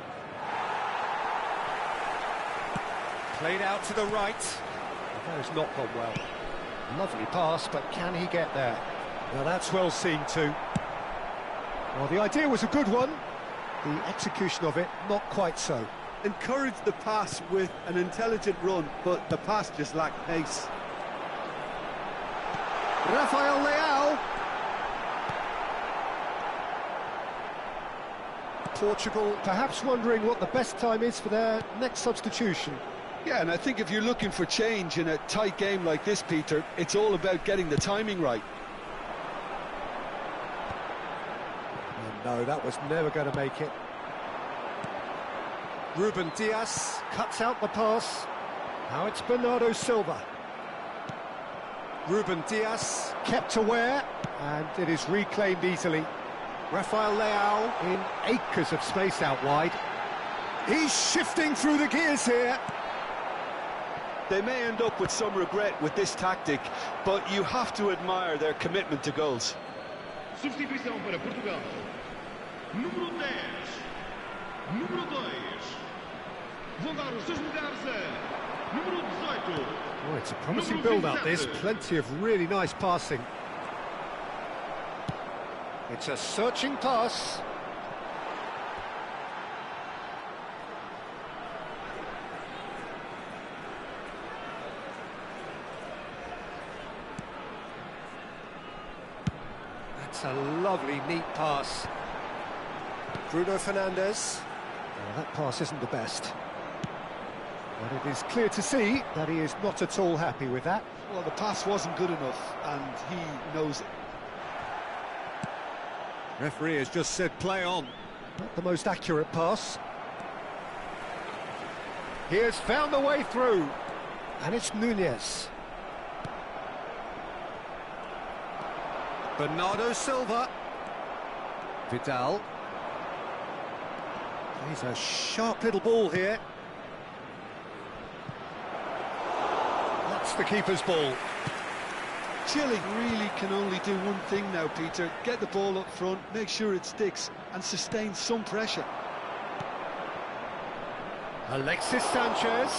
Played out to the right. That has not gone well. Lovely pass, but can he get there? Now that's well seen too. Well, the idea was a good one. The execution of it, not quite so. Encouraged the pass with an intelligent run, but the pass just lacked pace. Rafael Leao. Portugal perhaps wondering what the best time is for their next substitution. Yeah, and I think if you're looking for change in a tight game like this, Peter, it's all about getting the timing right. Oh, no, that was never going to make it. Ruben Dias cuts out the pass. Now it's Bernardo Silva. Ruben Dias kept aware, and it is reclaimed easily. Rafael Leao in acres of space out wide. He's shifting through the gears here. They may end up with some regret with this tactic, but you have to admire their commitment to goals. Substituição para Portugal. Número 10. Número 2. Vão dar os seus lugares a número 18. Oh, it's a promising build-up, this. Plenty of really nice passing. It's a searching pass. That's a lovely, neat pass. Bruno Fernandes. Oh, that pass isn't the best. But it is clear to see that he is not at all happy with that. Well, the pass wasn't good enough, and he knows it. Referee has just said play on. Not the most accurate pass. He has found the way through. And it's Nunez. Bernardo Silva. Vidal. He's a sharp little ball here. That's the keeper's ball. Chile really can only do one thing now, Peter. Get the ball up front, make sure it sticks, and sustain some pressure. Alexis Sanchez.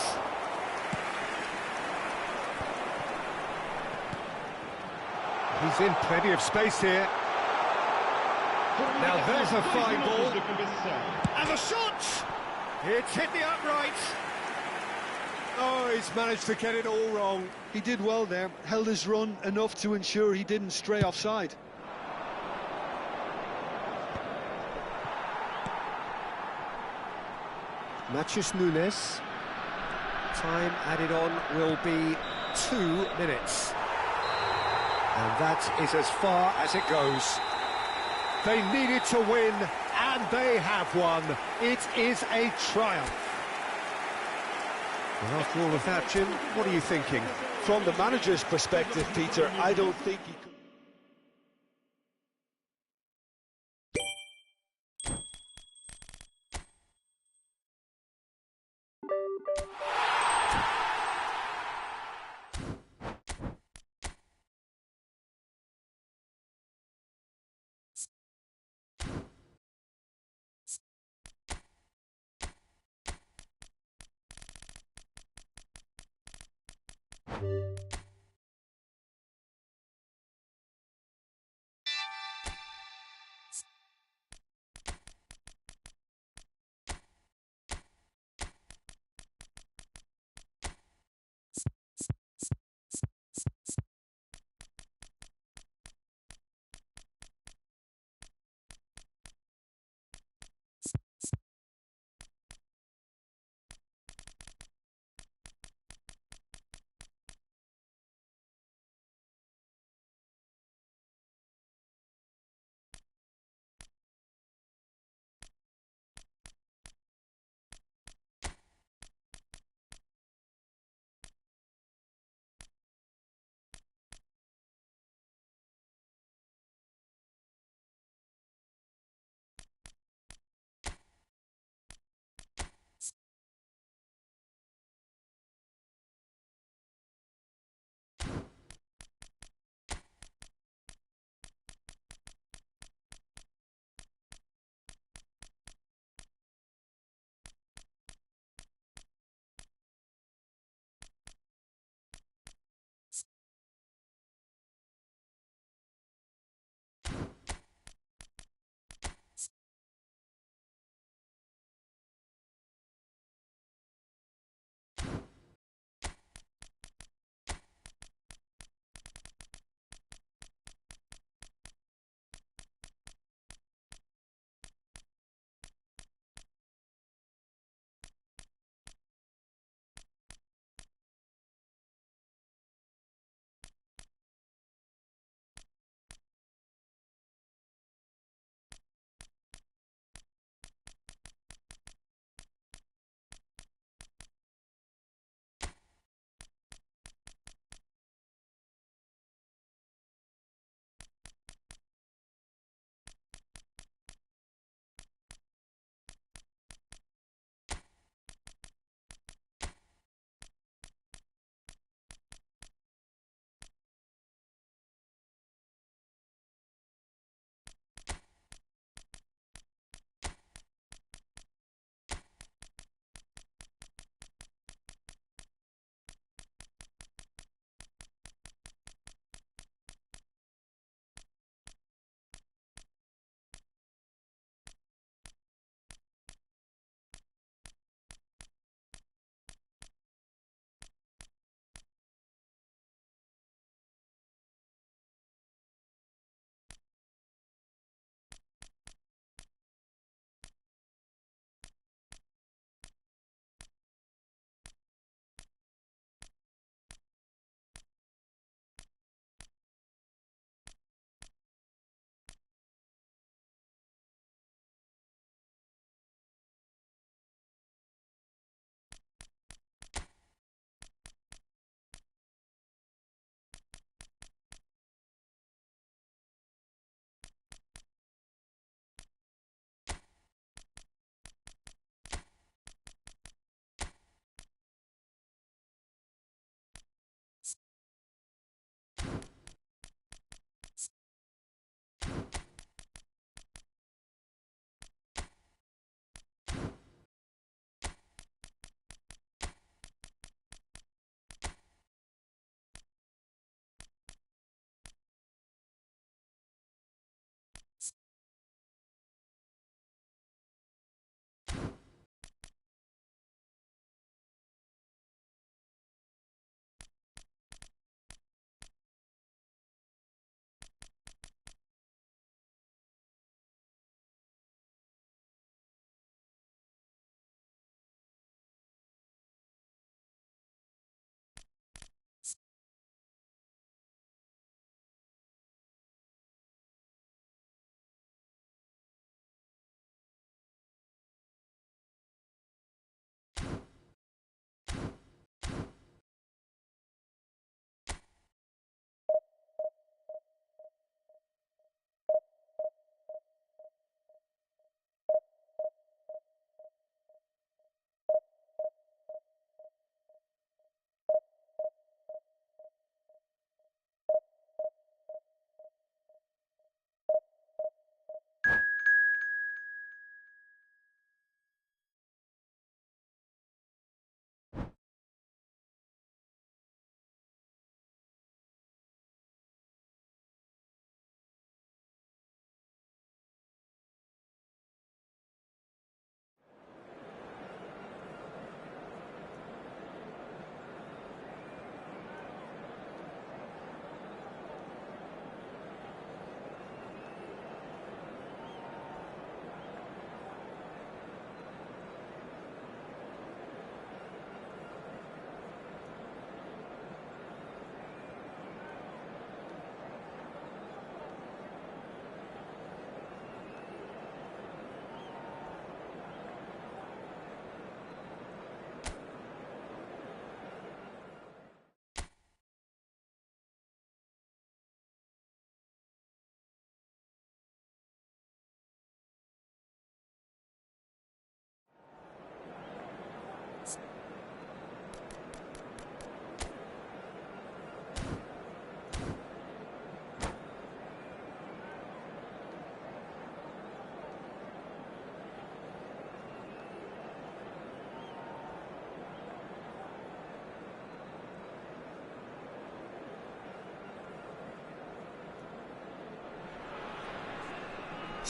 He's in plenty of space here. Now there's a fine ball. And the shot! It's hit the upright. Oh, he's managed to get it all wrong. He did well there, held his run enough to ensure he didn't stray offside. Matheus Nunes. Time added on will be 2 minutes. And that is as far as it goes. They needed to win, and they have won. It is a triumph. And after all of that, Jim, what are you thinking? From the manager's perspective, Peter, I don't think he could...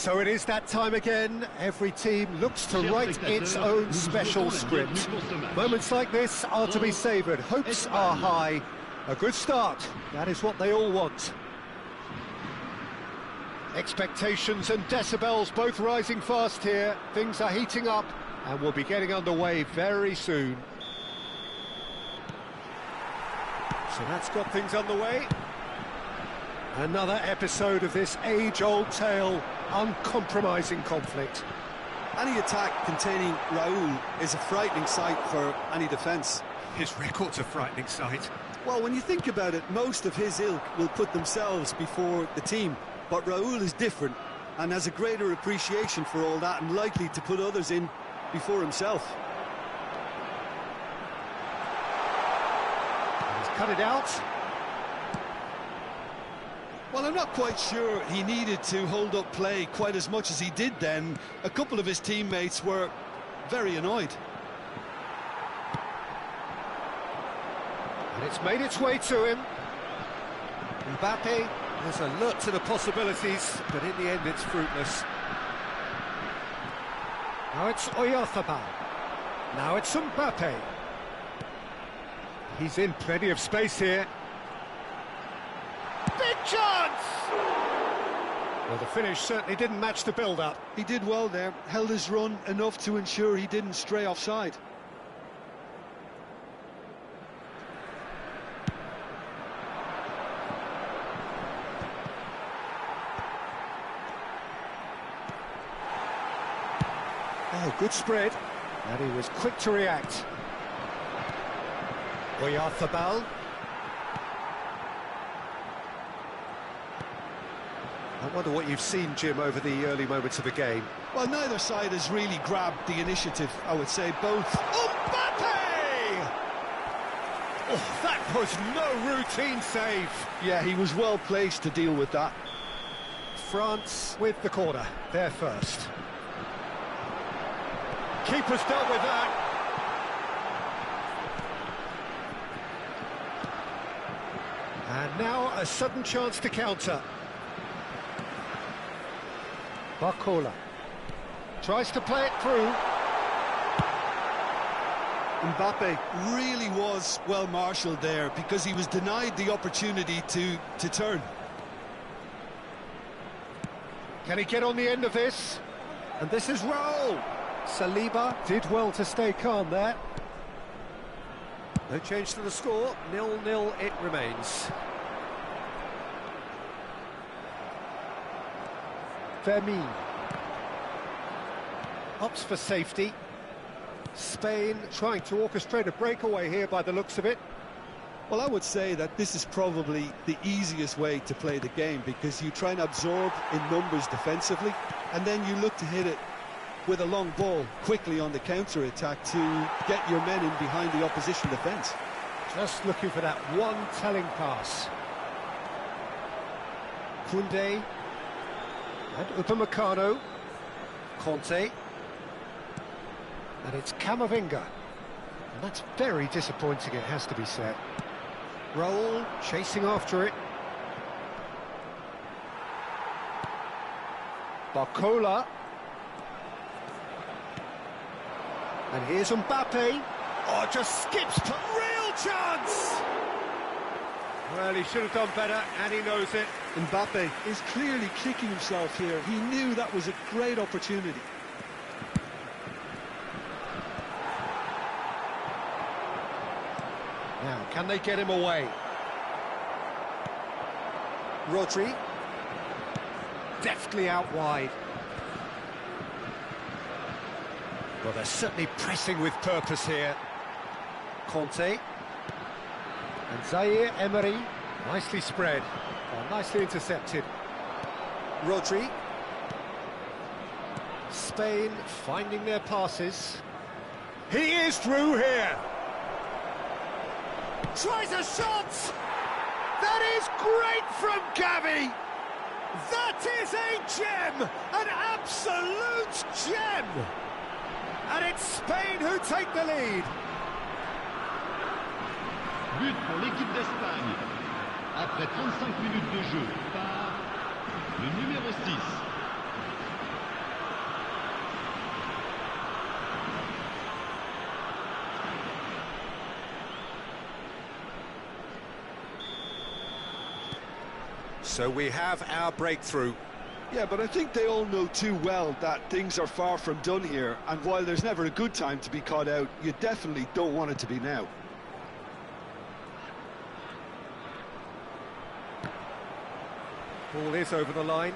So it is that time again. Every team looks to write its own special script. Moments like this are to be savoured. Hopes are high. A good start. That is what they all want. Expectations and decibels both rising fast here. Things are heating up and we'll be getting underway very soon. So that's got things underway. Another episode of this age-old tale, uncompromising conflict. Any attack containing Raul is a frightening sight for any defence. His record's a frightening sight. Well, when you think about it, most of his ilk will put themselves before the team. But Raul is different and has a greater appreciation for all that and likely to put others in before himself. He's cut it out. Well, I'm not quite sure he needed to hold up play quite as much as he did then. A couple of his teammates were very annoyed. And it's made its way to him. Mbappe is alert to the possibilities, but in the end it's fruitless. Now it's Oyarzabal. Now it's Mbappe. He's in plenty of space here. Big chance! Well, the finish certainly didn't match the build-up. He did well there, held his run enough to ensure he didn't stray offside. Oh, good spread. And he was quick to react. Oyarzabal. I wonder what you've seen, Jim, over the early moments of the game. Well, neither side has really grabbed the initiative, I would say. Both. Mbappe! Oh, that was no routine save. Yeah, he was well placed to deal with that. France with the corner, there first. Keeper's dealt with that. And now a sudden chance to counter. Barcola tries to play it through. Mbappe really was well marshalled there because he was denied the opportunity to turn. Can he get on the end of this? And this is Raul. Saliba did well to stay calm there. No change to the score, 0-0 it remains. Fermin opts for safety. Spain trying to orchestrate a breakaway here by the looks of it. Well, I would say that this is probably the easiest way to play the game because you try and absorb in numbers defensively and then you look to hit it with a long ball quickly on the counter-attack to get your men in behind the opposition defence. Just looking for that one telling pass. Koundé and Upamecano. Conte. And it's Camavinga. And that's very disappointing, it has to be said. Raul chasing after it. Barcola. And here's Mbappe. Oh, just skips, real chance! Well, he should have done better, and he knows it. Mbappe is clearly kicking himself here. He knew that was a great opportunity. Now, can they get him away? Rodri. Deftly out wide. Well, they're certainly pressing with purpose here. Conte. And Zaire Emery. Nicely spread. Oh, nicely intercepted. Rodri. Spain finding their passes. He is through here. Tries a shot! That is great from Gavi! That is a gem! An absolute gem! And it's Spain who take the lead. But pour l'équipe d'Espagne. Après 35 minutes de jeu par le numéro 6. So we have our breakthrough. Yeah, but I think they all know too well that things are far from done here, and while there's never a good time to be caught out, you definitely don't want it to be now. Ball is over the line.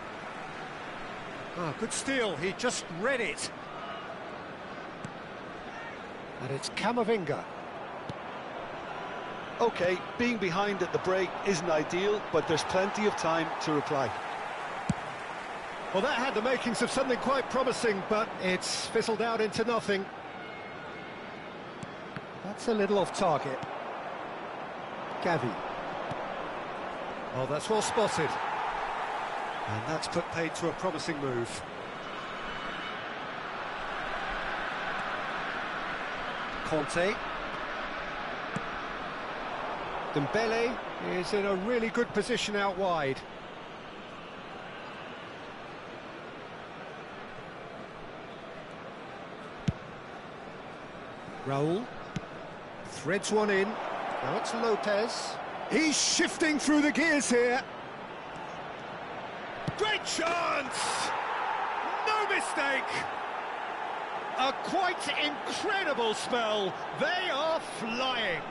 Ah, good steal, he just read it. And it's Camavinga. OK, being behind at the break isn't ideal, but there's plenty of time to reply. Well, that had the makings of something quite promising, but it's fizzled out into nothing. That's a little off target. Gavi. Oh, that's well spotted. And that's put paid to a promising move. Conte. Dembele is in a really good position out wide. Raul threads one in. Now it's Lopez. He's shifting through the gears here. Great chance! No mistake! A quite incredible spell. They are flying.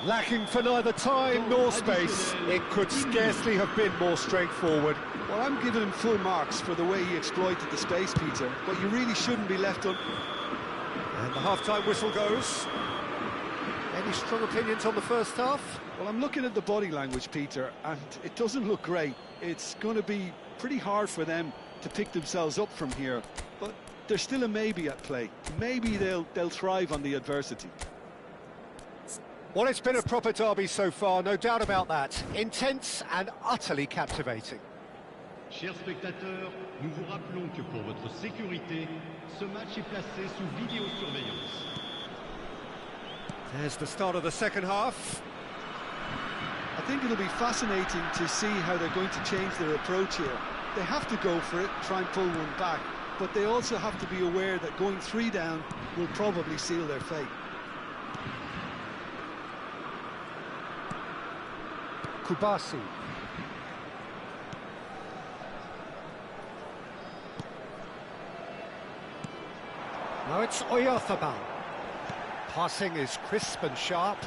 Lacking for neither time nor space. It could scarcely have been more straightforward. Well, I'm giving him full marks for the way he exploited the space, Peter, but you really shouldn't be left on... And the half-time whistle goes. Any strong opinions on the first half? Well, I'm looking at the body language, Peter, and it doesn't look great. It's going to be pretty hard for them to pick themselves up from here, but there's still a maybe at play. Maybe they'll thrive on the adversity. Well, it's been a proper derby so far, no doubt about that. Intense and utterly captivating. Chers spectateurs, nous vous rappelons que pour votre sécurité, ce match est placé sous vidéosurveillance. There's the start of the second half. I think it'll be fascinating to see how they're going to change their approach here. They have to go for it, try and pull one back, but they also have to be aware that going 3 down will probably seal their fate. Kubasi. Now it's Oyarzabal. Passing is crisp and sharp.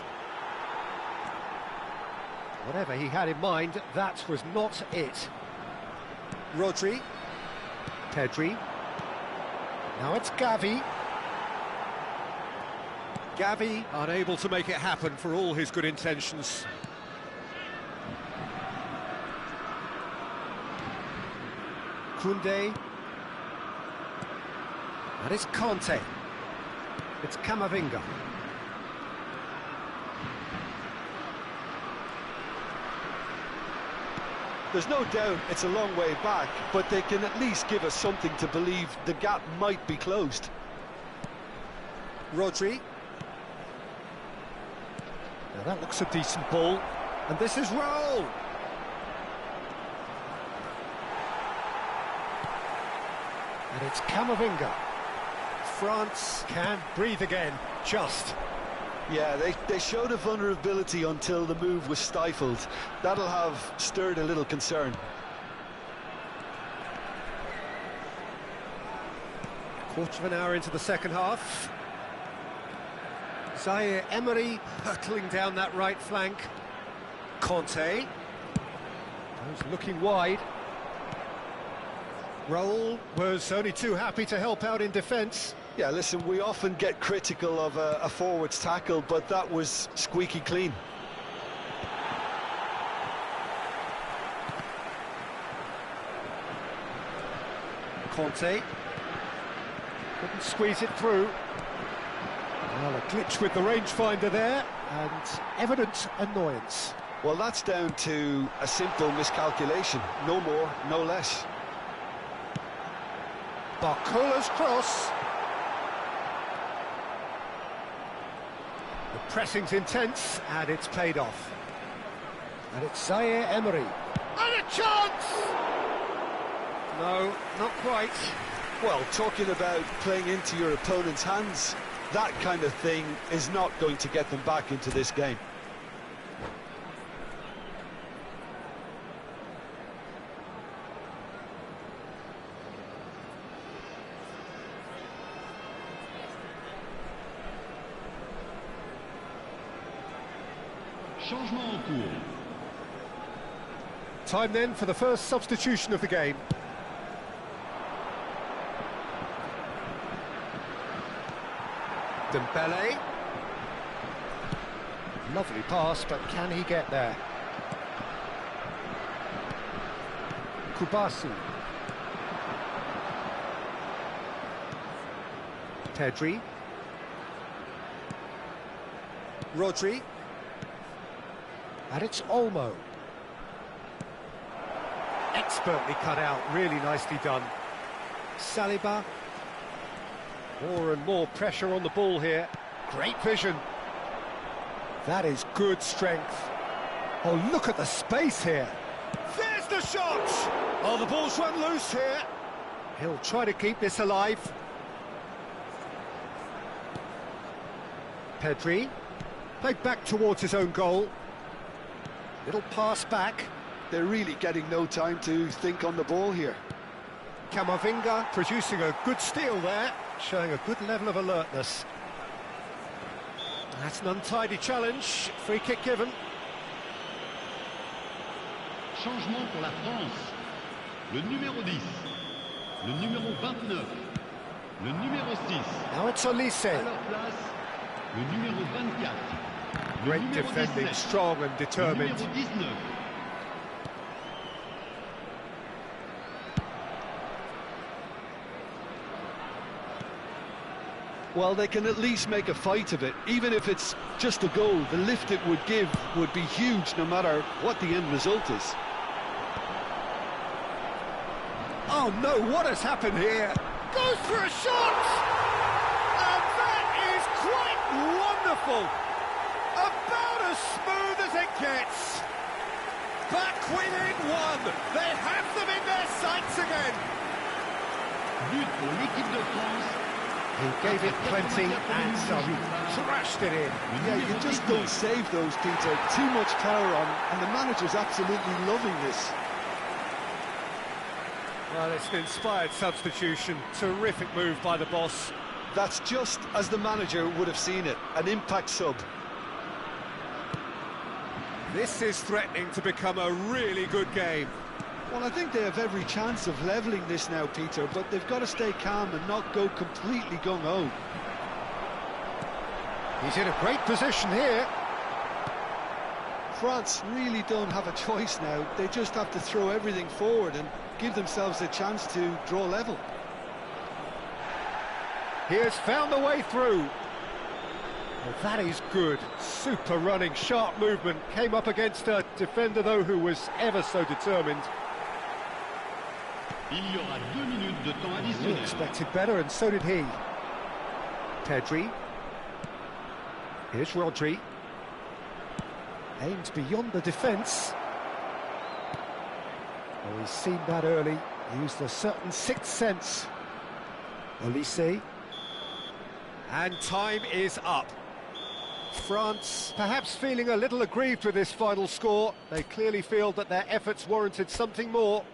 Whatever he had in mind, that was not it. Rodri. Pedri. Now it's Gavi. Gavi unable to make it happen for all his good intentions. Koundé. And it's Conte. It's Camavinga. There's no doubt it's a long way back, but they can at least give us something to believe the gap might be closed. Rodri. Now that looks a decent ball. And this is Raul. And it's Camavinga. France can breathe again, just. Yeah, they showed a vulnerability until the move was stifled. That'll have stirred a little concern. Quarter of an hour into the second half. Zaire Emery hurtling down that right flank. Conte. Those looking wide. Raul was only too happy to help out in defence. Yeah, listen, we often get critical of a forward's tackle, but that was squeaky clean. Conte couldn't squeeze it through. Well, a glitch with the rangefinder there, and evident annoyance. Well, that's down to a simple miscalculation. No more, no less. Barcola's cross. The pressing's intense, and it's paid off. And it's Zaire Emery. And a chance! No, not quite. Well, talking about playing into your opponent's hands, that kind of thing is not going to get them back into this game. Changement en cours. Time then for the first substitution of the game. Dembele. Lovely pass, but can he get there? Kubasu. Pedri. Rodri. And it's Olmo. Expertly cut out, really nicely done. Saliba. More and more pressure on the ball here. Great vision. That is good strength. Oh, look at the space here. There's the shot! Oh, the ball's run loose here. He'll try to keep this alive. Pedri. Played back towards his own goal. Little pass back. They're really getting no time to think on the ball here. Camavinga producing a good steal there, showing a good level of alertness. That's an untidy challenge. Free kick given. Changement pour la France. Le numéro 10, le numéro 29, le numéro 6. Now it's Olise. À leur place, le numéro 24, le Great numéro defending, 17, strong and le determined. numéro 19. Well, they can at least make a fight of it. Even if it's just a goal, the lift it would give would be huge no matter what the end result is. Oh no, what has happened here? Goes for a shot! And that is quite wonderful! About as smooth as it gets! Back within one! They have them in their sights again! But pour l'équipe de France. He gave it plenty and some. Thrashed it in. Yeah, you just don't save those, Peter. Too much power on, and the manager's absolutely loving this. Well, it's an inspired substitution. Terrific move by the boss. That's just as the manager would have seen it, an impact sub. This is threatening to become a really good game. Well, I think they have every chance of levelling this now, Peter, but they've got to stay calm and not go completely gung-ho. He's in a great position here. France really don't have a choice now. They just have to throw everything forward and give themselves a chance to draw level. He has found the way through. Well, that is good. Super running, sharp movement. Came up against a defender, though, who was ever so determined. Il y aura 2 minutes de temps He additionnel. expected better, and so did he. Pedri. Here's Rodri. Aimed beyond the defence. Oh, he's seen that early. Used a certain sixth sense. Olise. And time is up. France perhaps feeling a little aggrieved with this final score. They clearly feel that their efforts warranted something more.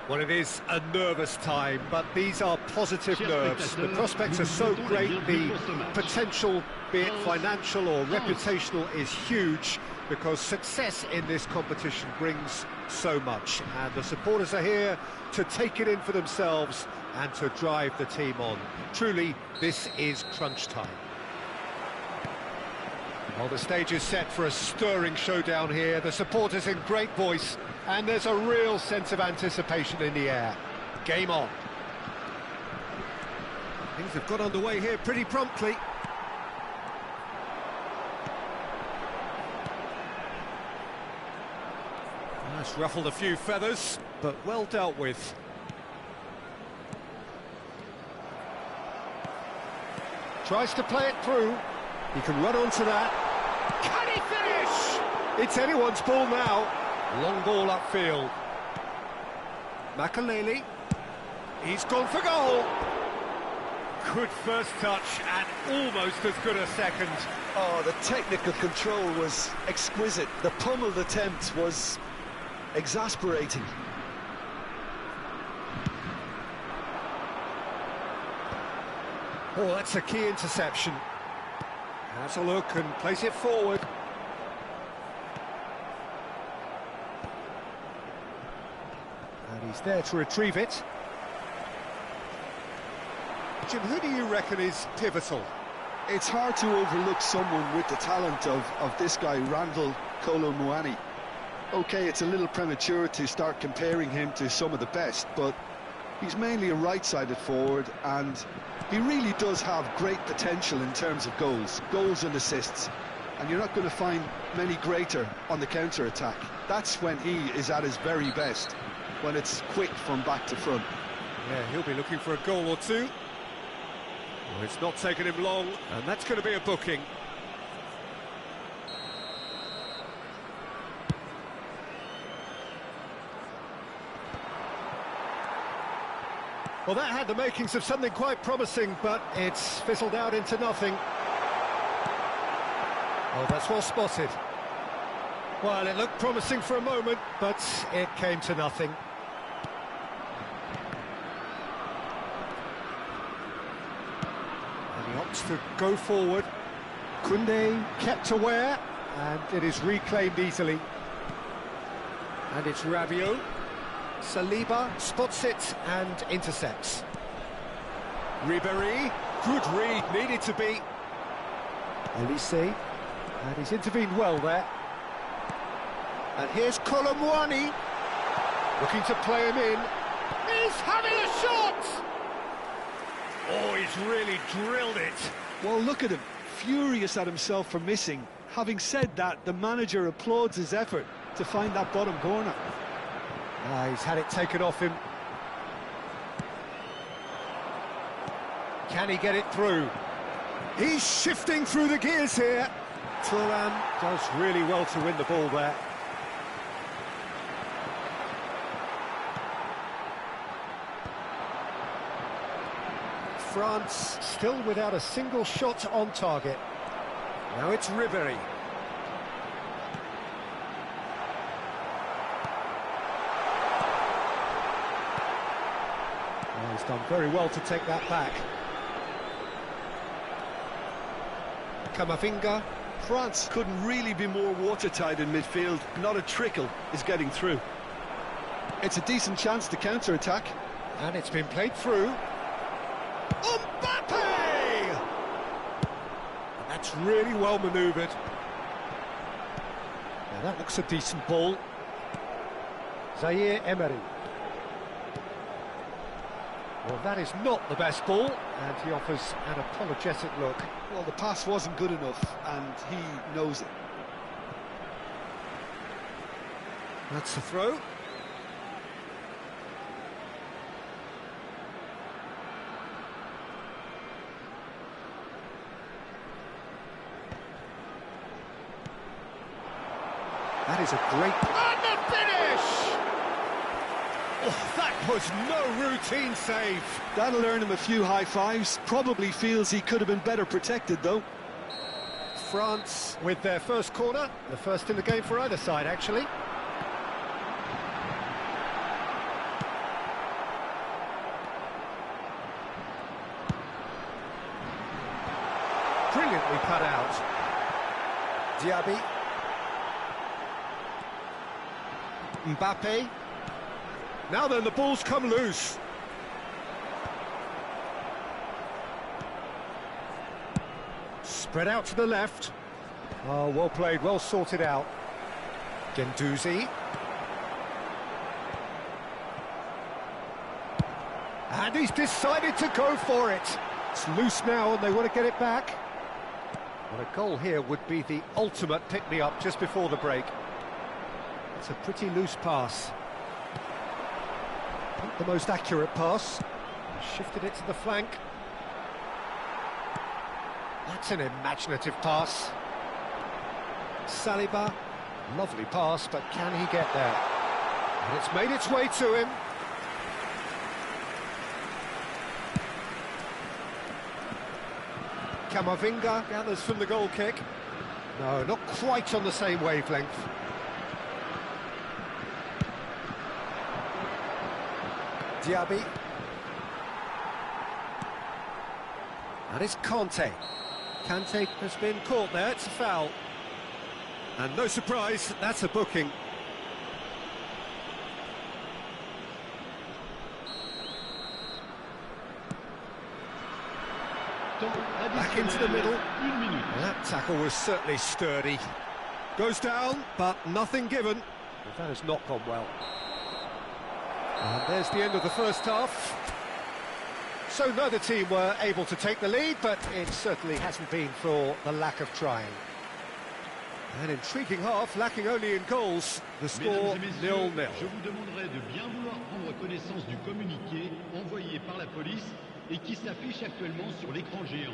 Well, it is a nervous time, but these are positive nerves. The prospects are so great, the potential, be it financial or reputational, is huge, because success in this competition brings so much. And the supporters are here to take it in for themselves and to drive the team on. Truly, this is crunch time. Well, the stage is set for a stirring showdown here. The supporters in great voice, and there's a real sense of anticipation in the air. Game on. Things have got underway here pretty promptly. That's ruffled a few feathers, but well dealt with. Tries to play it through. He can run onto that. Can he finish? It's anyone's ball now. Long ball upfield. Makaleli. He's gone for goal. Good first touch and almost as good a second. Oh, the technical control was exquisite. The pummeled attempt was exasperating. Oh, that's a key interception. Has a look and plays it forward. And he's there to retrieve it. Jim, who do you reckon is pivotal? It's hard to overlook someone with the talent of this guy, Randall Kolo Muani. OK, it's a little premature to start comparing him to some of the best, but he's mainly a right-sided forward, and he really does have great potential in terms of goals and assists. And you're not going to find many greater on the counter-attack. That's when he is at his very best, when it's quick from back to front. Yeah, he'll be looking for a goal or two. Well, it's not taken him long, and that's going to be a booking. Well, that had the makings of something quite promising, but it's fizzled out into nothing. Oh, that's well spotted. Well, it looked promising for a moment, but it came to nothing. And he opts to go forward. Koundé kept aware, and it is reclaimed easily. And it's Rabiot. Saliba spots it and intercepts. Ribéry, good read, needed to be. Elise, and he's intervened well there. And here's Kolo Muani, looking to play him in. He's having a shot! Oh, he's really drilled it. Well, look at him, furious at himself for missing. Having said that, the manager applauds his effort to find that bottom corner. He's had it taken off him. Can he get it through? He's shifting through the gears here. Thuram does really well to win the ball there. France still without a single shot on target. Now it's Ribéry. He's done very well to take that back. Camavinga. France couldn't really be more watertight in midfield. Not a trickle is getting through. It's a decent chance to counter-attack. And it's been played through. Mbappe! And that's really well manoeuvred. Now that looks a decent ball. Zaire Emery. Well, that is not the best ball, and he offers an apologetic look. Well, the pass wasn't good enough, and he knows it. That's the throw. That is a great... And the finish! Oh, that was no routine save. That'll earn him a few high fives. Probably feels he could have been better protected, though. France with their first corner, the first in the game for either side, actually. brilliantly cut out. Diaby. Mbappe. Now then, the ball's come loose. Spread out to the left. Oh, well played, well sorted out. Guendouzi. And he's decided to go for it. It's loose now and they want to get it back. Well, a goal here would be the ultimate pick-me-up just before the break. It's a pretty loose pass. Not the most accurate pass. Shifted it to the flank. That's an imaginative pass. Saliba, lovely pass, but can he get there? And it's made its way to him. Camavinga gathers from the goal kick. No, not quite on the same wavelength. Diaby. And it's Kante. Kante has been caught there, it's a foul. And no surprise, that's a booking. Back into the middle. Well, that tackle was certainly sturdy. Goes down, but nothing given. Well, that has not gone well. And there's the end of the first half. So neither team were able to take the lead, but it certainly hasn't been for the lack of trying. An intriguing half, lacking only in goals. The score 0-0. Je vous demanderai de bien vouloir prendre connaissance du communiqué envoyé par la police et qui s'affiche actuellement sur l'écran géant.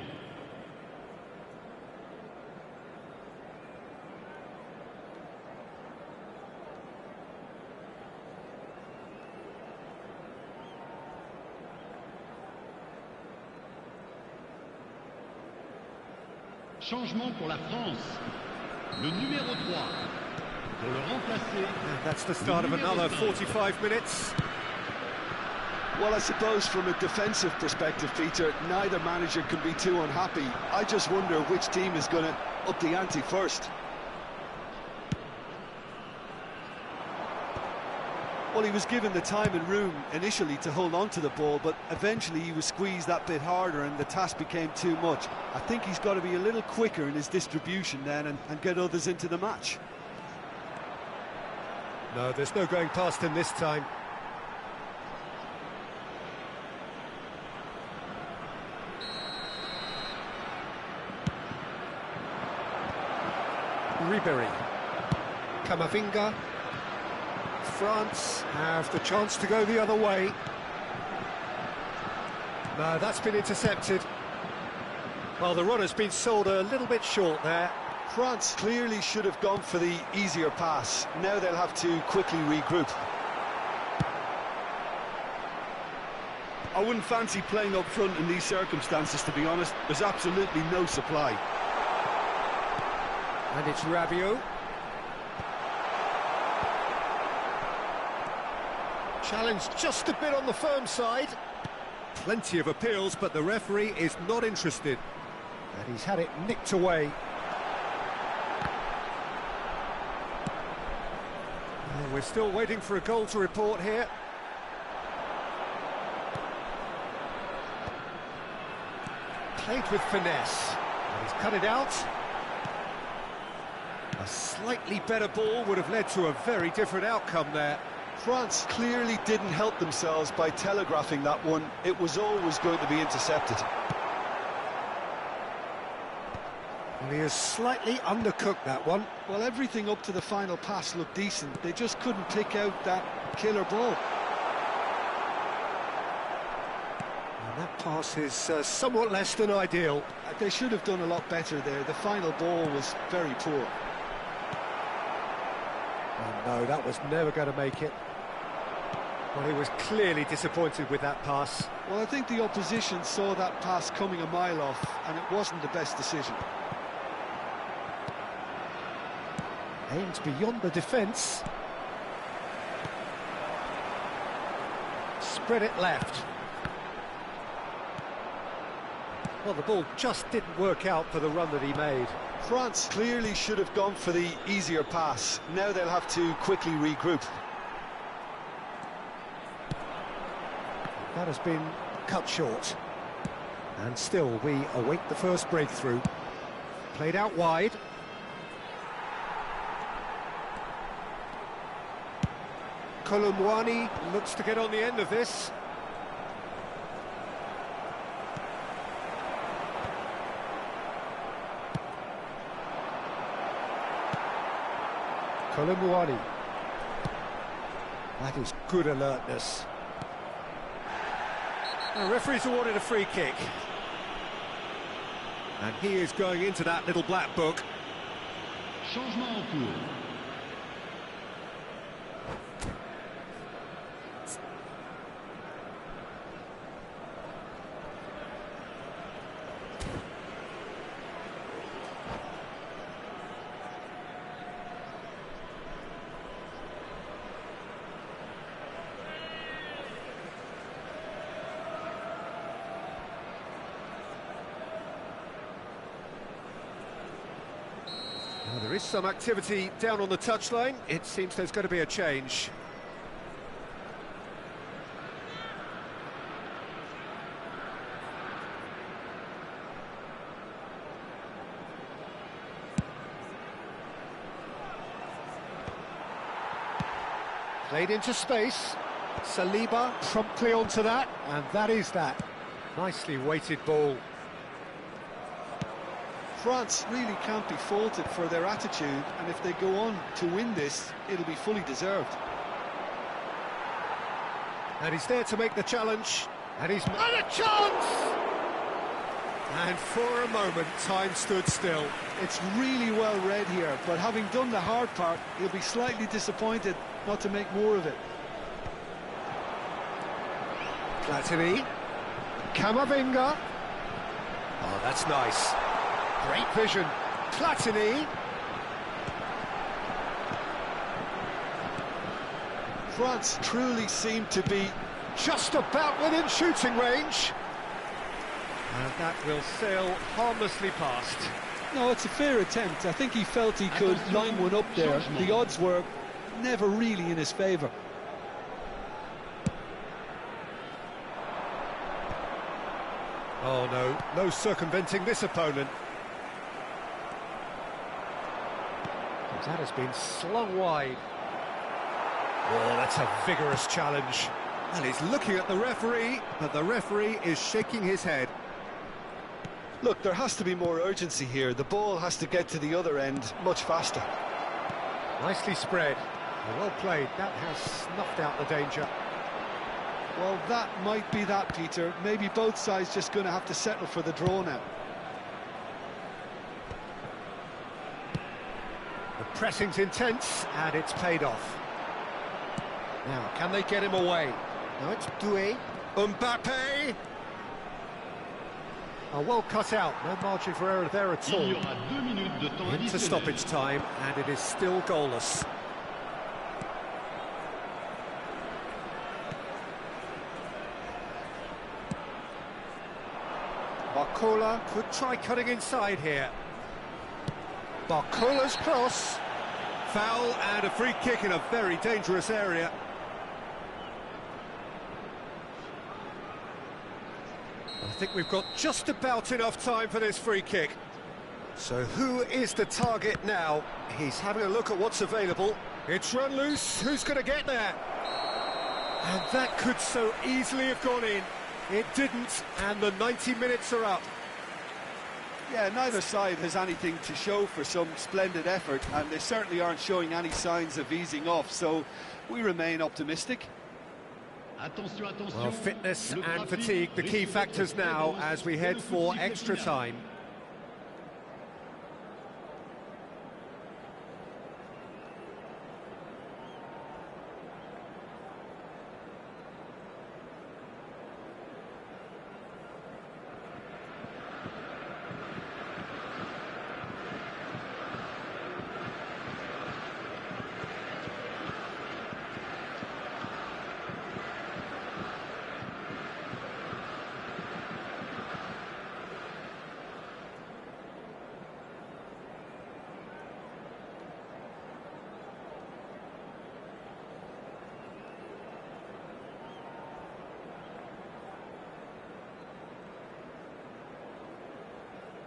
Changement pour la France. Le numéro 3. Pour le remplacer. And that's the start of another 45 minutes. Well, I suppose from a defensive perspective, Peter, neither manager can be too unhappy. I just wonder which team is going to up the ante first. Well, he was given the time and room initially to hold on to the ball, but eventually he was squeezed that bit harder and the task became too much. I think he's got to be a little quicker in his distribution then and get others into the match. No, there's no going past him this time. Ribéry. Camavinga. France have the chance to go the other way. No, that's been intercepted. Well, the runner's been sold a little bit short there. France clearly should have gone for the easier pass. Now they'll have to quickly regroup. I wouldn't fancy playing up front in these circumstances, to be honest. There's absolutely no supply. And it's Rabiot. Challenge just a bit on the firm side. Plenty of appeals, but the referee is not interested. And he's had it nicked away. Well, we're still waiting for a goal to report here. Played with finesse. And he's cut it out. A slightly better ball would have led to a very different outcome there. France clearly didn't help themselves by telegraphing that one. It was always going to be intercepted. And he has slightly undercooked that one. Well, everything up to the final pass looked decent. They just couldn't pick out that killer ball. And that pass is somewhat less than ideal. They should have done a lot better there. The final ball was very poor. Oh no, that was never going to make it. Well, he was clearly disappointed with that pass. Well, I think the opposition saw that pass coming a mile off, and it wasn't the best decision. Aimed beyond the defence. Spread it left. Well, the ball just didn't work out for the run that he made. France clearly should have gone for the easier pass. Now they'll have to quickly regroup. That has been cut short. And still, we await the first breakthrough. Played out wide. Kolumwani looks to get on the end of this. Kolumwani. That is good alertness. The referee's awarded a free kick. And he is going into that little black book. Changement en cours. Well, there is some activity down on the touchline. It seems there's going to be a change. Played into space. Saliba promptly onto that, and that is that. Nicely weighted ball. France really can't be faulted for their attitude, and if they go on to win this, it'll be fully deserved. And he's there to make the challenge, and he's made a chance! And for a moment, time stood still. It's really well read here, but having done the hard part, he'll be slightly disappointed not to make more of it. Platini. Camavinga. Oh, that's nice. Great vision. Platini. France truly seem to be Just about within shooting range. And that will sail harmlessly past. No, it's a fair attempt. I think he felt he could line one up there. The odds were never really in his favour. Oh no, no circumventing this opponent. That has been slung wide. Oh, that's a vigorous challenge. And he's looking at the referee, but the referee is shaking his head. Look, there has to be more urgency here. The ball has to get to the other end much faster. Nicely spread. Well played. That has snuffed out the danger. Well, that might be that, Peter. Maybe both sides just going to have to settle for the draw now. The pressing's intense, and it's paid off. Now, can they get him away? No, it's Doué. Mbappe! Oh, well cut out. No margin for error there at all. Il y aura 2 minutes de temps Into additionnel. stoppage time, and it is still goalless. Barcola could try cutting inside here. Barcola's cross. Foul and a free kick in a very dangerous area. I think we've got just about enough time for this free kick. So who is the target now? He's having a look at what's available. It's run loose. Who's going to get there? And that could so easily have gone in. It didn't, and the 90 minutes are up. Yeah, neither side has anything to show for some splendid effort, and they certainly aren't showing any signs of easing off, so we remain optimistic. Attention, attention. Well, fitness Le and trafic fatigue, the key risque factors d'être now très as we dense head dès le for coup de sifflet extra final. time.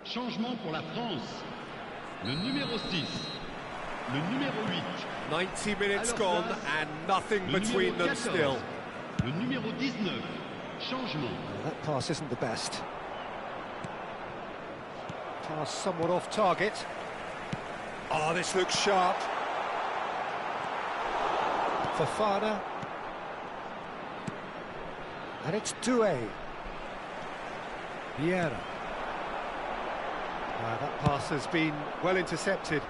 Changement pour la France. Le numéro 6. Le numéro 8. 90 minutes gone and nothing between them still. Le numéro 19. Changement. Well, that pass isn't the best. Pass somewhat off target. Oh, this looks sharp. Fofana. And it's Doué. Vieira. That pass has been well intercepted.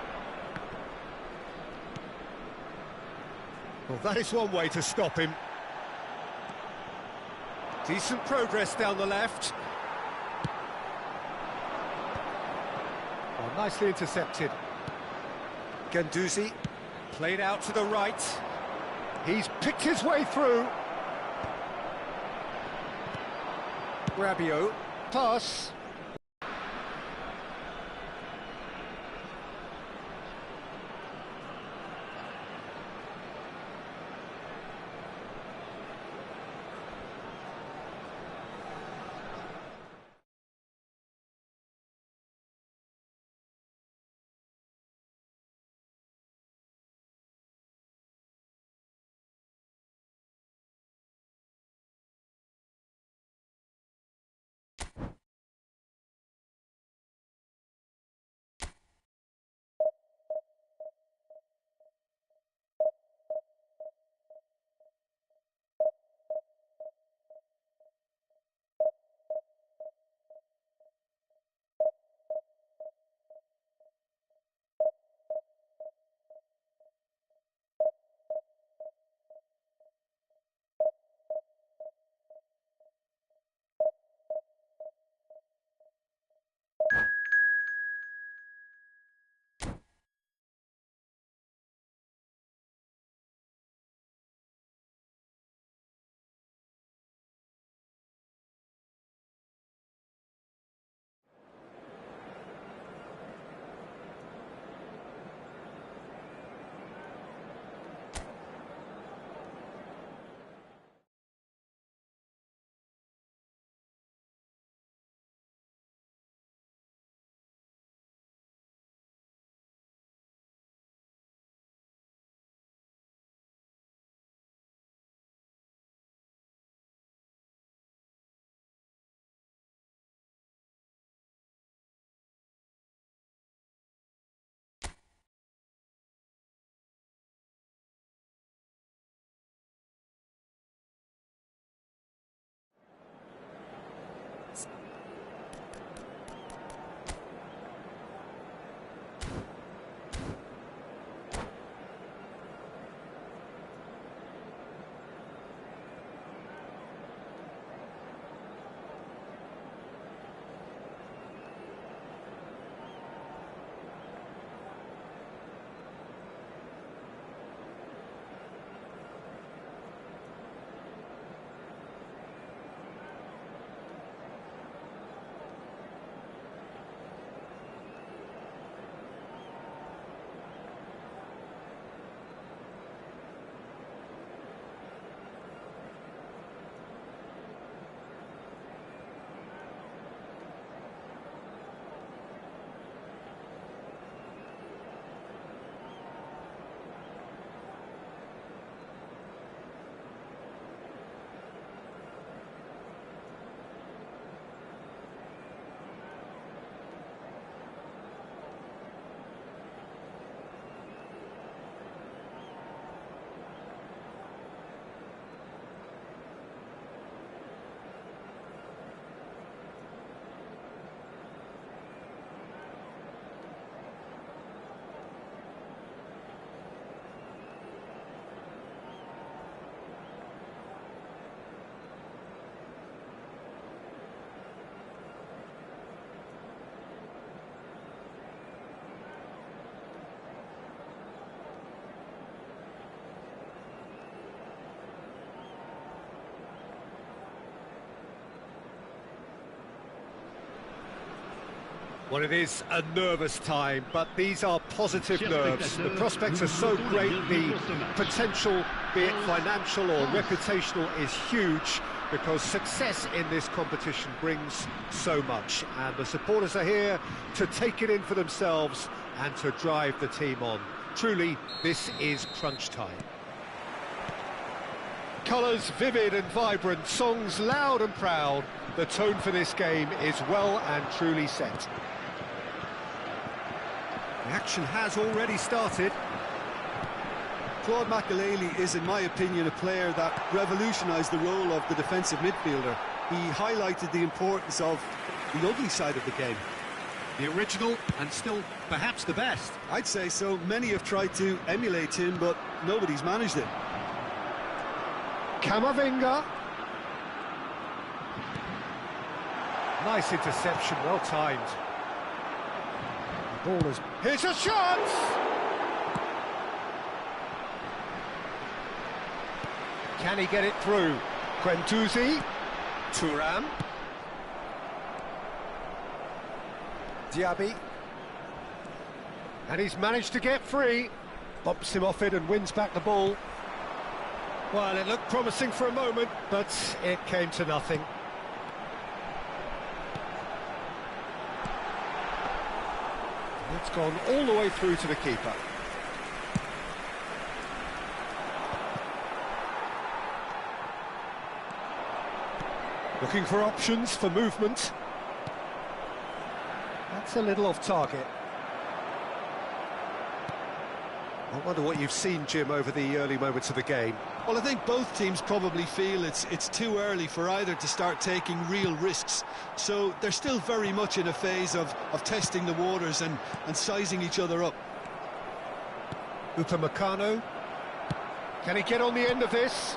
Well, that is one way to stop him. Decent progress down the left. Oh, nicely intercepted. Guendouzi played out to the right. He's picked his way through. Rabiot, pass. Well, it is a nervous time, but these are positive nerves. The prospects are so great, the potential, be it financial or reputational, is huge. because success in this competition brings so much, and the supporters are here to take it in for themselves and to drive the team on. Truly, this is crunch time. Colours vivid and vibrant, songs loud and proud. The tone for this game is well and truly set. The action has already started. Claude Makelele is, in my opinion, a player that revolutionised the role of the defensive midfielder. He highlighted the importance of the ugly side of the game. The original and still perhaps the best. I'd say so. Many have tried to emulate him, but nobody's managed it. Camavinga. Nice interception, well timed. The ball is... Here's a shot! Can he get it through? Quentuzi. Thuram. Diaby. And he's managed to get free. Bumps him off it and wins back the ball. Well, it looked promising for a moment, but it came to nothing. It's gone all the way through to the keeper. Looking for options for movement. That's a little off target. I wonder what you've seen, Jim, over the early moments of the game. Well, I think both teams probably feel it's too early for either to start taking real risks. So they're still very much in a phase of testing the waters and sizing each other up. Upamecano. Can he get on the end of this?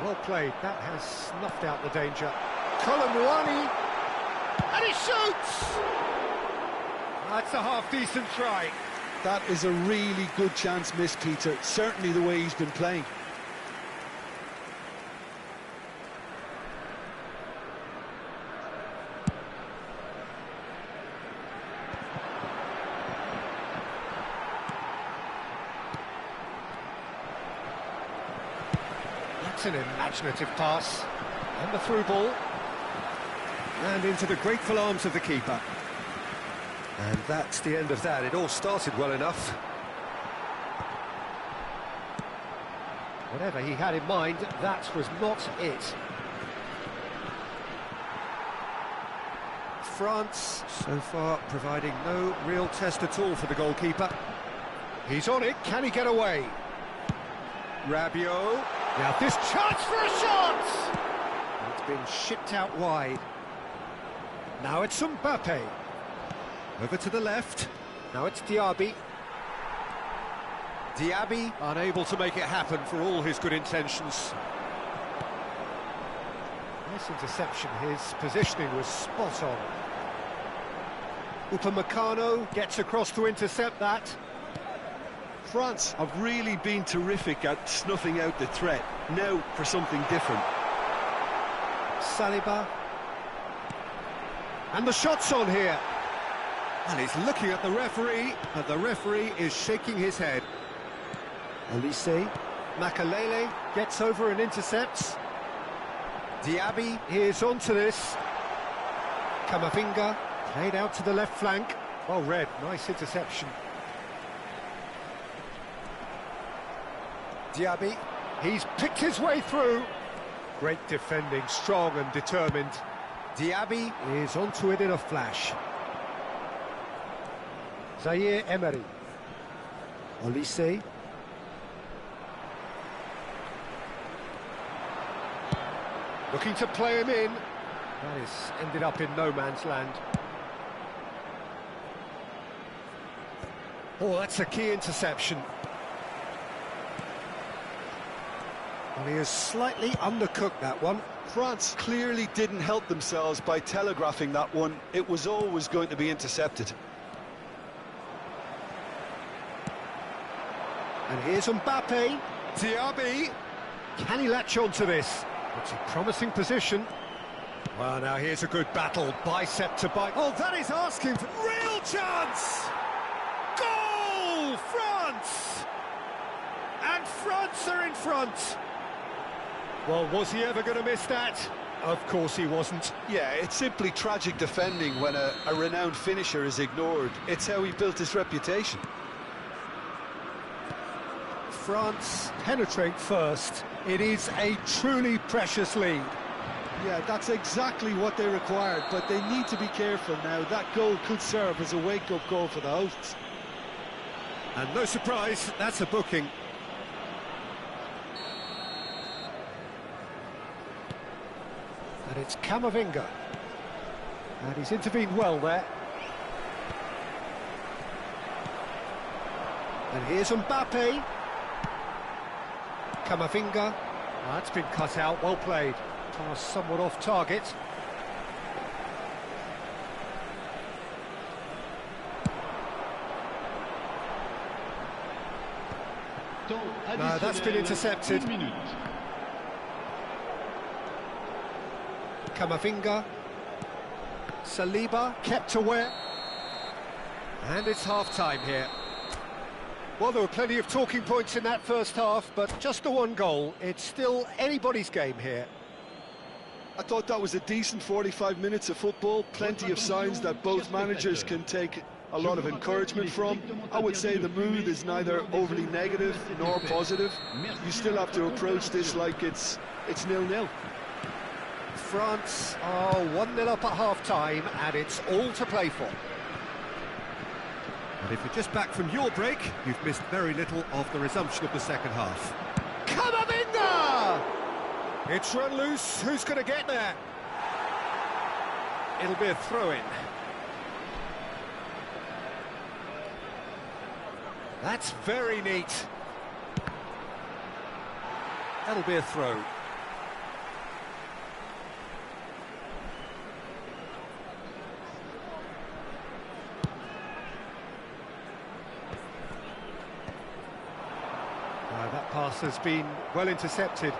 Well played. That has snuffed out the danger. Colomwani. And he shoots! That's a half-decent try. That is a really good chance missed, Peter. Certainly the way he's been playing. That's an imaginative pass. And the through ball. And into the grateful arms of the keeper. And that's the end of that. It all started well enough. Whatever he had in mind, that was not it. France, so far, providing no real test at all for the goalkeeper. He's on it. Can he get away? Rabiot. Now this chance for a shot! It's been shipped out wide. Now it's Mbappe. Over to the left. Now it's Diaby. Diaby unable to make it happen for all his good intentions. Nice interception. His positioning was spot on. Upamecano gets across to intercept that. France have really been terrific at snuffing out the threat. Now for something different. Saliba. And the shot's on here. And he's looking at the referee, and the referee is shaking his head. Olise. Makelele gets over and intercepts. Diaby is onto this. Camavinga played out to the left flank. Well read, nice interception. Diaby, he's picked his way through. Great defending, strong and determined. Diaby is onto it in a flash. Zaire Emery. Olise. Looking to play him in. That is ended up in no man's land. Oh, that's a key interception. Well, he has slightly undercooked that one. France clearly didn't help themselves by telegraphing that one. It was always going to be intercepted. And here's Mbappe. Diaby. Can he latch onto this? It's a promising position. Well, now here's a good battle. Bicep to bicep. Oh, that is asking for... Real chance! Goal! France! And France are in front. Well, was he ever going to miss that? Of course he wasn't. Yeah, it's simply tragic defending when a renowned finisher is ignored. It's how he built his reputation. France penetrate first. It is a truly precious lead. Yeah, that's exactly what they required, but they need to be careful now. That goal could serve as a wake-up call for the hosts. And no surprise, that's a booking. And it's Camavinga. And he's intervened well there. And here's Mbappe. Camavinga. That's been cut out, well played. Pass somewhat off target. No, that's been intercepted. Camavinga. Saliba kept away. And it's half-time here. Well, there were plenty of talking points in that first half, but just the one goal. It's still anybody's game here. I thought that was a decent 45 minutes of football. Plenty of signs that both managers can take a lot of encouragement from. I would say the mood is neither overly negative nor positive. You still have to approach this like it's 0-0. France are 1-0 up at half-time, and it's all to play for. And if you're just back from your break, you've missed very little of the resumption of the second half. Camavinga! It's run loose. Who's going to get there? It'll be a throw-in. That's very neat. That'll be a throw. That pass has been well intercepted.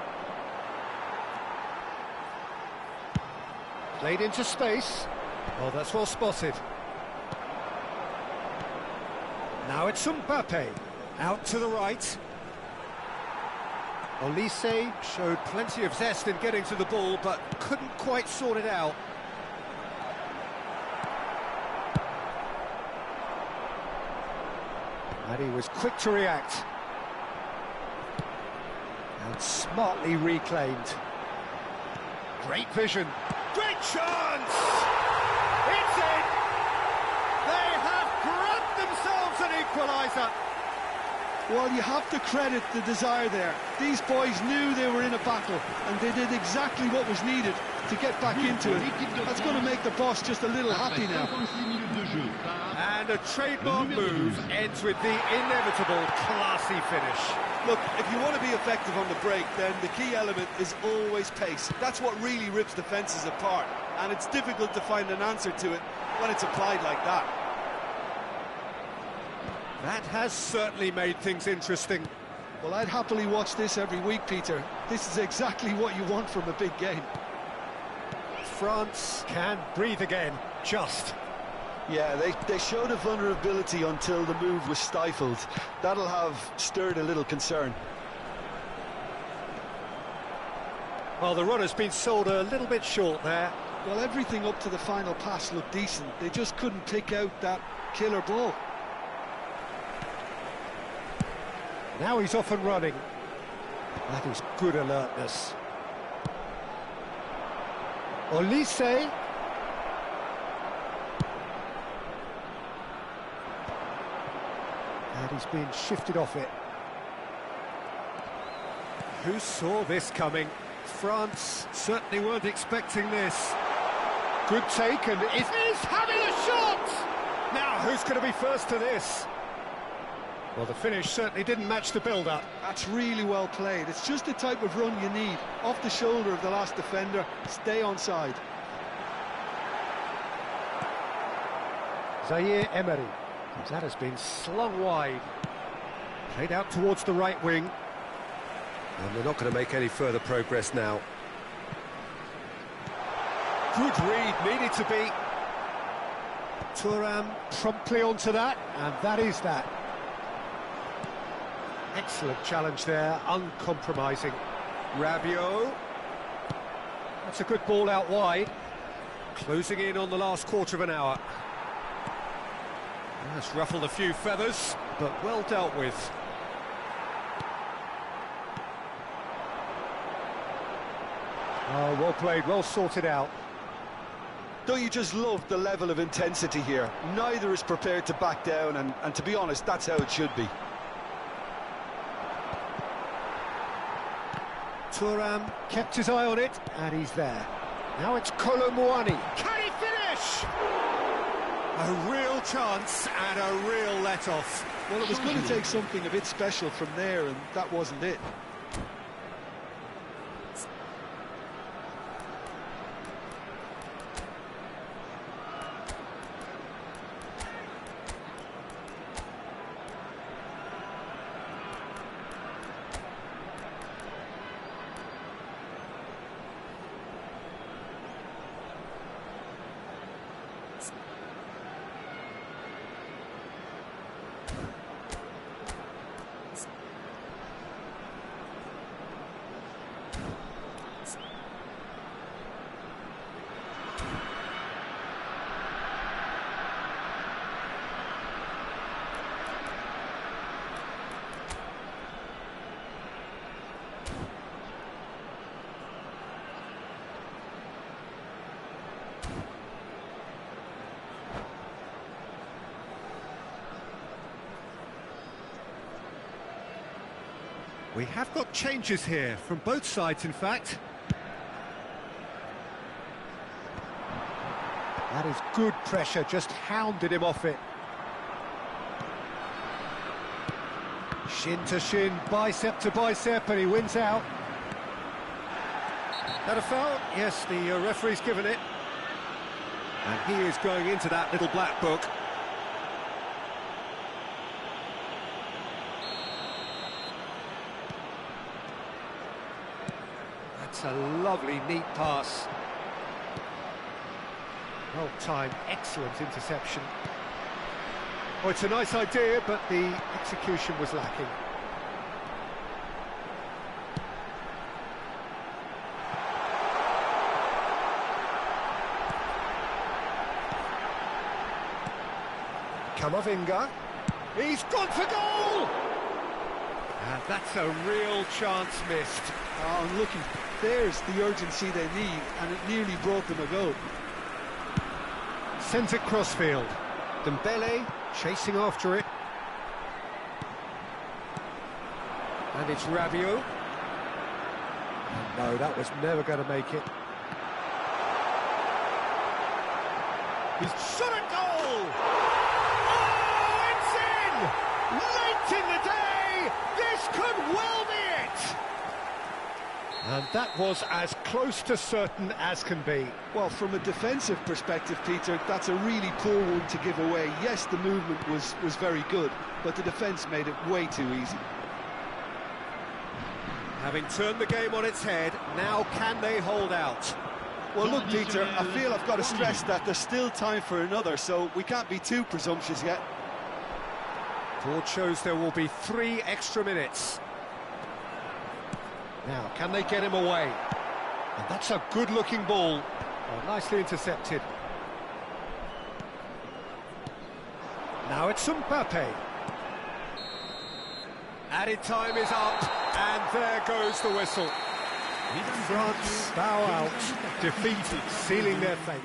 Played into space. Oh, that's well spotted. Now it's Mbappe. Out to the right. Olise showed plenty of zest in getting to the ball, but couldn't quite sort it out. And he was quick to react. And smartly reclaimed. Great vision. Great chance! It's in! They have grabbed themselves an equaliser. Well, you have to credit the desire there. These boys knew they were in a battle, and they did exactly what was needed to get back into it. That's going to make the boss just a little happy now. And a trademark move ends with the inevitable classy finish. Look, if you want to be effective on the break, then the key element is always pace. That's what really rips defences apart, and it's difficult to find an answer to it when it's applied like that. That has certainly made things interesting. Well, I'd happily watch this every week, Peter. This is exactly what you want from a big game. France can breathe again, just. Yeah, they showed a vulnerability until the move was stifled. That'll have stirred a little concern. Well, the runner's been sold a little bit short there. Well, everything up to the final pass looked decent. They just couldn't pick out that killer ball. Now he's off and running. That is good alertness. Olise. And he's been shifted off it. Who saw this coming? France certainly weren't expecting this. Good take, and it is having a shot! Now, who's going to be first to this? Well, the finish certainly didn't match the build-up. That's really well played. It's just the type of run you need. Off the shoulder of the last defender, stay onside. Zaire Emery. That has been slung wide. Played out towards the right wing. And they're not going to make any further progress now. Good read, needed to be. Thuram promptly onto that, and that is that. Excellent challenge there, uncompromising. Rabiot. That's a good ball out wide. Closing in on the last quarter of an hour. That's ruffled a few feathers, but well dealt with. Oh, well played, well sorted out. Don't you just love the level of intensity here? Neither is prepared to back down, and to be honest, that's how it should be. Thuram kept his eye on it, and he's there. Now it's Kolomuani. Can he finish? A real chance and a real let-off. Well, it was going to take something a bit special from there, and that wasn't it. We have got changes here, from both sides in fact. That is good pressure, just hounded him off it. Shin to shin, bicep to bicep, and he wins out. That a foul? Yes, the referee's given it. And he is going into that little black book. That's a lovely, neat pass. Well timed, excellent interception. Oh, it's a nice idea, but the execution was lacking. Kamavinga. He's gone for goal! And that's a real chance missed. Oh, and looking, there's the urgency they need, and it nearly brought them a goal. Sent it crossfield. Dembele chasing after it. And it's Rabiot. And no, that was never going to make it. He's shot a goal! Oh, it's in! Late in the day! This could well be it! And that was as close to certain as can be. Well, from a defensive perspective, Peter, that's a really poor one to give away. Yes, the movement was very good, but the defence made it way too easy. Having turned the game on its head, now can they hold out? Well, look, Peter, I feel I've got to stress that there's still time for another, so we can't be too presumptuous yet. Board shows there will be 3 extra minutes. Now, can they get him away? And that's a good-looking ball. Oh, nicely intercepted. Now it's Mbappe. Added time is up, and there goes the whistle. France bow out, defeated, sealing their fate.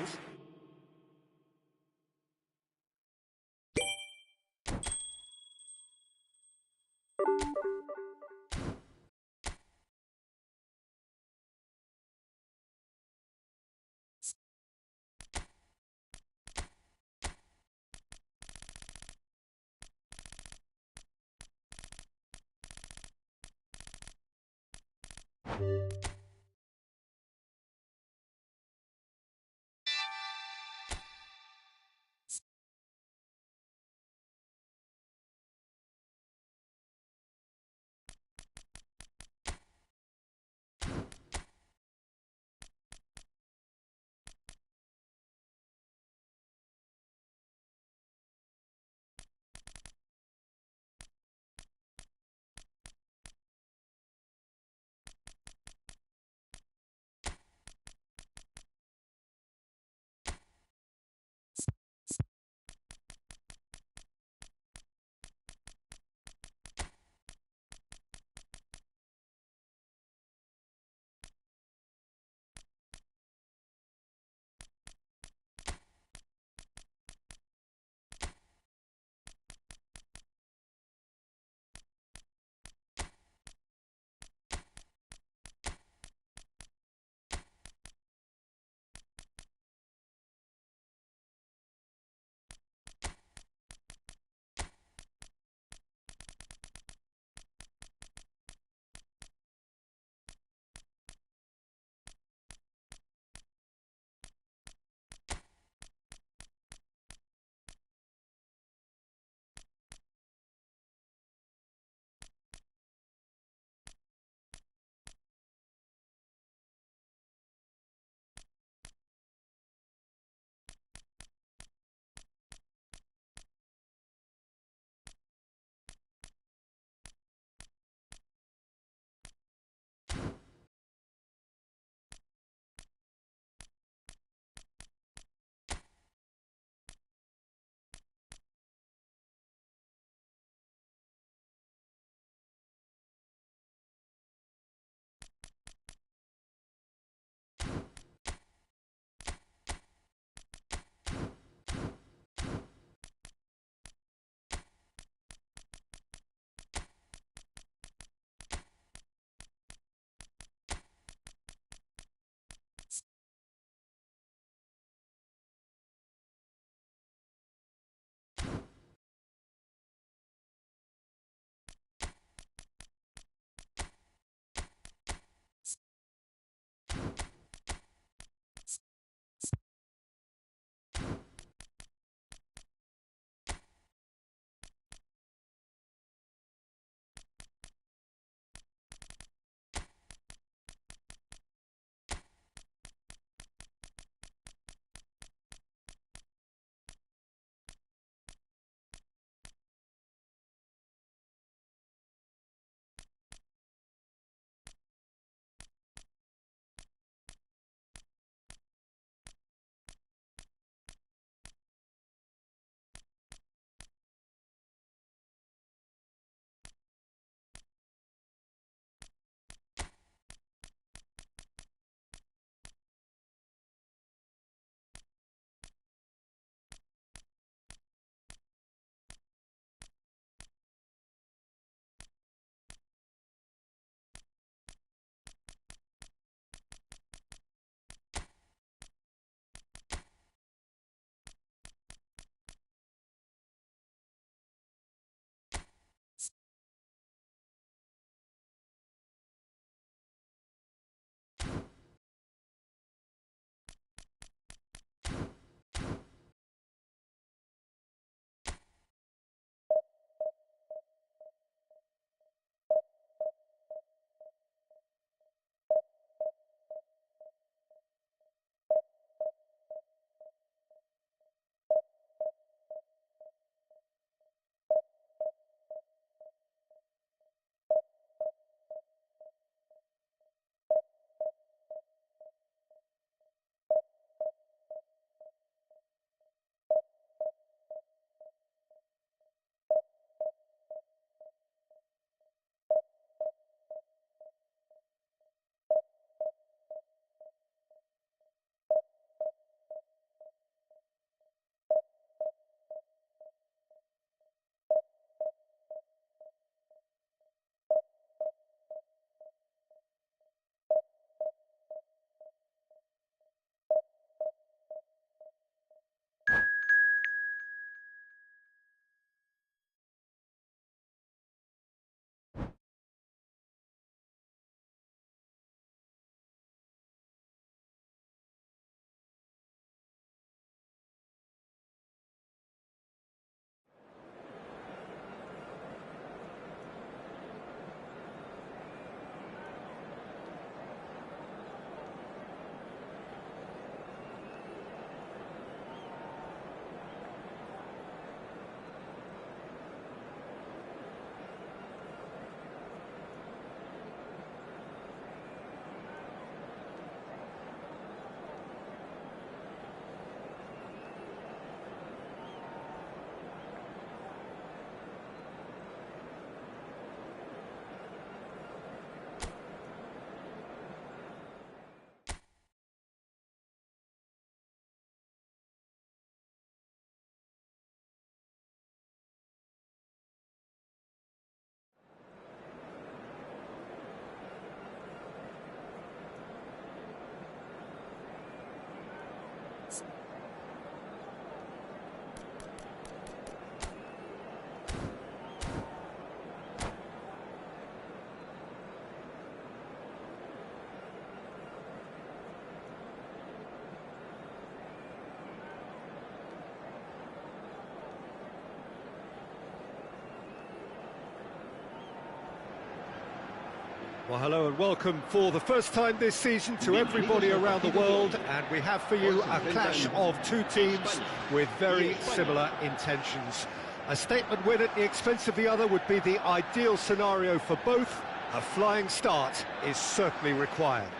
Well, hello and welcome for the first time this season to everybody around the world, and we have for you a clash of two teams with very similar intentions. A statement win at the expense of the other would be the ideal scenario for both. A flying start is certainly required.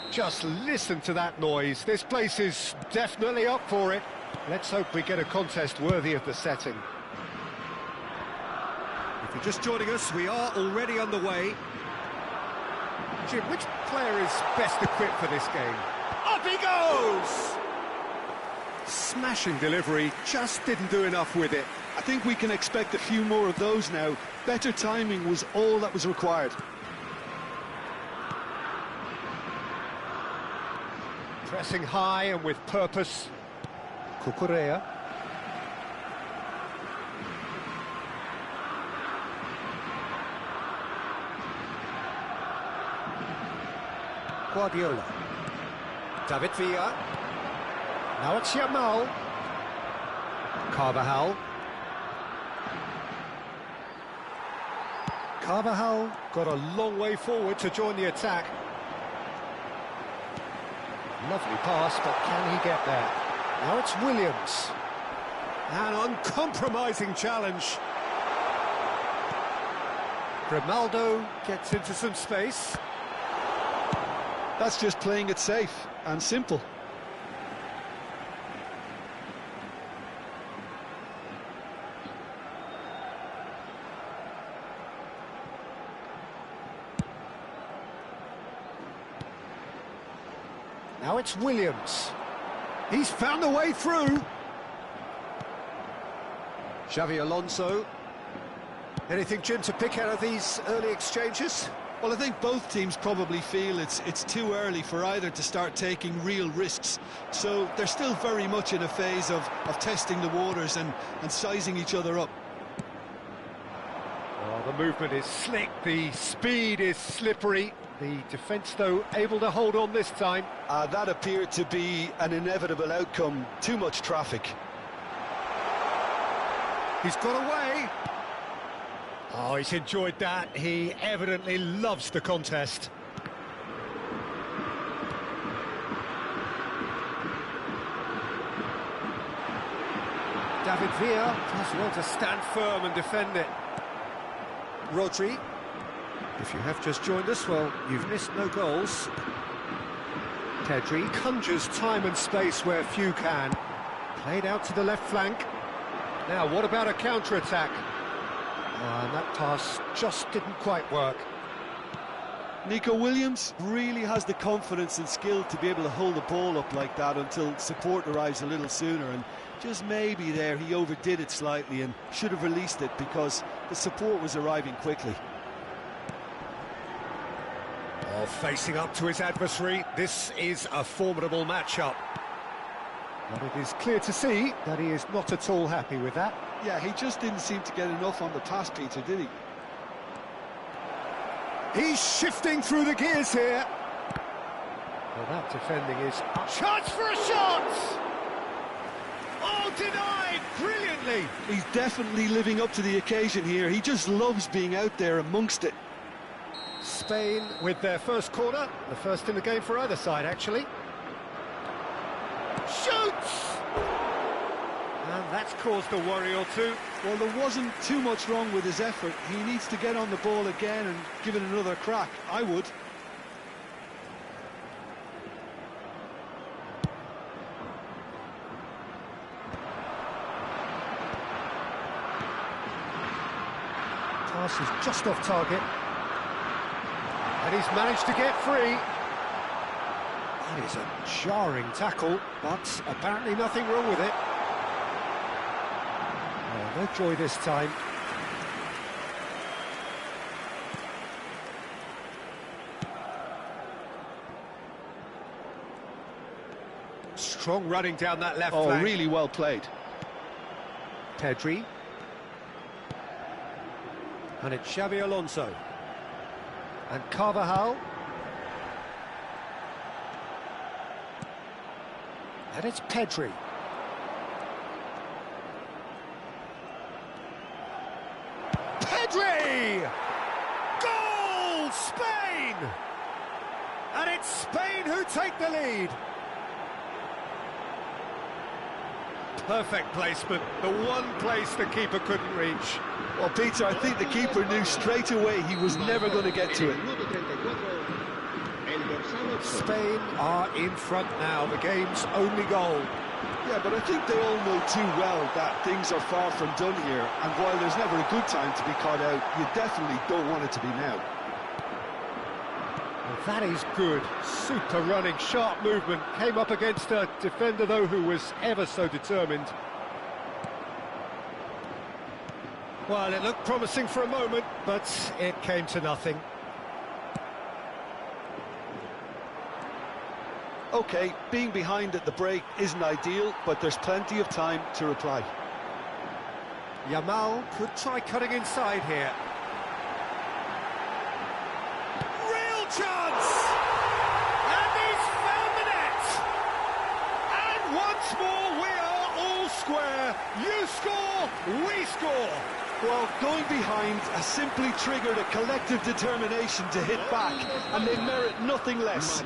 Just listen to that noise. This place is definitely up for it. Let's hope we get a contest worthy of the setting. If you're just joining us, we are already underway. Jim, which player is best equipped for this game? Up he goes! Smashing delivery, just didn't do enough with it. I think we can expect a few more of those now. Better timing was all that was required. Pressing high and with purpose. Cucurella. Guardiola. David Villa. Now it's Yamal. Carvajal. Carvajal got a long way forward to join the attack. Lovely pass, but can he get there? Now it's Williams. An uncompromising challenge. Grimaldo gets into some space. That's just playing it safe and simple. Now it's Williams. He's found a way through. Xavi Alonso. Anything, Jim, to pick out of these early exchanges? Well, I think both teams probably feel it's too early for either to start taking real risks. So they're still very much in a phase of testing the waters and sizing each other up. Oh, the movement is slick, the speed is slippery. The defence, though, able to hold on this time. That appeared to be an inevitable outcome. Too much traffic. He's got away. Oh, he's enjoyed that. He evidently loves the contest. David Villa does well to stand firm and defend it. Rodri. If you have just joined us, well, you've missed no goals. Pedri conjures time and space where few can. Played out to the left flank. Now, what about a counter-attack? And that pass just didn't quite work. Nico Williams really has the confidence and skill to be able to hold the ball up like that until support arrives a little sooner, and just maybe there he overdid it slightly and should have released it because the support was arriving quickly. Oh, facing up to his adversary, this is a formidable matchup. But it is clear to see that he is not at all happy with that. Yeah, he just didn't seem to get enough on the pass, Peter, did he? He's shifting through the gears here. Well, that defending is... Chance for a shot! Oh, denied brilliantly! He's definitely living up to the occasion here. He just loves being out there amongst it. Spain with their first corner, the first in the game for either side, actually. Shoots! And that's caused a worry or two. Well, there wasn't too much wrong with his effort. He needs to get on the ball again and give it another crack. I would. Pass is just off target. And he's managed to get free. That is a jarring tackle, but apparently nothing wrong with it. Oh, no joy this time. Strong running down that left flank. Oh, really well played. Pedri. And it's Xavi Alonso. And Carvajal. And it's Pedri. Pedri! Goal! take the lead. Perfect placement, the one place the keeper couldn't reach. Well, Peter, I think the keeper knew straight away he was never going to get to it. Spain are in front now, the game's only goal. Yeah, but I think they all know too well that things are far from done here, and while there's never a good time to be caught out, you definitely don't want it to be now. Well, that is good. Super running, sharp movement. Came up against a defender, though, who was ever so determined. Well, it looked promising for a moment, but it came to nothing. OK, being behind at the break isn't ideal, but there's plenty of time to reply. Yamal could try cutting inside here. Real chance! And he's found the net! And once more we are all square. You score, we score. Well, going behind has simply triggered a collective determination to hit back, and they merit nothing less.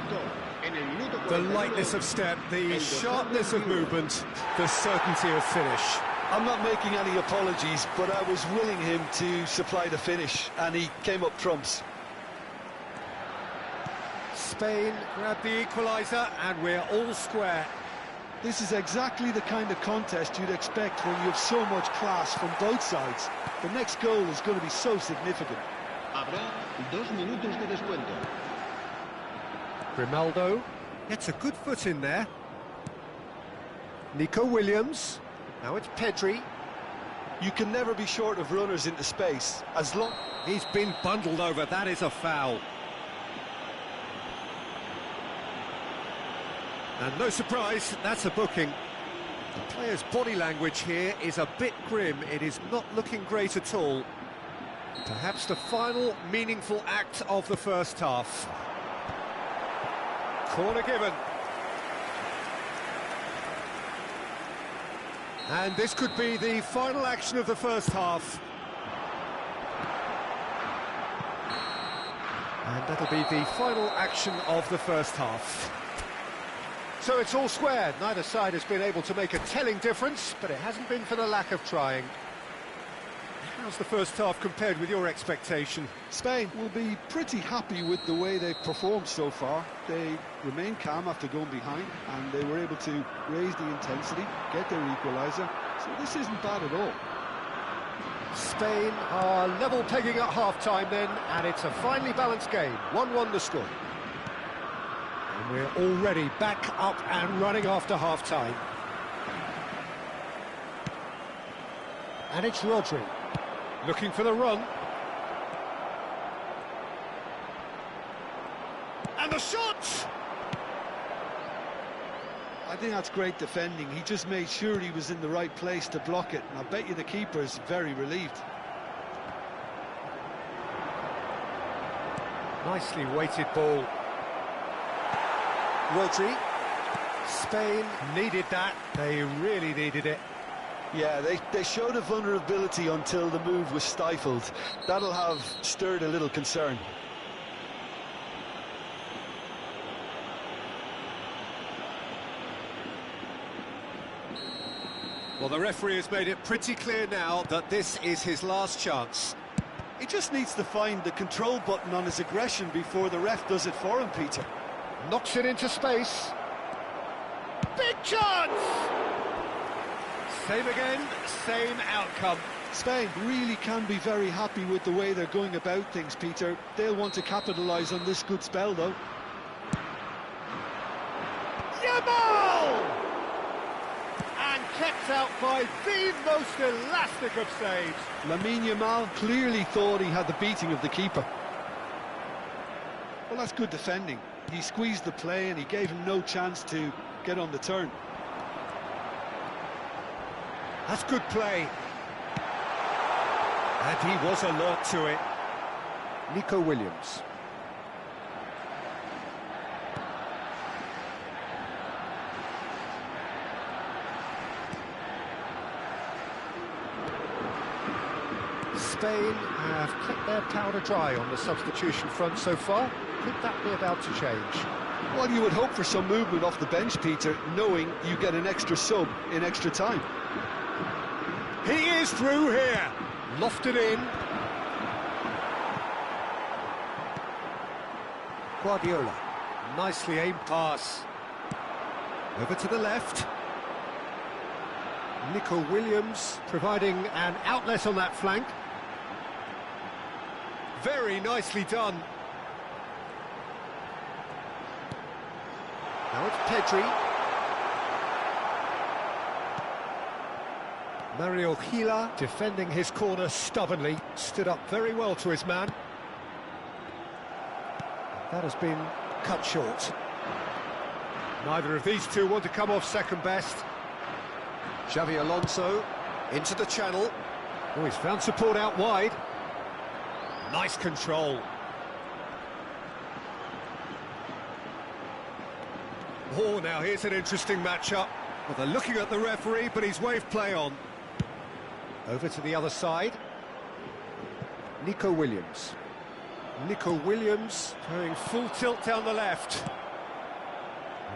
The lightness of step, the sharpness of movement, the certainty of finish. I'm not making any apologies, but I was willing him to supply the finish, and he came up trumps. Spain grab the equaliser, and we're all square. This is exactly the kind of contest you'd expect when you have so much class from both sides. The next goal is going to be so significant. Habrá 2 minutos de descuento. Grimaldo gets a good foot in there. Nico Williams. Now it's Pedri. You can never be short of runners into space, as long... He's been bundled over, that is a foul. And no surprise, that's a booking. The player's body language here is a bit grim. It is not looking great at all. Perhaps the final meaningful act of the first half. Corner given. And this could be the final action of the first half. And that'll be the final action of the first half. So it's all square. Neither side has been able to make a telling difference, but it hasn't been for the lack of trying. How's the first half compared with your expectation? Spain will be pretty happy with the way they've performed so far. They remain calm after going behind, and they were able to raise the intensity, get their equaliser, so this isn't bad at all. Spain are level pegging at half-time then, and it's a finely balanced game. 1-1 the score. And we're already back up and running after half-time. And it's Rodri. Looking for the run. And the shot! I think that's great defending. He just made sure he was in the right place to block it, and I bet you the keeper's very relieved. Nicely weighted ball. Rodri. Spain needed that. They really needed it. Yeah, they showed a vulnerability until the move was stifled. That'll have stirred a little concern. Well, the referee has made it pretty clear now that this is his last chance. He just needs to find the control button on his aggression before the ref does it for him, Peter. Knocks it into space. Big chance! Same again, same outcome. Spain really can be very happy with the way they're going about things, Peter. They'll want to capitalise on this good spell, though. Yamal! And kept out by the most elastic of saves. Lamine Yamal clearly thought he had the beating of the keeper. Well, that's good defending. He squeezed the play and he gave him no chance to get on the turn. That's good play. And he was alert to it. Nico Williams. Spain have kept their powder dry on the substitution front so far. Could that be about to change? Well, you would hope for some movement off the bench, Peter, knowing you get an extra sub in extra time. He is through here. Lofted in. Guardiola. Nicely aimed pass. Over to the left. Nico Williams providing an outlet on that flank. Very nicely done. Now it's Pedri. Mario Gila defending his corner stubbornly, stood up very well to his man. That has been cut short. Neither of these two want to come off second best. Xavi Alonso into the channel. Oh, he's found support out wide. Nice control. Oh, now here's an interesting matchup. Well, they're looking at the referee, but he's waved play on. Over to the other side. Nico Williams. Nico Williams going full tilt down the left.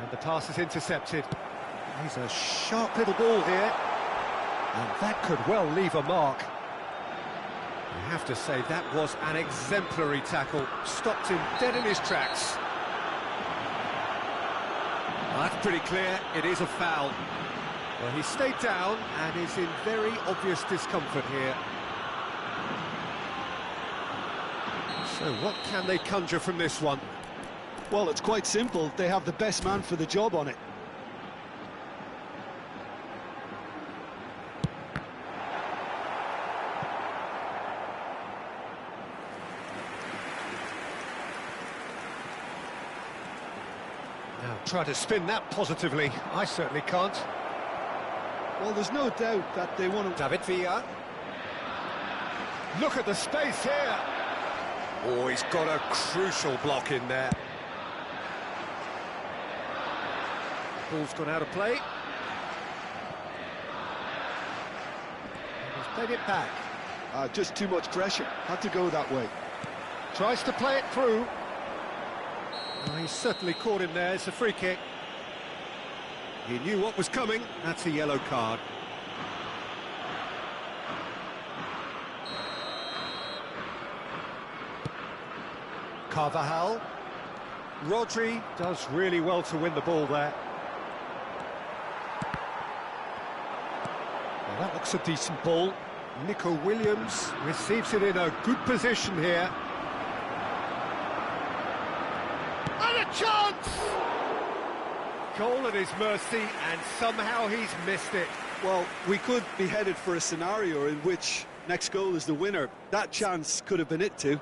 And the pass is intercepted. He's a sharp little ball here. And that could well leave a mark. I have to say, that was an exemplary tackle. Stopped him dead in his tracks. That's pretty clear, it is a foul. Well, he stayed down and is in very obvious discomfort here. So what can they conjure from this one? Well, it's quite simple. They have the best man for the job on it. Now, try to spin that positively. I certainly can't. Well, there's no doubt that they want to... David Villa. Look at the space here. Oh, he's got a crucial block in there. Ball's gone out of play. He's played it back. Just too much pressure. Had to go that way. Tries to play it through. Oh, he's certainly caught him there. It's a free kick. He knew what was coming. That's a yellow card. Carvajal. Rodri does really well to win the ball there. Well, that looks a decent ball. Nico Williams receives it in a good position here. And a chance! Goal at his mercy, and somehow he's missed it. Well, we could be headed for a scenario in which next goal is the winner. That chance could have been it too.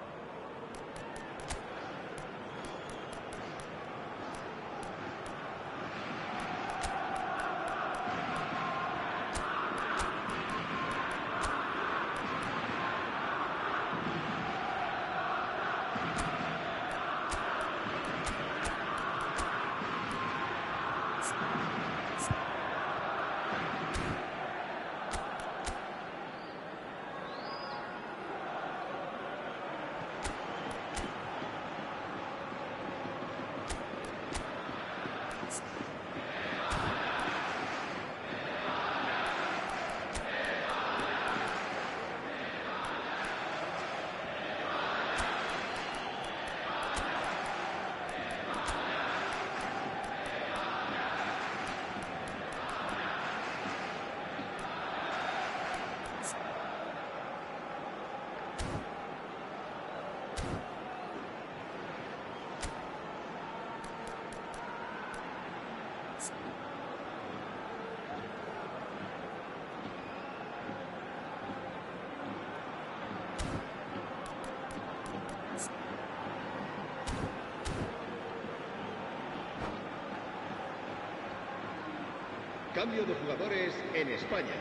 Cambio de jugadores en España.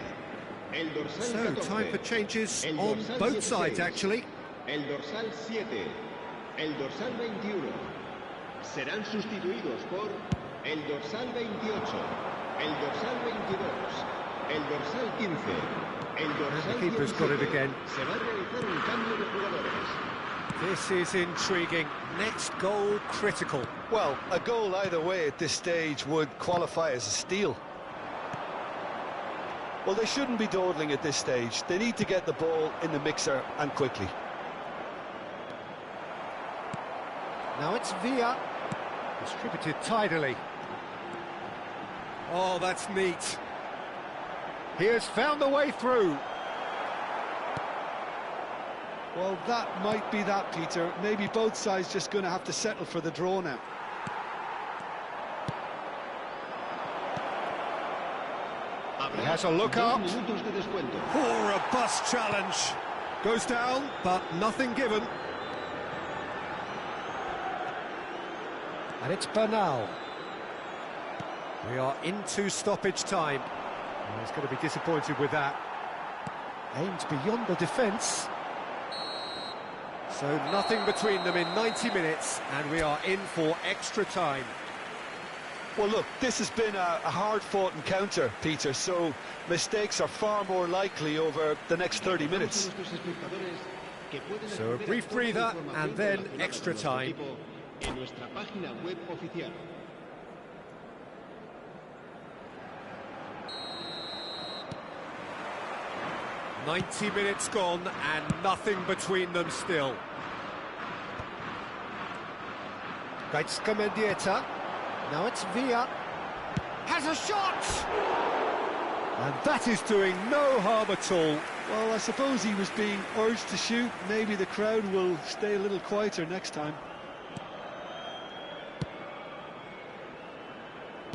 El dorsal So, 14. time for changes El on dorsal both 16. sides, actually. El dorsal 7. El dorsal 21. Serán sustituidos por el dorsal 28. El dorsal 22. El dorsal 15. El dorsal The keeper's got it 17. again. Se va a realizar un cambio de jugadores. This is intriguing. Next goal critical. Well, a goal either way at this stage would qualify as a steal. Well, they shouldn't be dawdling at this stage. They need to get the ball in the mixer and quickly. Now it's Villa. Distributed tidily. Oh, that's neat. He has found the way through. Well, that might be that, Peter. Maybe both sides just going to have to settle for the draw now. He has a look up. Poor robust challenge. Goes down, but nothing given. And it's Bernal. We are into stoppage time. And he's going to be disappointed with that. Aimed beyond the defence. So nothing between them in 90 minutes, and we are in for extra time. Well, look, this has been a hard-fought encounter, Peter, so mistakes are far more likely over the next 30 minutes. So a brief breather, and then extra time. 90 minutes gone, and nothing between them still. Gaitska Mendieta. Now it's Villa. Has a shot! And that is doing no harm at all. Well, I suppose he was being urged to shoot. Maybe the crowd will stay a little quieter next time.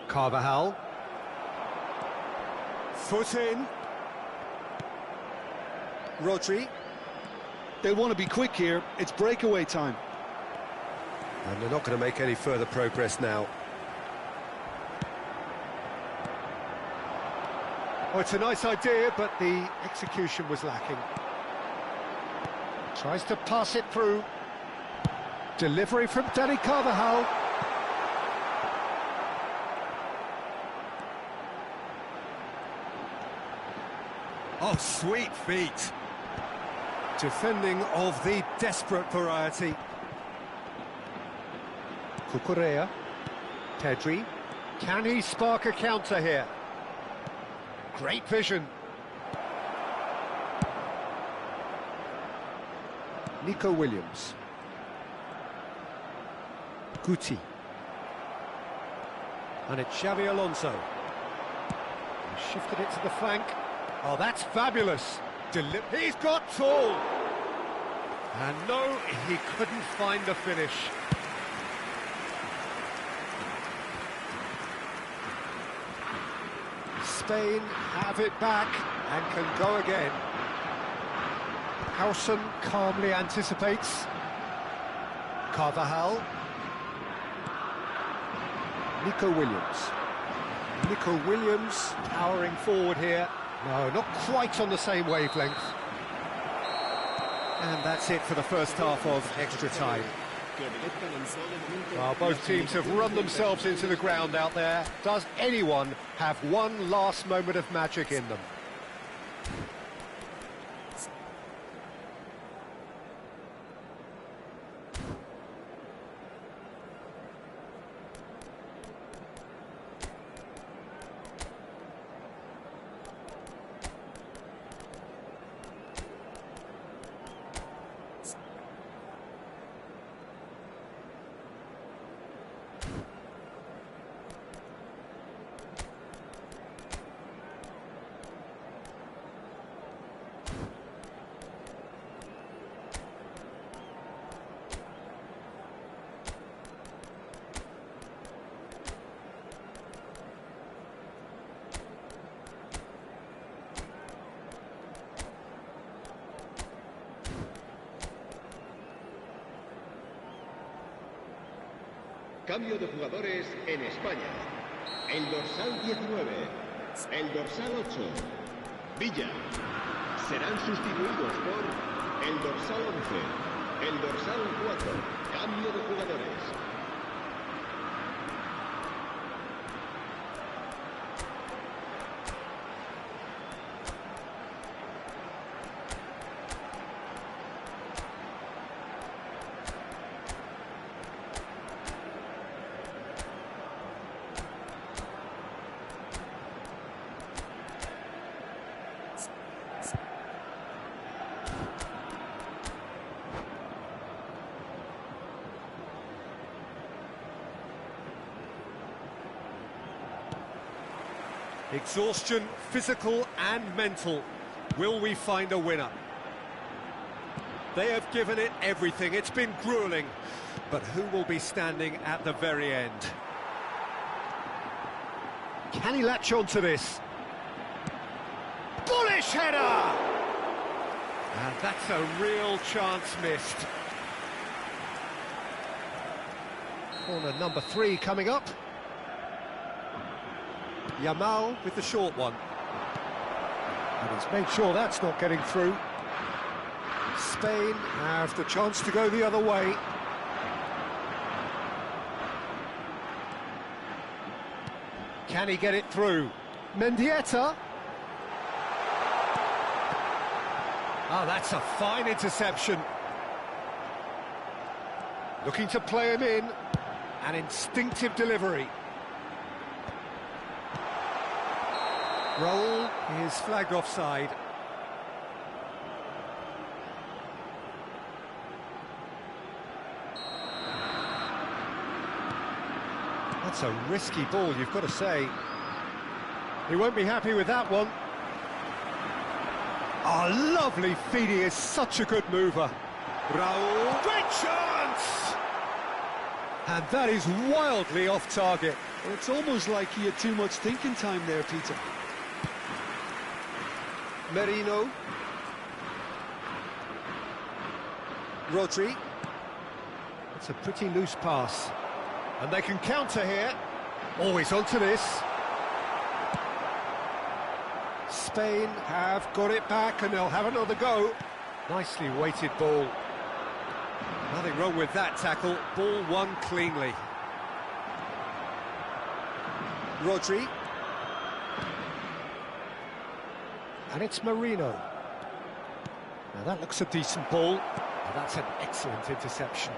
Carvajal. Foot in. Rodri. They want to be quick here. It's breakaway time. And they're not going to make any further progress now. Oh, it's a nice idea, but the execution was lacking. Tries to pass it through. Delivery from Dani Carvajal. Oh, sweet feet. Defending of the desperate variety. Cucurella. Pedri. Can he spark a counter here? Great vision. Nico Williams. Guti. And it's Xavi Alonso. He shifted it to the flank. Oh, that's fabulous. He's got tall. And no, he couldn't find the finish. Spain have it back and can go again. Howson calmly anticipates. Carvajal. Nico Williams. Nico Williams powering forward here. No, not quite on the same wavelength. And that's it for the first half of extra time. Well, both teams have run themselves into the ground out there. Does anyone have one last moment of magic in them? Cambio de jugadores en España. El dorsal 19, el dorsal 8, Villa. Serán sustituidos por el dorsal 11, el dorsal 4. Cambio de jugadores. Exhaustion, physical and mental. Will we find a winner? They have given it everything. It's been gruelling. But who will be standing at the very end? Can he latch on to this? Bullish header! And that's a real chance missed. Corner number 3 coming up. Yamal with the short one. And he's made sure that's not getting through. Spain have the chance to go the other way. Can he get it through? Mendieta. Oh, that's a fine interception. Looking to play him in. An instinctive delivery. Raul is flagged offside. That's a risky ball, you've got to say. He won't be happy with that one. Oh, lovely feed, he is such a good mover. Raul, great chance! And that is wildly off target. Well, it's almost like he had too much thinking time there, Peter. Merino. Rodri. It's a pretty loose pass. And they can counter here. Always onto this. Spain have got it back and they'll have another go. Nicely weighted ball. Nothing wrong with that tackle. Ball won cleanly. Rodri. And it's Marino. Now that looks a decent ball. Now that's an excellent interception.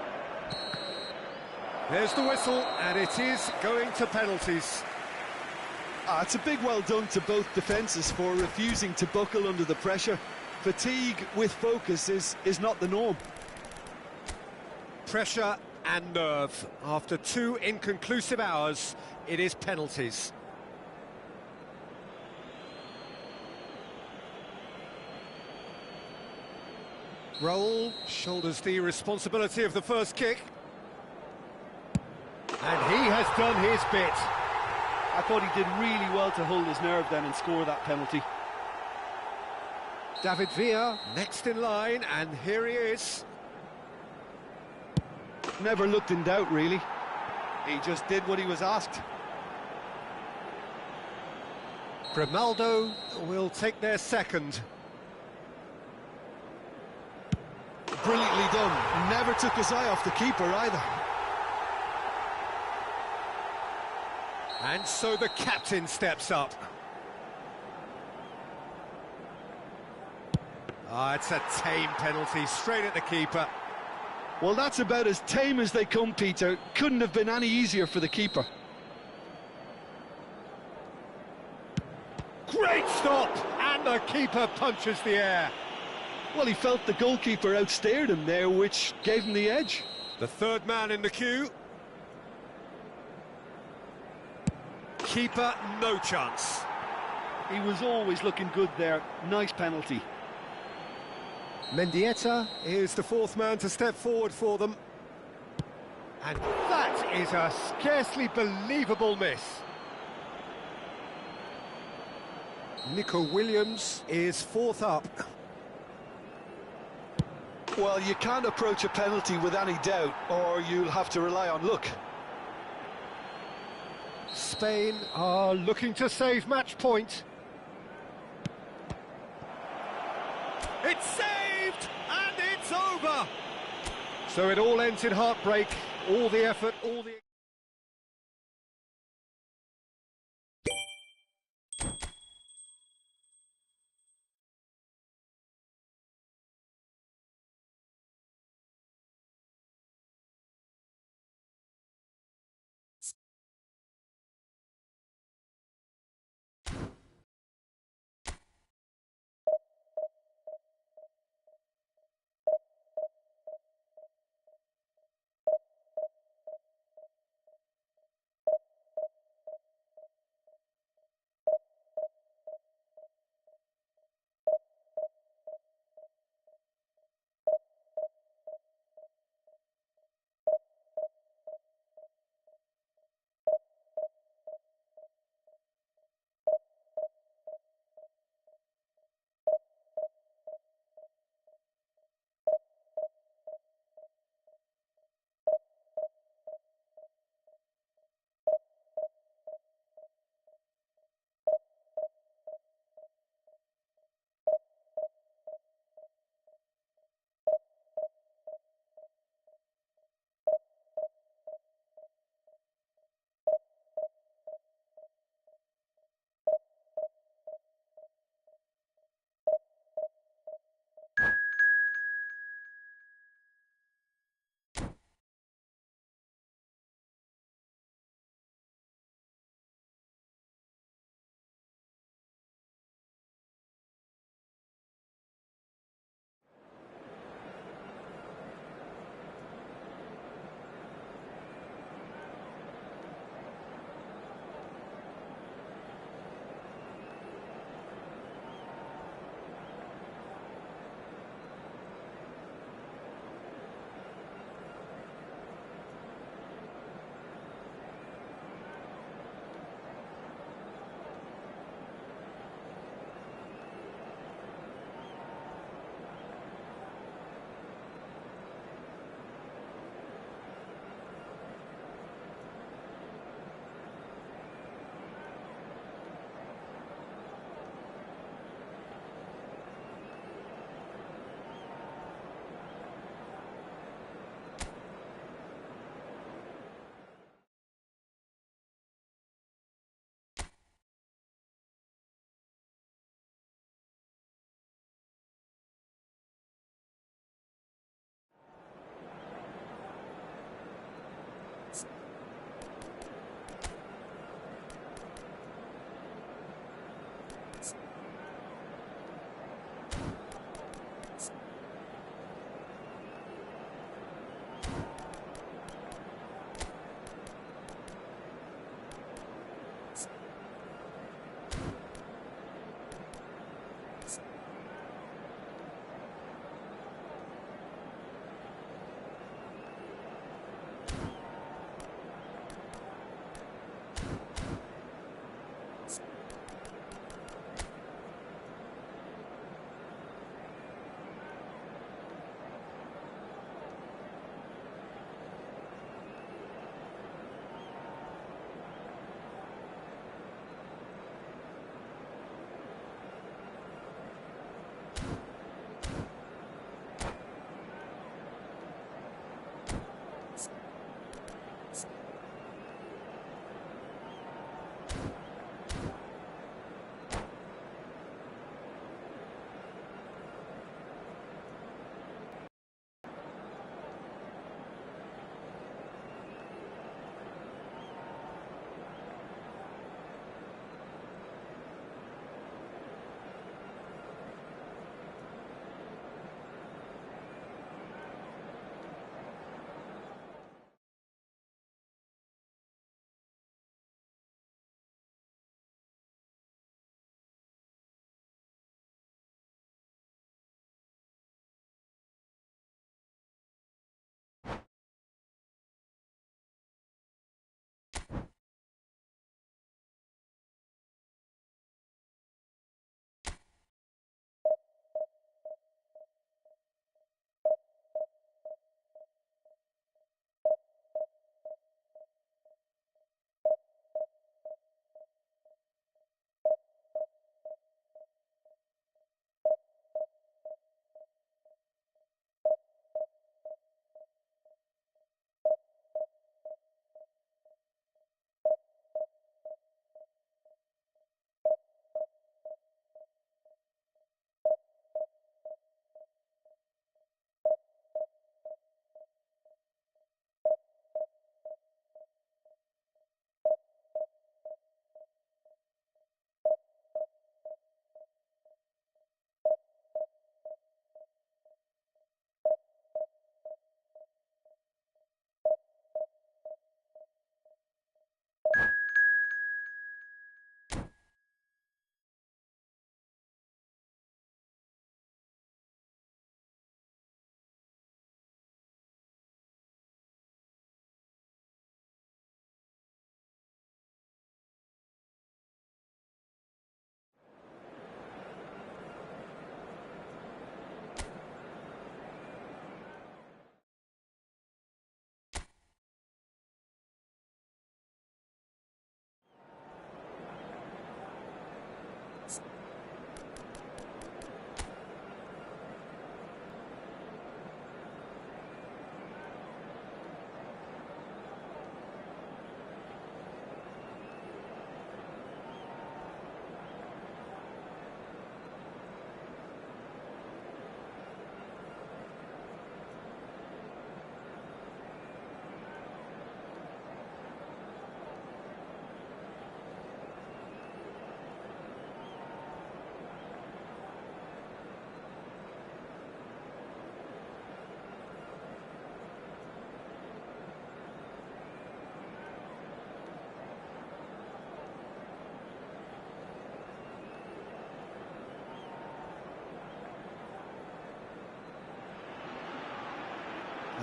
There's the whistle, and it is going to penalties. It's a big well done to both defences for refusing to buckle under the pressure. Fatigue with focus is not the norm. Pressure and nerve. After 2 inconclusive hours, it is penalties. Raul shoulders the responsibility of the first kick. And he has done his bit. I thought he did really well to hold his nerve then and score that penalty. David Villa next in line, and here he is. Never looked in doubt, really. He just did what he was asked. Grimaldo will take their second. Brilliantly done. Never took his eye off the keeper either. And so the captain steps up. It's a tame penalty, straight at the keeper. Well, that's about as tame as they come, Peter. Couldn't have been any easier for the keeper. Great stop! And the keeper punches the air. Well, he felt the goalkeeper outsteered him there, which gave him the edge. The third man in the queue. Keeper, no chance. He was always looking good there. Nice penalty. Mendieta is the fourth man to step forward for them. And that is a scarcely believable miss. Nico Williams is fourth up. Well, you can't approach a penalty with any doubt, or you'll have to rely on luck. Spain are looking to save match point. It's saved, and it's over. So it all ends in heartbreak. All the effort, all the...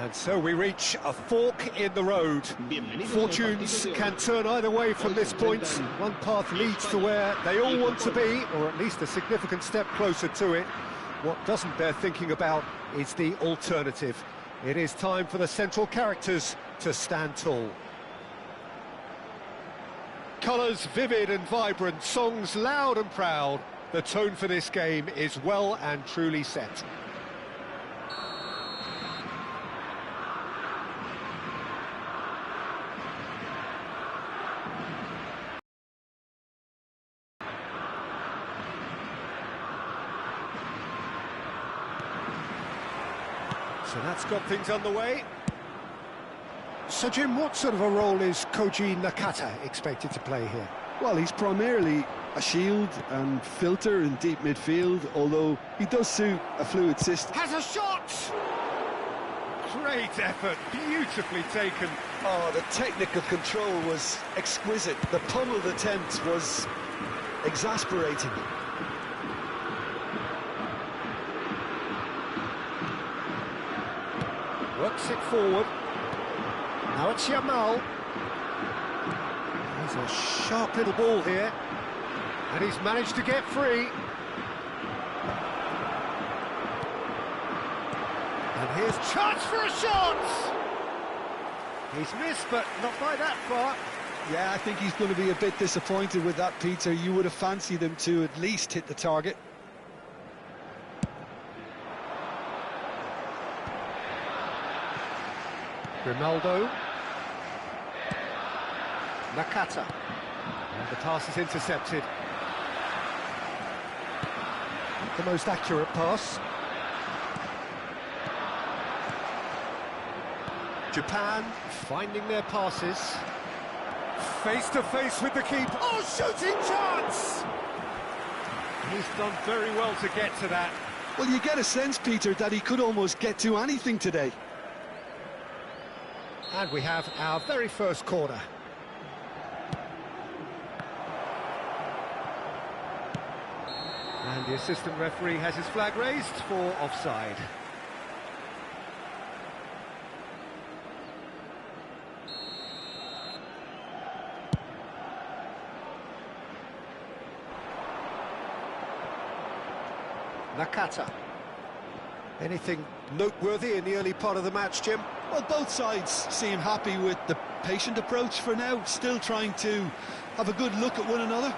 And so we reach a fork in the road. Fortunes can turn either way from this point. One path leads to where they all want to be, or at least a significant step closer to it. What doesn't bear thinking about is the alternative. It is time for the central characters to stand tall. Colours vivid and vibrant, songs loud and proud. The tone for this game is well and truly set. So that's got things underway. So Jim, what sort of a role is Koji Nakata expected to play here? Well, he's primarily a shield and filter in deep midfield, although he does suit a fluid system. Has a shot! Great effort, beautifully taken. Oh, the technical control was exquisite. The pummeled attempt was exasperating. Works it forward. Now it's Yamal. There's a sharp little ball here. And he's managed to get free. And here's chance for a shot! He's missed, but not by that far. Yeah, I think he's going to be a bit disappointed with that, Peter. You would have fancied him to at least hit the target. Grimaldo. Nakata. And the pass is intercepted. Not the most accurate pass. Japan finding their passes. Face to face with the keeper. Oh, shooting chance! He's done very well to get to that. Well, you get a sense, Peter, that he could almost get to anything today. And we have our very first corner. And the assistant referee has his flag raised for offside. Nakata. Anything noteworthy in the early part of the match, Jim? Well, both sides seem happy with the patient approach for now, still trying to have a good look at one another.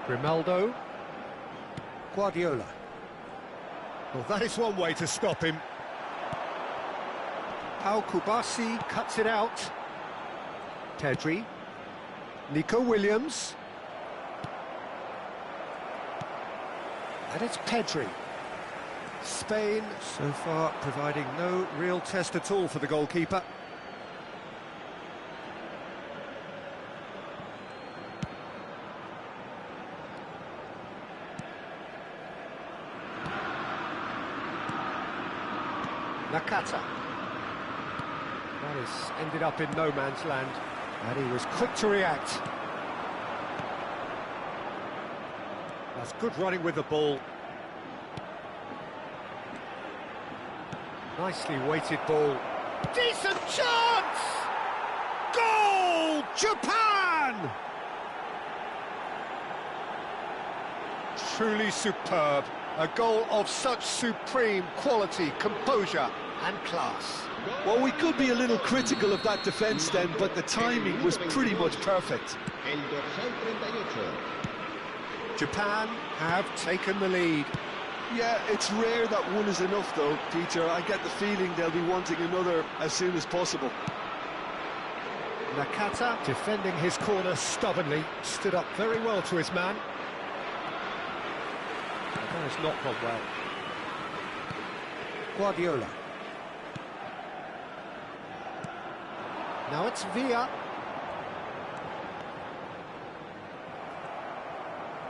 Grimaldo. Guardiola. Well, that is one way to stop him. Pau Kubasi cuts it out. Pedri. Nico Williams. And it's Pedri. Spain, so far, providing no real test at all for the goalkeeper. Nakata. That has ended up in no man's land, and he was quick to react. That's good running with the ball. Nicely weighted ball. Decent chance! Goal! Japan! Truly superb. A goal of such supreme quality, composure and class. Well, we could be a little critical of that defence then, but the timing was pretty much perfect. Japan have taken the lead. Yeah, it's rare that one is enough though, Peter. I get the feeling they'll be wanting another as soon as possible. Nakata defending his corner stubbornly, stood up very well to his man. That has not gone well. Guardiola. Now it's Villa.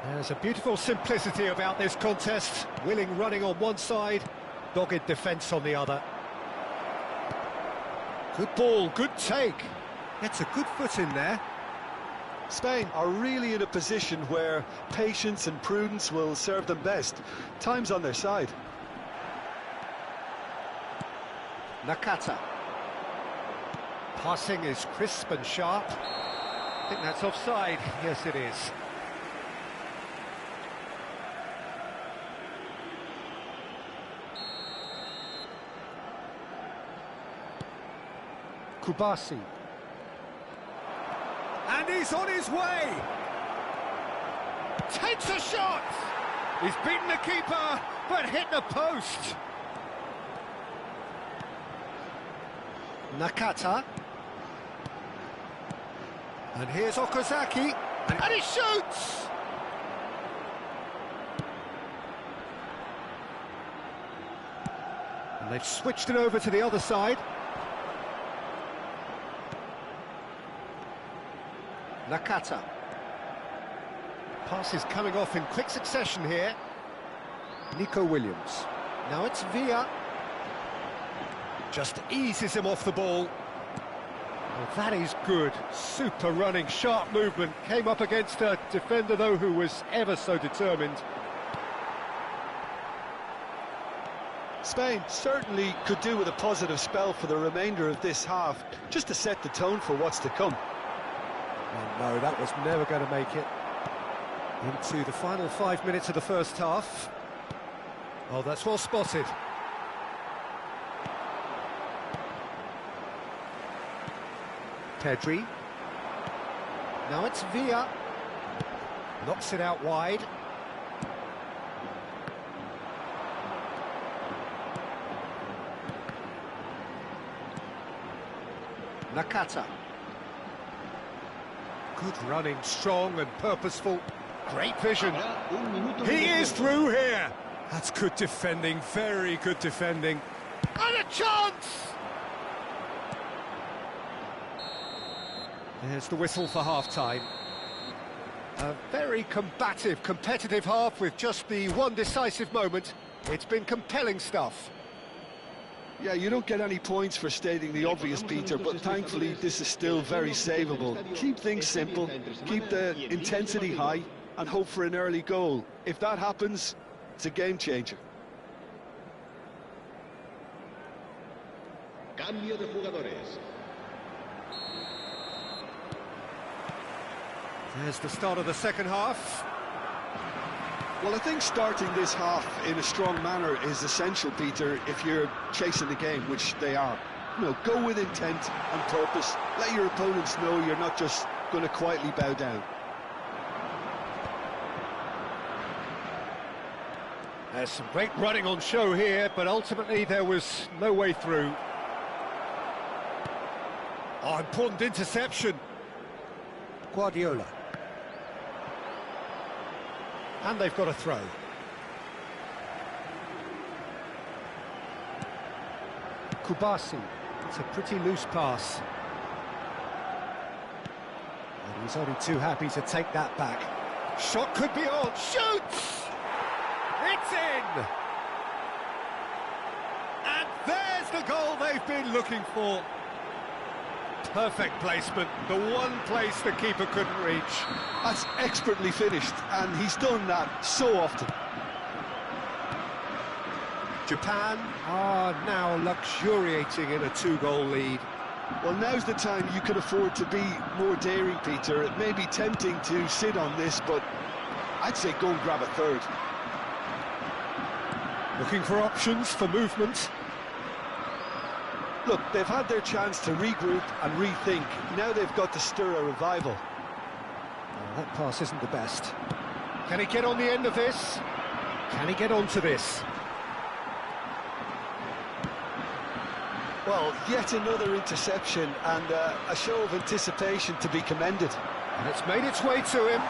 There's a beautiful simplicity about this contest. Willing running on one side, dogged defence on the other. Good ball, good take. Gets a good foot in there. Spain are really in a position where patience and prudence will serve them best. Time's on their side. Nakata. Passing is crisp and sharp. I think that's offside. Yes, it is. Kubasi. And he's on his way! Takes a shot! He's beaten the keeper, but hit the post! Nakata. And here's Okazaki, and he shoots! And they've switched it over to the other side. Nakata. Pass is coming off in quick succession here. Nico Williams. Now it's Villa. Just eases him off the ball. Well, that is good. Super running, sharp movement. Came up against a defender, though, who was ever so determined. Spain certainly could do with a positive spell for the remainder of this half, just to set the tone for what's to come. Oh, no, that was never going to make it. Into the final 5 minutes of the first half. Oh, that's well spotted. Pedri. Now it's Villa. Knocks it out wide. Nakata. Good running, strong and purposeful. Great vision. He is through here. That's good defending, very good defending. And a chance! There's the whistle for half-time. A very combative, competitive half with just the one decisive moment. It's been compelling stuff. Yeah, you don't get any points for stating the obvious, Peter, but thankfully this is still very savable. Keep things simple, keep the intensity high, and hope for an early goal. If that happens, it's a game changer. Cambio de jugadores. There's the start of the second half. Well, I think starting this half in a strong manner is essential, Peter, if you're chasing the game, which they are. You know, go with intent and purpose. Let your opponents know you're not just going to quietly bow down. There's some great running on show here, but ultimately there was no way through. Oh, important interception. Guardiola. And they've got a throw. Kubasi. It's a pretty loose pass. And he's only too happy to take that back. Shot could be on. Shoots! It's in! And there's the goal they've been looking for. Perfect placement, the one place the keeper couldn't reach. That's expertly finished, and he's done that so often. Japan are now luxuriating in a two-goal lead. Well, now's the time you can afford to be more daring, Peter. It may be tempting to sit on this, but I'd say go and grab a third. Looking for options for movement. Look, they've had their chance to regroup and rethink. Now they've got to stir a revival. Oh, that pass isn't the best. Can he get on the end of this? Can he get onto this? Well, yet another interception and a show of anticipation to be commended. And it's made its way to him.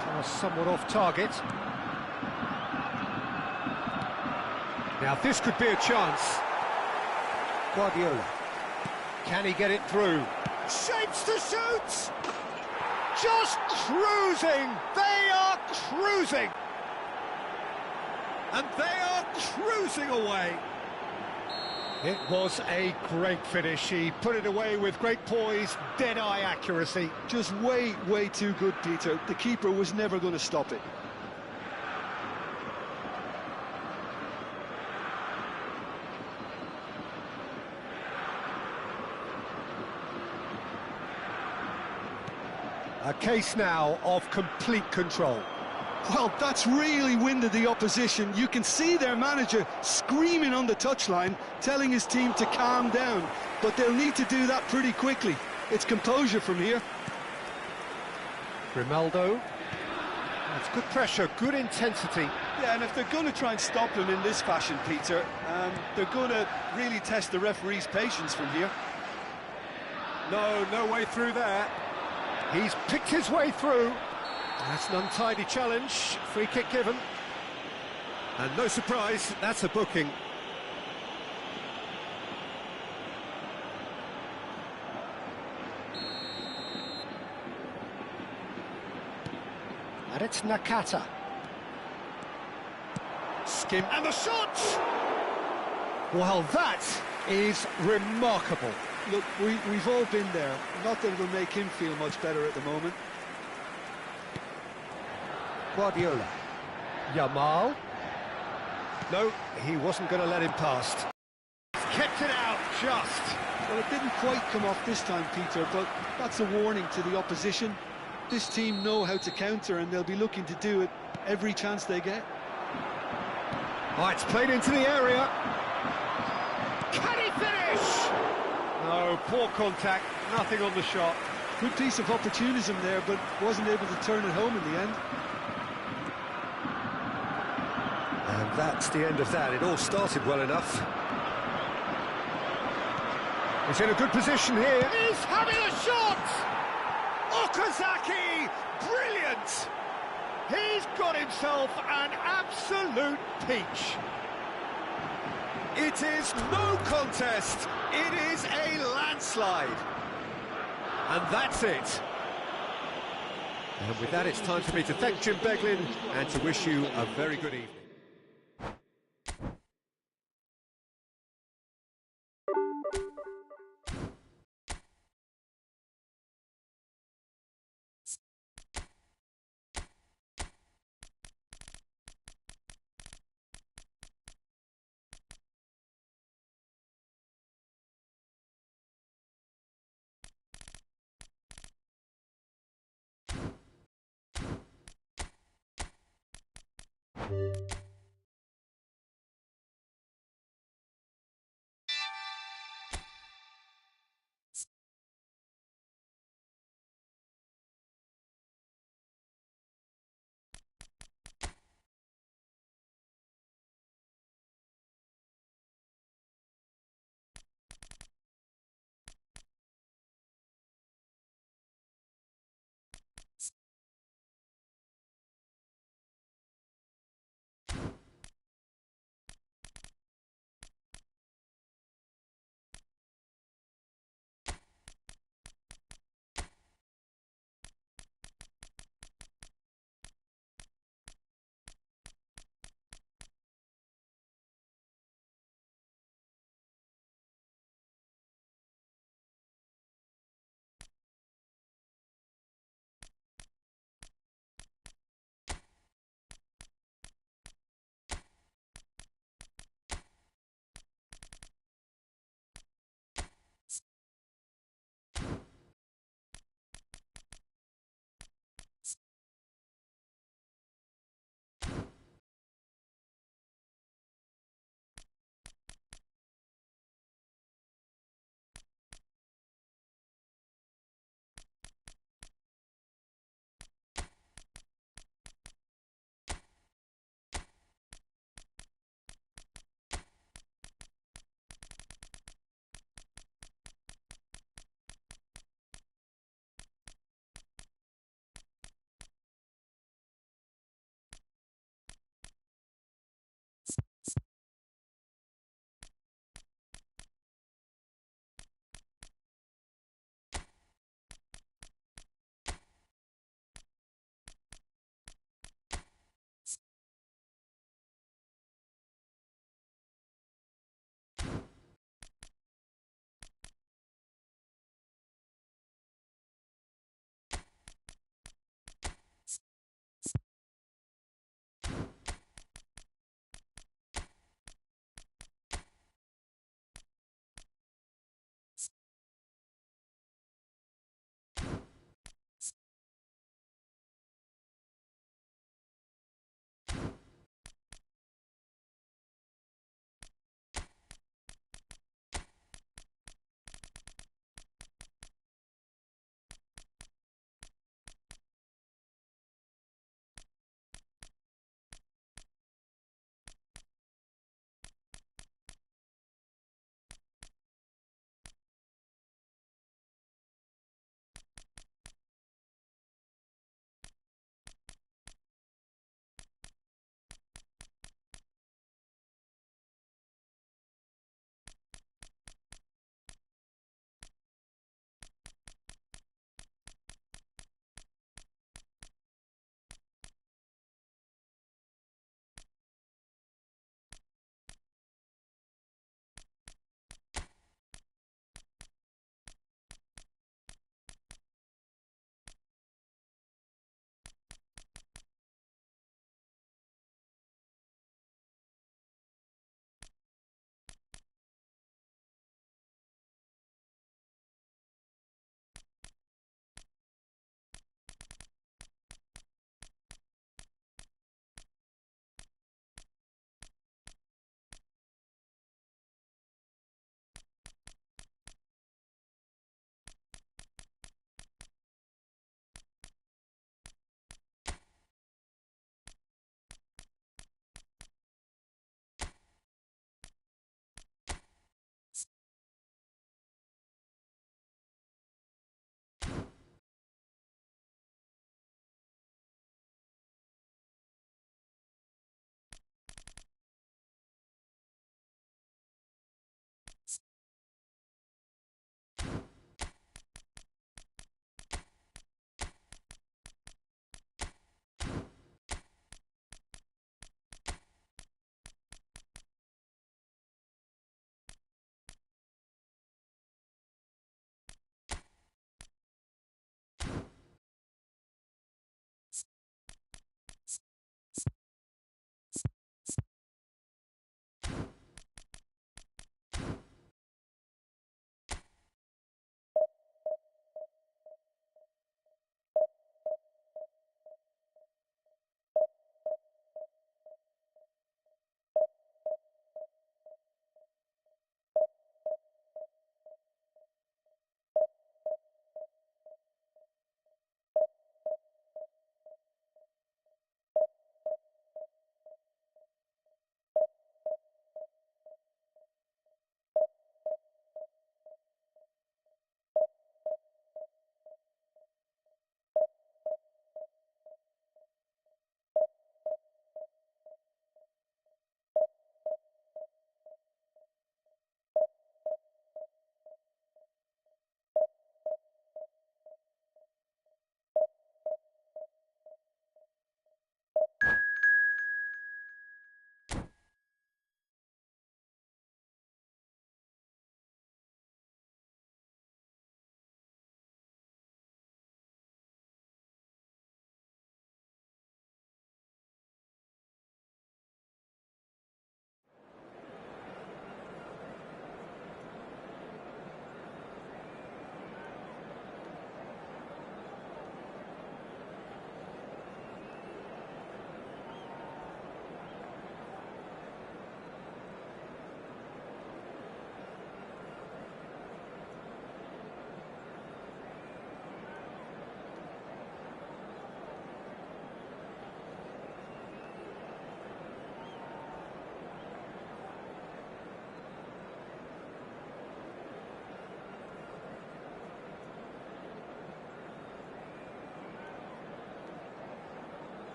Pass somewhat off target. Now this could be a chance. Guardiola. Can he get it through? Shapes to shoot! Just cruising! They are cruising! And they are cruising away! It was a great finish. He put it away with great poise, dead-eye accuracy. Just way, way too good, Peter. The keeper was never going to stop it. A case now of complete control. Well, that's really winded the opposition. You can see their manager screaming on the touchline, telling his team to calm down. But they'll need to do that pretty quickly. It's composure from here. Grimaldo. That's good pressure, good intensity. Yeah, and if they're going to try and stop him in this fashion, Peter, they're going to really test the referee's patience from here. No way through there. He's picked his way through. That's an untidy challenge. Free kick given. And no surprise, that's a booking. And it's Nakata. Skim, and the shot! Well, that is remarkable. Look, we've all been there. Not that it'll make him feel much better at the moment. Guardiola. Yamal. No, he wasn't going to let him past. Kept it out, just. Well, it didn't quite come off this time, Peter, but that's a warning to the opposition. This team know how to counter, and they'll be looking to do it every chance they get. Oh, it's played into the area. Can he finish? No, poor contact, nothing on the shot. Good piece of opportunism there, but wasn't able to turn it home in the end. And that's the end of that. It all started well enough. He's in a good position here. He's having a shot! Okazaki! Brilliant! He's got himself an absolute peach. It is no contest. It is a landslide. And that's it. And with that, it's time for me to thank Jim Beglin and to wish you a very good evening.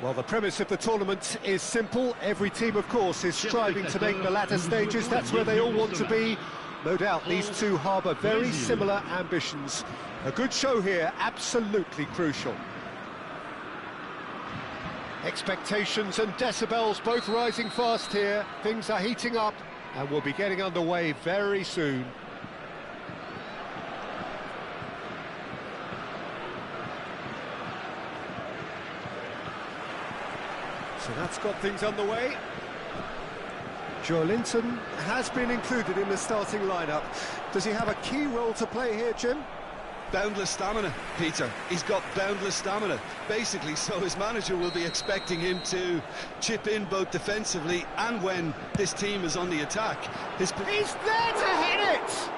Well, the premise of the tournament is simple. Every team, of course, is striving to make the latter stages. That's where they all want to be. No doubt these two harbour very similar ambitions. A good show here, absolutely crucial. Expectations and decibels both rising fast here. Things are heating up and we'll be getting underway very soon. So that's got things underway. Joe Linton has been included in the starting lineup. Does he have a key role to play here, Jim? Boundless stamina, Peter. He's got boundless stamina. Basically, so his manager will be expecting him to chip in both defensively and when this team is on the attack. He's there to hit it!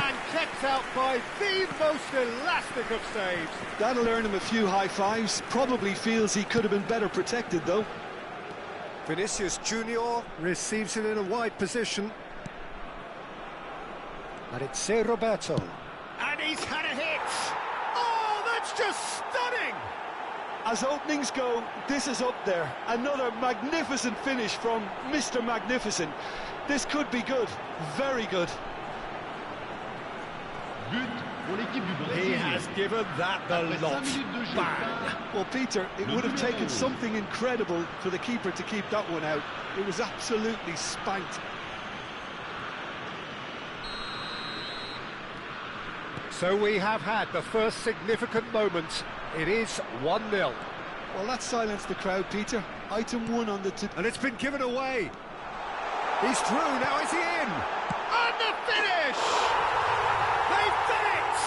And kept out by the most elastic of saves. That'll earn him a few high fives. Probably feels he could have been better protected, though. Vinicius Junior receives it in a wide position. And it's Roberto. And he's had a hit! Oh, that's just stunning! As openings go, this is up there. Another magnificent finish from Mr. Magnificent. This could be good, very good. He has given that the lot. Bang! Well, Peter, it would have taken something incredible for the keeper to keep that one out. It was absolutely spanked. So we have had the first significant moment. It is 1-0. Well, that silenced the crowd, Peter. Item 1 on the... And it's been given away. He's through, now is he in? And the finish! They've done it!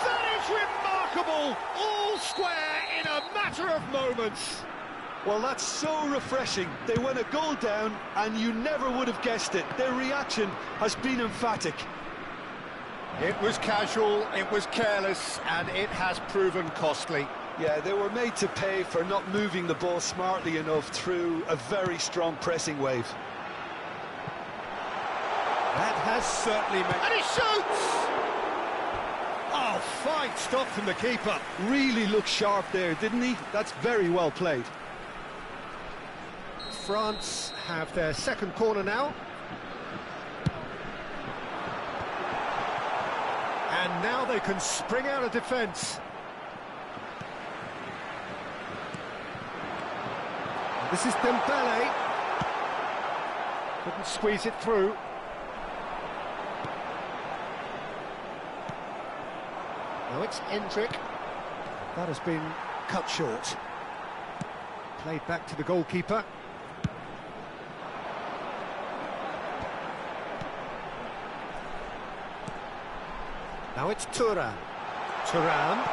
That is remarkable! All square in a matter of moments. Well, that's so refreshing. They went a goal down and you never would have guessed it. Their reaction has been emphatic. It was casual, it was careless, and it has proven costly. Yeah, they were made to pay for not moving the ball smartly enough through a very strong pressing wave. That has certainly made... And he shoots! Oh, fine stop from the keeper. Really looked sharp there, didn't he? That's very well played. France have their second corner now. And now they can spring out of defence. This is Dembele. Couldn't squeeze it through. Now it's Endrick. That has been cut short. Played back to the goalkeeper. Now it's Thuram. Thuram.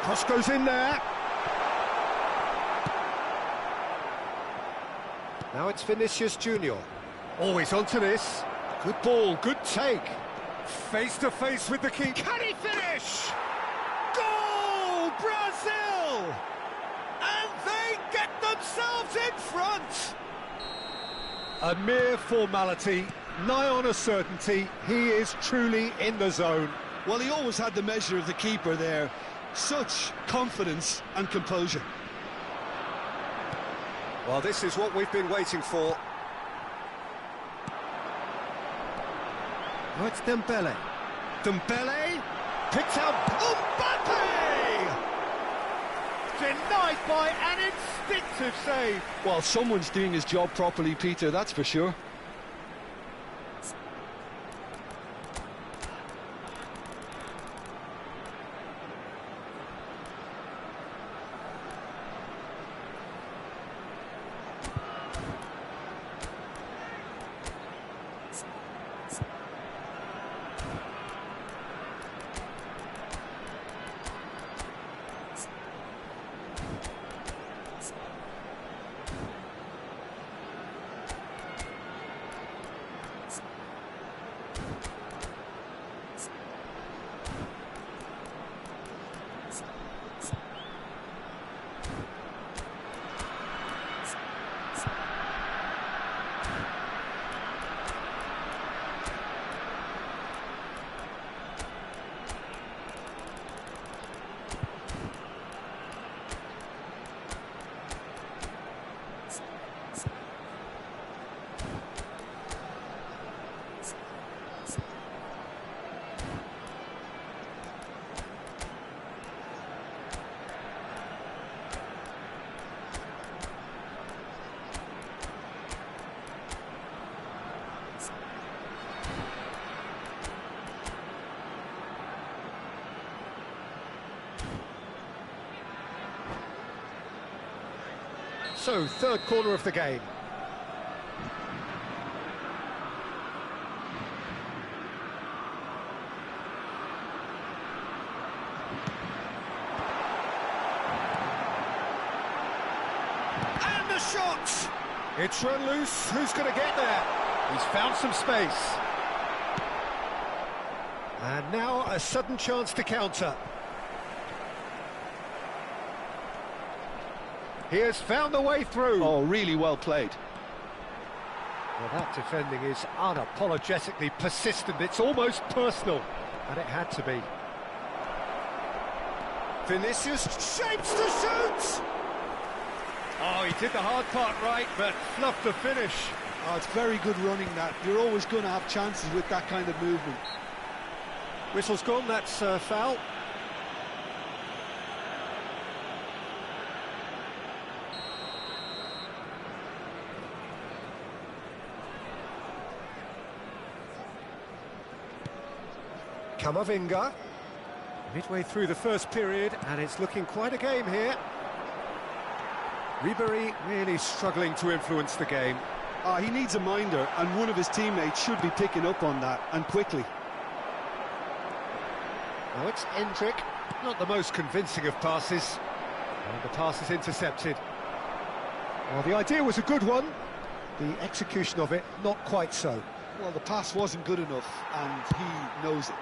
Cross goes in there. Now it's Vinicius Junior. Always onto this. Good ball, good take. Face to face with the keeper. Can he finish? Goal, Brazil! And they get themselves in front. A mere formality, nigh on a certainty. He is truly in the zone. Well, he always had the measure of the keeper there. Such confidence and composure. Well, this is what we've been waiting for. Oh, it's Dembele. Dembele picks out Mbappe! Denied by an instinctive save. Well, someone's doing his job properly, Peter, that's for sure. So, third corner of the game. And the shot! It's run loose. Who's going to get there? He's found some space. And now a sudden chance to counter. He has found the way through. Oh, really well played. Well, that defending is unapologetically persistent. It's almost personal, and it had to be. Vinicius shapes to shoot! Oh, he did the hard part right, but fluffed the finish. Oh, it's very good running that. You're always going to have chances with that kind of movement. Whistle's gone, that's foul. Camavinga, midway through the first period, and it's looking quite a game here. Ribery really struggling to influence the game. He needs a minder, and one of his teammates should be picking up on that, and quickly. Now it's Endrick, not the most convincing of passes, and the pass is intercepted. Well, the idea was a good one, the execution of it not quite so. Well, the pass wasn't good enough, and he knows it.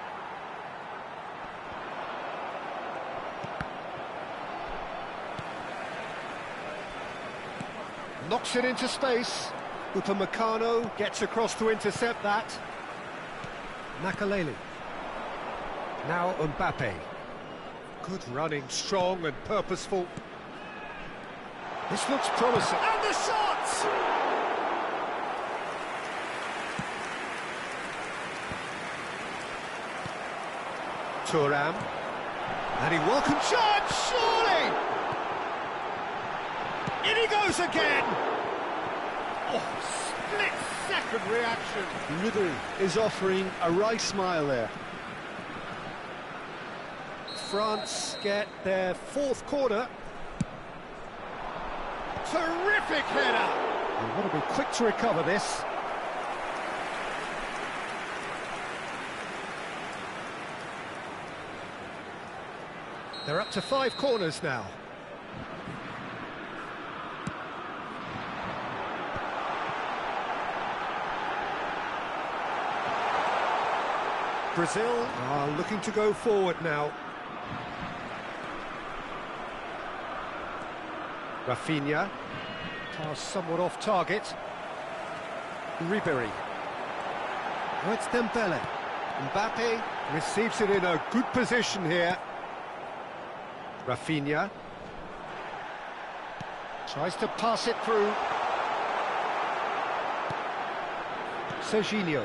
Knocks it into space. Upamecano gets across to intercept that. Makaleli. Now Mbappe. Good running, strong and purposeful. This looks promising. And the shot! Thuram. And he welcomes charge, surely! In he goes again! Oh, split-second reaction. Ribery is offering a right smile there. France get their fourth corner. Terrific header! They've got to be quick to recover this. They're up to 5 corners now. Brazil are looking to go forward now. Rafinha, pass somewhat off target. Ribery. Oh, it's Dembele. Mbappe receives it in a good position here. Rafinha tries to pass it through. Serginho.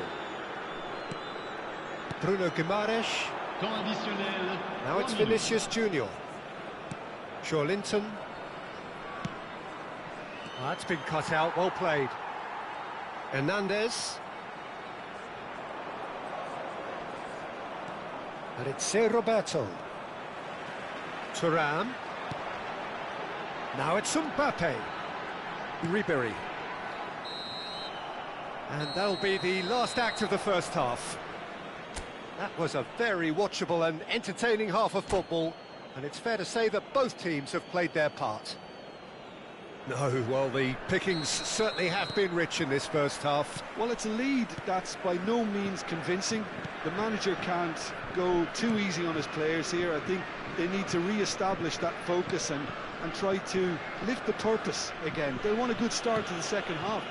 Bruno Guimaraes. Temps additionnel. Now it's Vinicius Junior. Joelinton. That's been cut out, well played. Hernandez. And it's Ser Roberto. Thuram. Now it's Mbappe. Ribery. And that'll be the last act of the first half. That was a very watchable and entertaining half of football, and it's fair to say that both teams have played their part. No, well, the pickings certainly have been rich in this first half. Well, it's a lead that's by no means convincing. The manager can't go too easy on his players here. I think they need to re-establish that focus and try to lift the purpose again. They want a good start to the second half.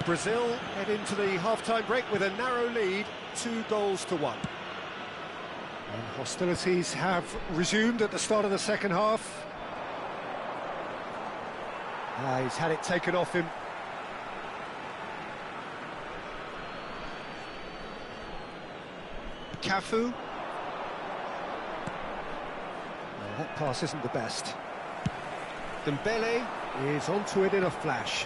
Brazil head into the half-time break with a narrow lead, 2-1. And hostilities have resumed at the start of the second half. He's had it taken off him. Cafu. Well, that pass isn't the best. Dembele is onto it in a flash.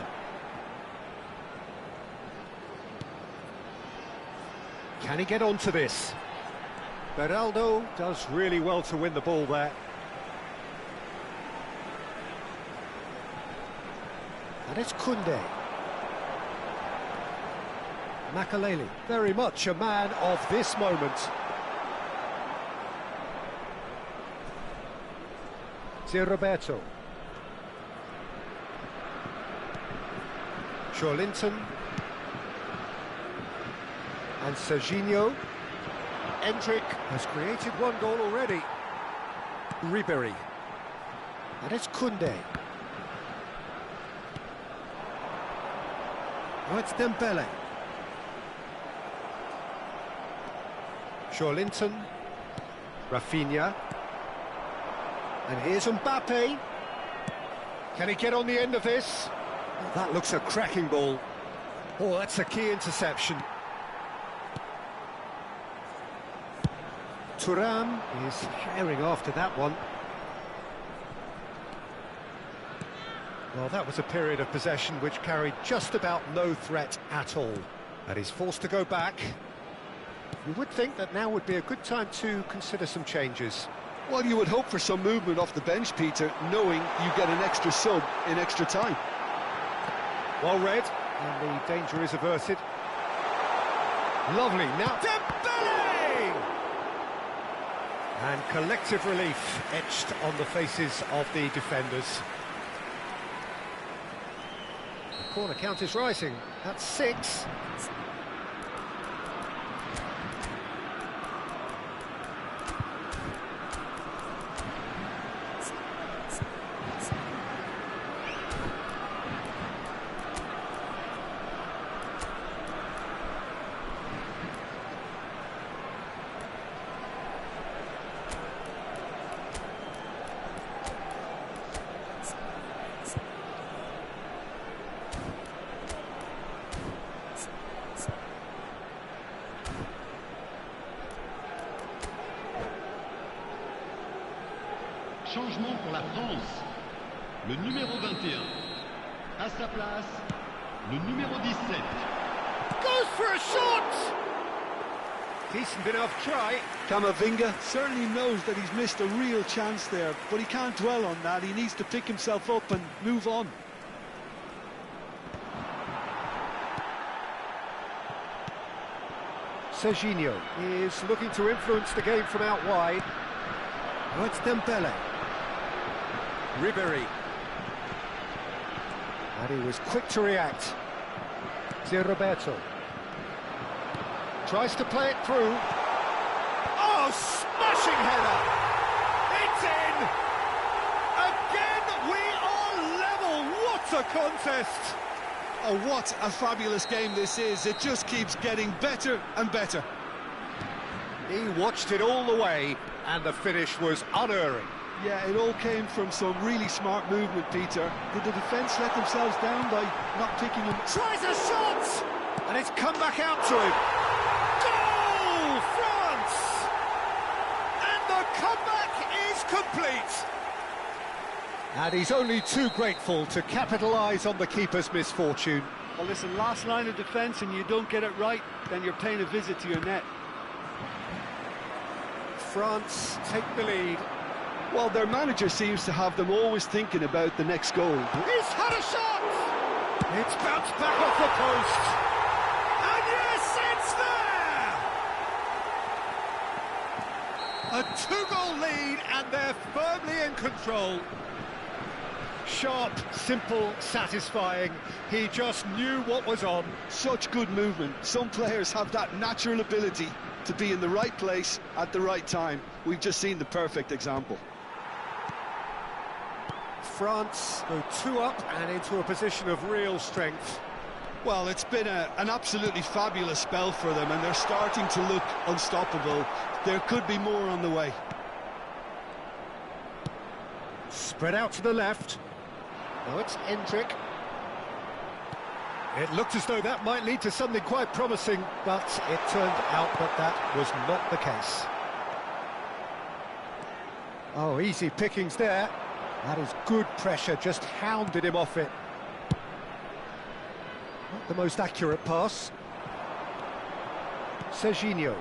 Can he get onto this? Beraldo does really well to win the ball there. And it's Koundé. Makaleli, very much a man of this moment. Roberto. Linton. And Serginho. Endrick has created one goal already. Ribéry. And it's Koundé. Now it's Dembele. Linton. Rafinha. And here's Mbappe. Can he get on the end of this? Oh, that looks a cracking ball. Oh, that's a key interception. Thuram is herring after that one. Well, that was a period of possession which carried just about no threat at all. And he's forced to go back. You would think that now would be a good time to consider some changes. Well, you would hope for some movement off the bench, Peter, knowing you get an extra sub in extra time. Well read, and the danger is averted. Lovely, now Dembele! And collective relief etched on the faces of the defenders. The corner count is rising, that's 6. Changement pour la France. Le numéro 21. À sa place, le numéro 17. Goes for a shot! Decent enough try. Camavinga certainly knows that he's missed a real chance there, but he can't dwell on that. He needs to pick himself up and move on. Serginho is looking to influence the game from out wide. Now it's Dembele. Ribéry. And he was quick to react. Roberto. Tries to play it through. Oh, smashing header! It's in! Again, we are level! What a contest! Oh, what a fabulous game this is. It just keeps getting better and better. He watched it all the way, and the finish was unerring. Yeah, it all came from some really smart movement, Peter. Did the defence let themselves down by not picking him? Tries a shot! And it's come back out to him. Goal, France! And the comeback is complete. And he's only too grateful to capitalise on the keeper's misfortune. Well, listen, last line of defence and you don't get it right, then you're paying a visit to your net. France take the lead. Well, their manager seems to have them always thinking about the next goal. He's had a shot! It's bounced back off the post. And yes, it's there! A 2-goal lead, and they're firmly in control. Sharp, simple, satisfying. He just knew what was on. Such good movement. Some players have that natural ability to be in the right place at the right time. We've just seen the perfect example. France go 2 up and into a position of real strength. Well, it's been an absolutely fabulous spell for them, and they're starting to look unstoppable. There could be more on the way. Spread out to the left. Now it's Endrick. It looked as though that might lead to something quite promising, but it turned out that that was not the case. Oh, easy pickings there. That is good pressure, just hounded him off it. Not the most accurate pass. Serginho.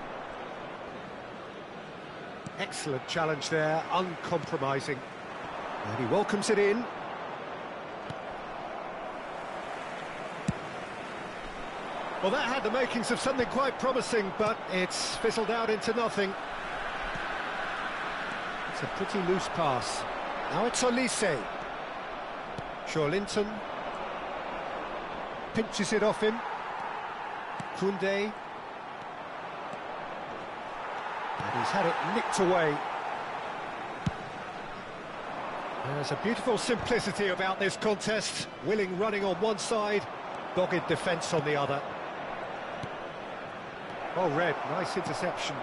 Excellent challenge there, uncompromising. And he welcomes it in. Well, that had the makings of something quite promising, but it's fizzled out into nothing. It's a pretty loose pass. Now it's Olise. Linton pinches it off him. Koundé. And he's had it nicked away. There's a beautiful simplicity about this contest. Willing running on one side, dogged defence on the other. Oh, Red, nice interception.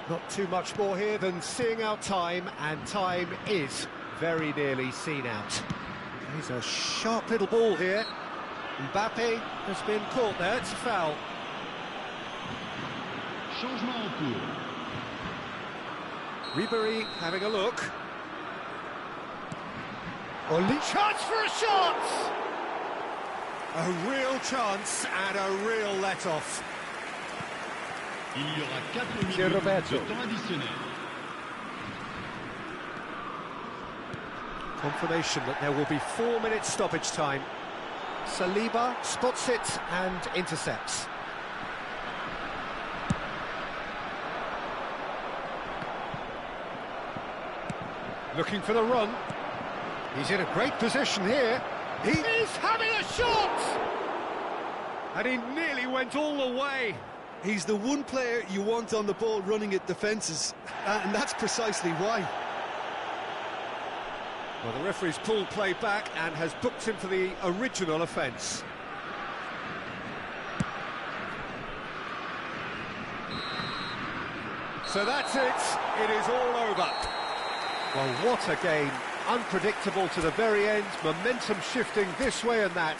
Not too much more here than seeing out time, and time is very nearly seen out. He's a sharp little ball here. Mbappe has been caught there, it's a foul. Changement en cours. Ribéry having a look. Only chance for a shot! A real chance and a real let-off. Il y aura 4 minutes de temps additionnel. Confirmation that there will be 4 minutes stoppage time. Saliba spots it and intercepts. Looking for the run. He's in a great position here. He's having a shot! And he nearly went all the way. He's the one player you want on the ball running at defences, and that's precisely why. Well, the referee's pulled play back and has booked him for the original offence. So that's it. It is all over. Well, what a game. Unpredictable to the very end, momentum shifting this way and that.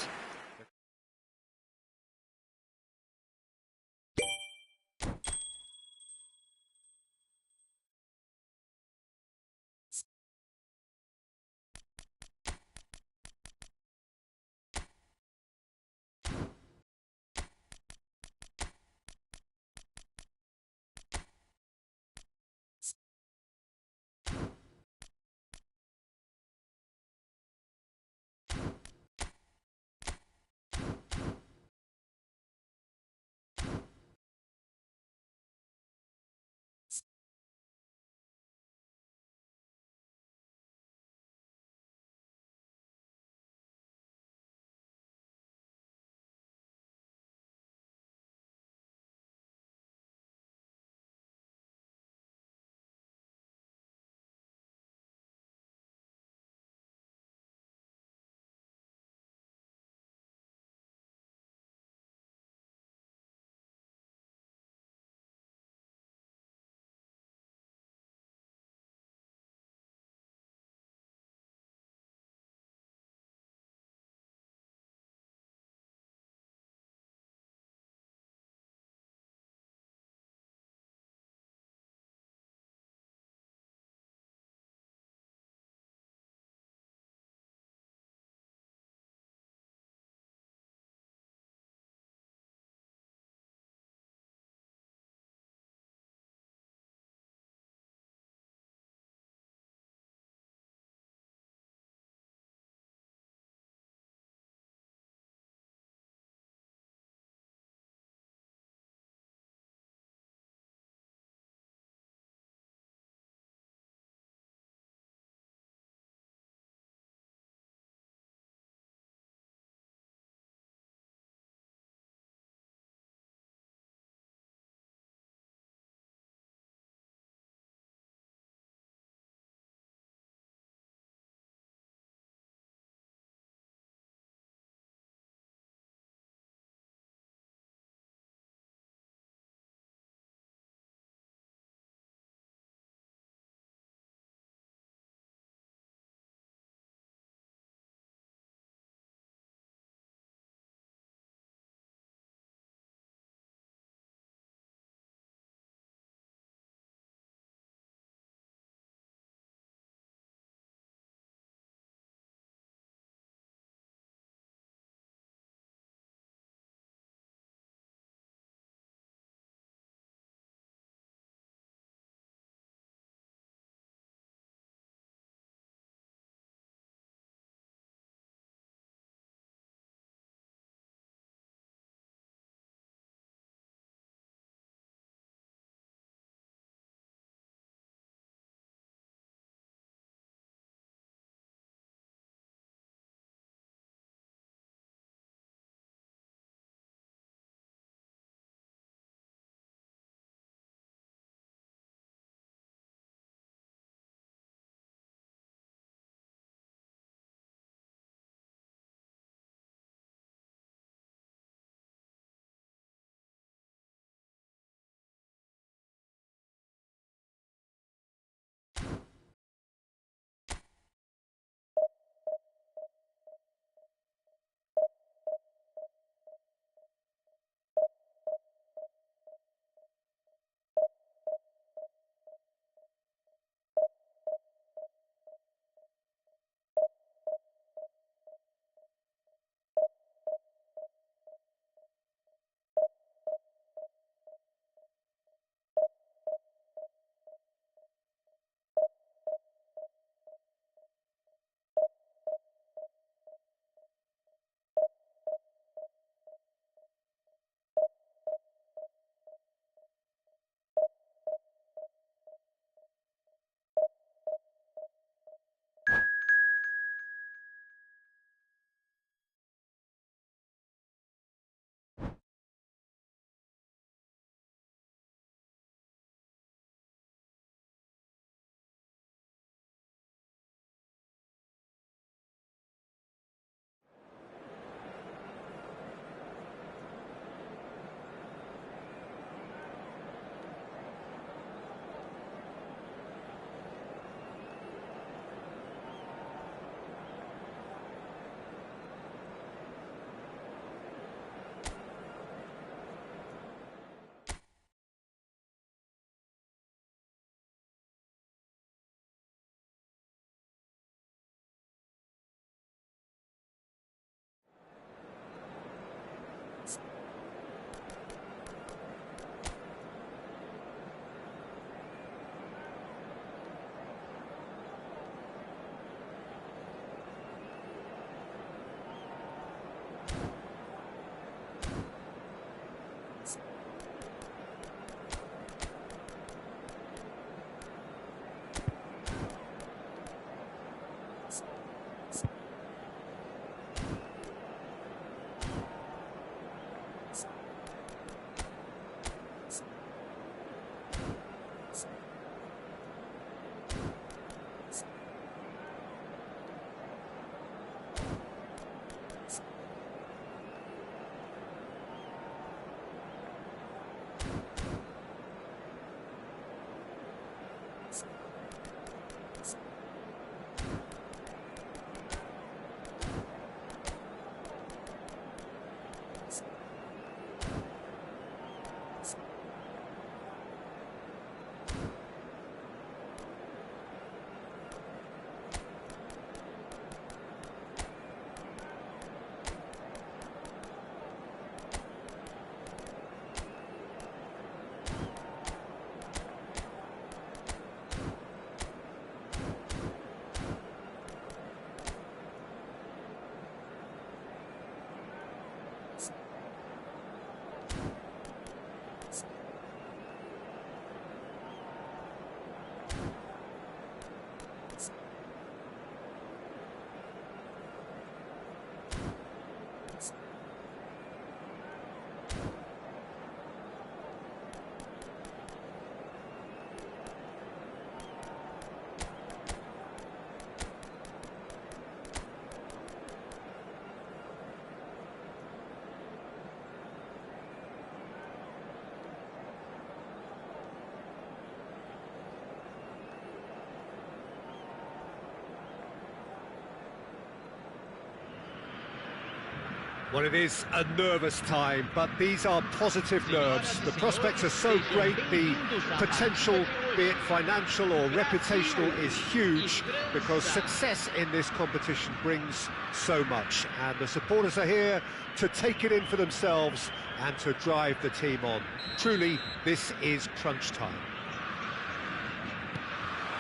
Well, it is a nervous time, but these are positive nerves. The prospects are so great, the potential, be it financial or reputational, is huge, because success in this competition brings so much. And the supporters are here to take it in for themselves and to drive the team on. Truly, this is crunch time.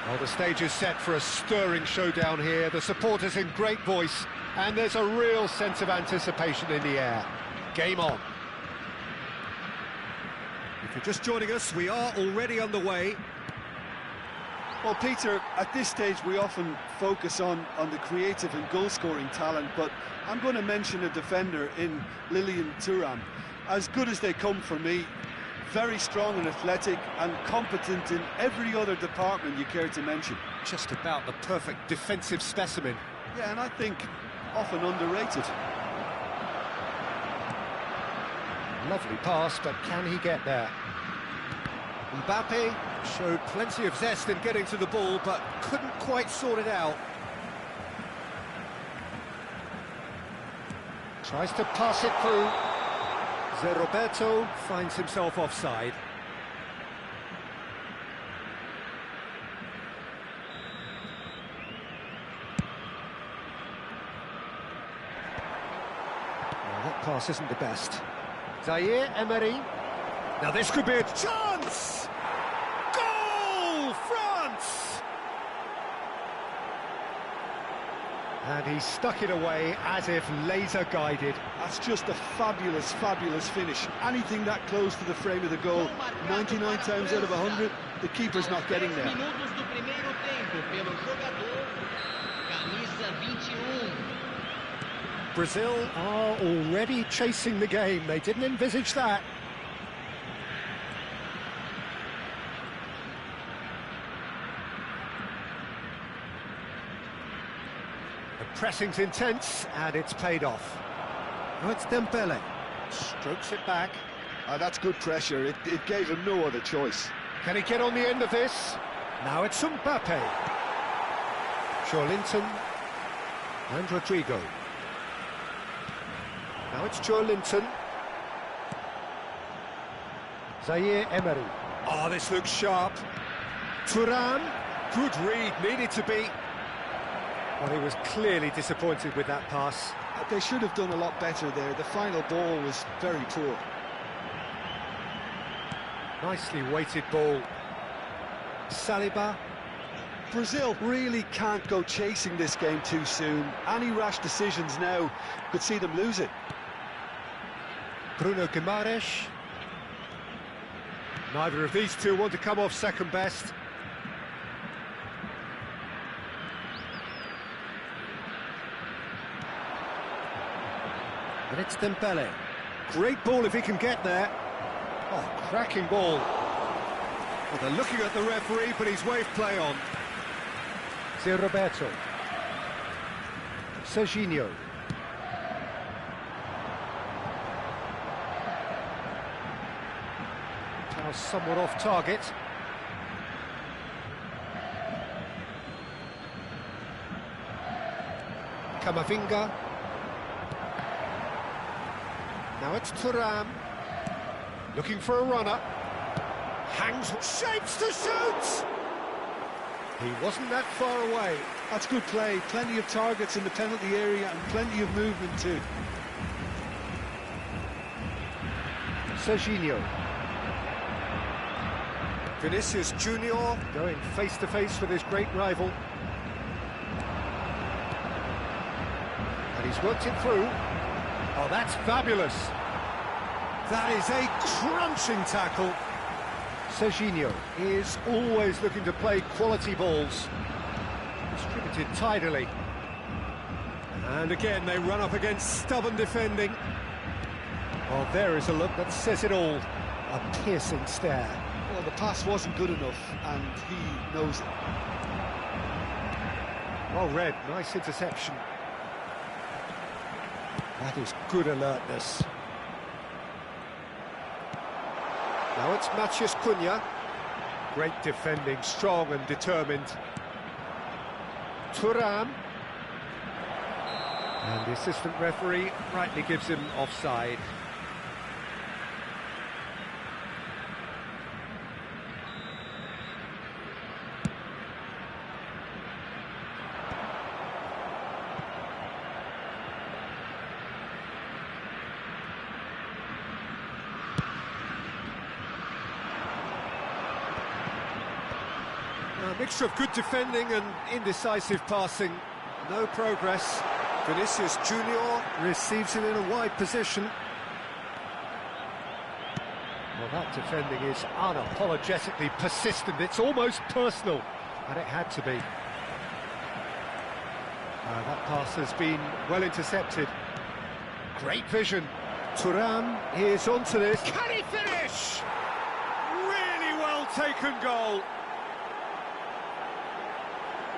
Well, the stage is set for a stirring showdown here. The supporters in great voice, and there's a real sense of anticipation in the air. Game on. If you're just joining us, we are already underway. Well, Peter, at this stage we often focus on the creative and goal-scoring talent, but I'm going to mention a defender in Lilian Thuram. As good as they come for me, very strong and athletic and competent in every other department you care to mention. Just about the perfect defensive specimen. Yeah, and I think often underrated. Lovely pass, but can he get there? Mbappe showed plenty of zest in getting to the ball, but couldn't quite sort it out. Tries to pass it through. Zé Roberto finds himself offside. Well, that pass isn't the best. Zaire Emery. Now this could be a chance! Goal! France! And he stuck it away as if laser-guided. That's just a fabulous, fabulous finish. Anything that close to the frame of the goal, 99 times out of 100, the keeper's not getting there. Brazil are already chasing the game. They didn't envisage that. The pressing's intense, and it's paid off. Now it's Dembele. Strokes it back. That's good pressure. It gave him no other choice. Can he get on the end of this? Now it's Mbappe. Joelinton and Rodrigo. Now it's Joelinton. Zaire Emery. Oh, this looks sharp. Thuram. Good read, needed to be. Well, he was clearly disappointed with that pass. They should have done a lot better there. The final ball was very poor. Nicely weighted ball. Saliba. Brazil really can't go chasing this game too soon. Any rash decisions now could see them lose it. Bruno Guimaraes. Neither of these two want to come off second best. And it's Dembele. Great ball if he can get there. Oh, cracking ball. Well, they're looking at the referee, but he's waved play on. Zé Roberto. Serginho. Now somewhat off target. Camavinga. Now it's Thuram. Looking for a runner. Hangs, shapes to shoot! He wasn't that far away. That's good play. Plenty of targets in the penalty area and plenty of movement too. Serginho. Vinicius Junior going face-to-face with his great rival. And he's worked it through. Oh, that's fabulous. That is a crunching tackle. Serginho is always looking to play quality balls. Distributed tidily. And again, they run up against stubborn defending. Well, there is a look that says it all. A piercing stare. Well, the pass wasn't good enough, and he knows it. Well read, nice interception. That is good alertness. Now it's Matheus Cunha. Great defending, strong and determined. Thuram. And the assistant referee rightly gives him offside. A mixture of good defending and indecisive passing. No progress. Vinicius Junior receives it in a wide position. Well, that defending is unapologetically persistent. It's almost personal, and it had to be. That pass has been well intercepted. Great vision. Thuram is onto this. Can he finish? Really well taken goal.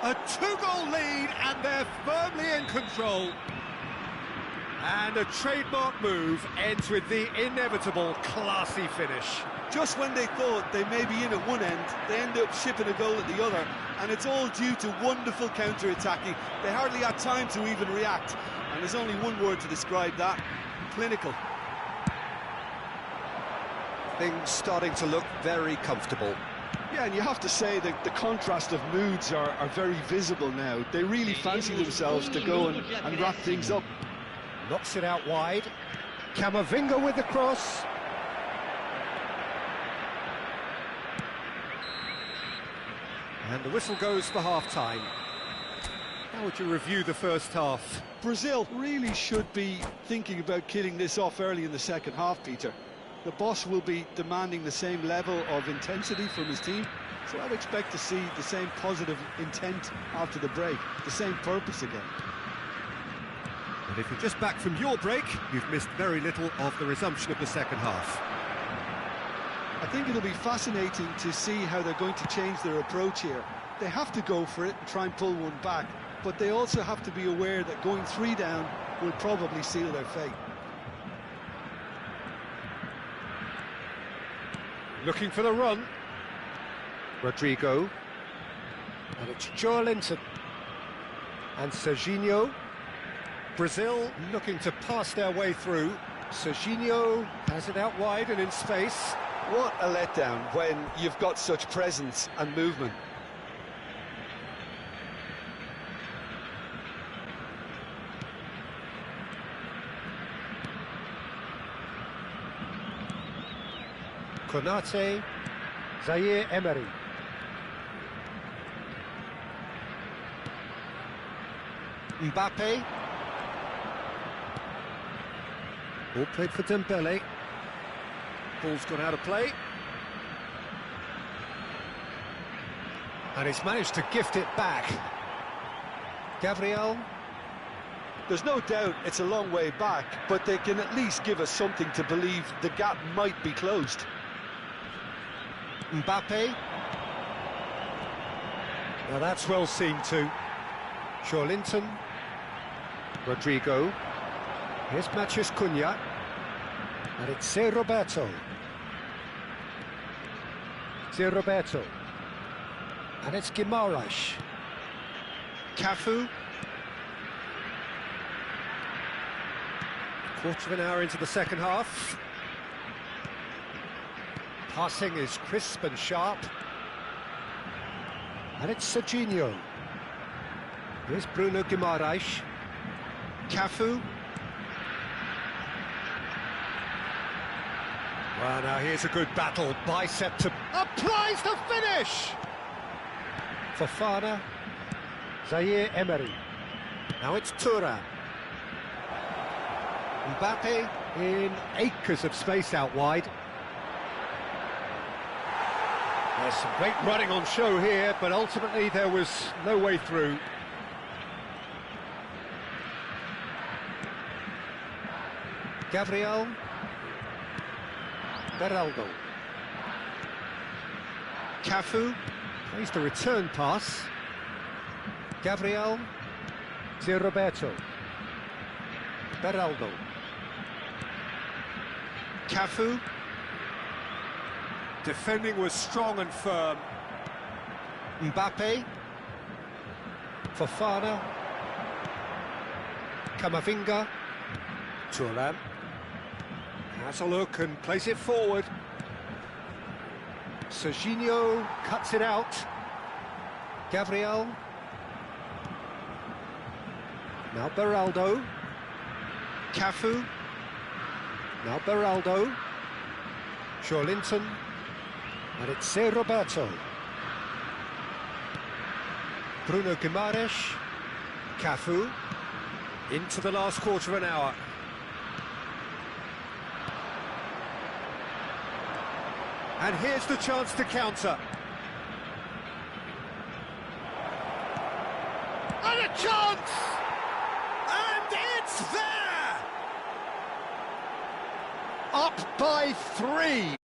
A two-goal lead, and they're firmly in control. And a trademark move ends with the inevitable classy finish. Just when they thought they may be in at one end, they end up shipping a goal at the other, and it's all due to wonderful counter-attacking. They hardly had time to even react, and there's only one word to describe that: clinical. Things starting to look very comfortable. Yeah, and you have to say that the contrast of moods are very visible now. They really fancy themselves to go and wrap things up. Knocks it out wide. Camavinga with the cross. And the whistle goes for half-time. How would you review the first half? Brazil really should be thinking about killing this off early in the second half, Peter. The boss will be demanding the same level of intensity from his team, so I'd expect to see the same positive intent after the break, the same purpose again. And if you're just back from your break, you've missed very little of the resumption of the second half. I think it'll be fascinating to see how they're going to change their approach here. They have to go for it and try and pull one back, but they also have to be aware that going 3 down will probably seal their fate. Looking for the run. Rodrigo. And it's Joelinton. And Serginho. Brazil looking to pass their way through. Serginho has it out wide and in space. What a letdown when you've got such presence and movement. Konate, Zaire Emery. Mbappe. Ball played for Dembele. Ball's gone out of play. And he's managed to gift it back. Gabriel. There's no doubt it's a long way back, but they can at least give us something to believe the gap might be closed. Mbappe. Now that's well seen too. Joelinton. Rodrigo. Here's Matheus Cunha. And it's Zé Roberto. Zé Roberto. And it's Guimarães. Cafu. Quarter of an hour into the second half. Passing is crisp and sharp. And it's Serginho. Here's Bruno Guimarães. Cafu. Well, now here's a good battle. Bicep to... applies the finish! Fofana. Zaire Emery. Now it's Thuram. Mbappe in acres of space out wide. There's some great running on show here, but ultimately there was no way through. Gabriel. Beraldo. Cafu. Plays the return pass. Gabriel. To Roberto. Beraldo. Cafu. Defending was strong and firm. Mbappe. Fofana. Camavinga. Thuram. Has a look and plays it forward. Serginho cuts it out. Gabriel. Now Beraldo. Cafu. Now Beraldo. Joelinton. And it's Roberto. Bruno Guimaraes. Cafu. Into the last quarter of an hour. And here's the chance to counter. And a chance! And it's there! Up by 3.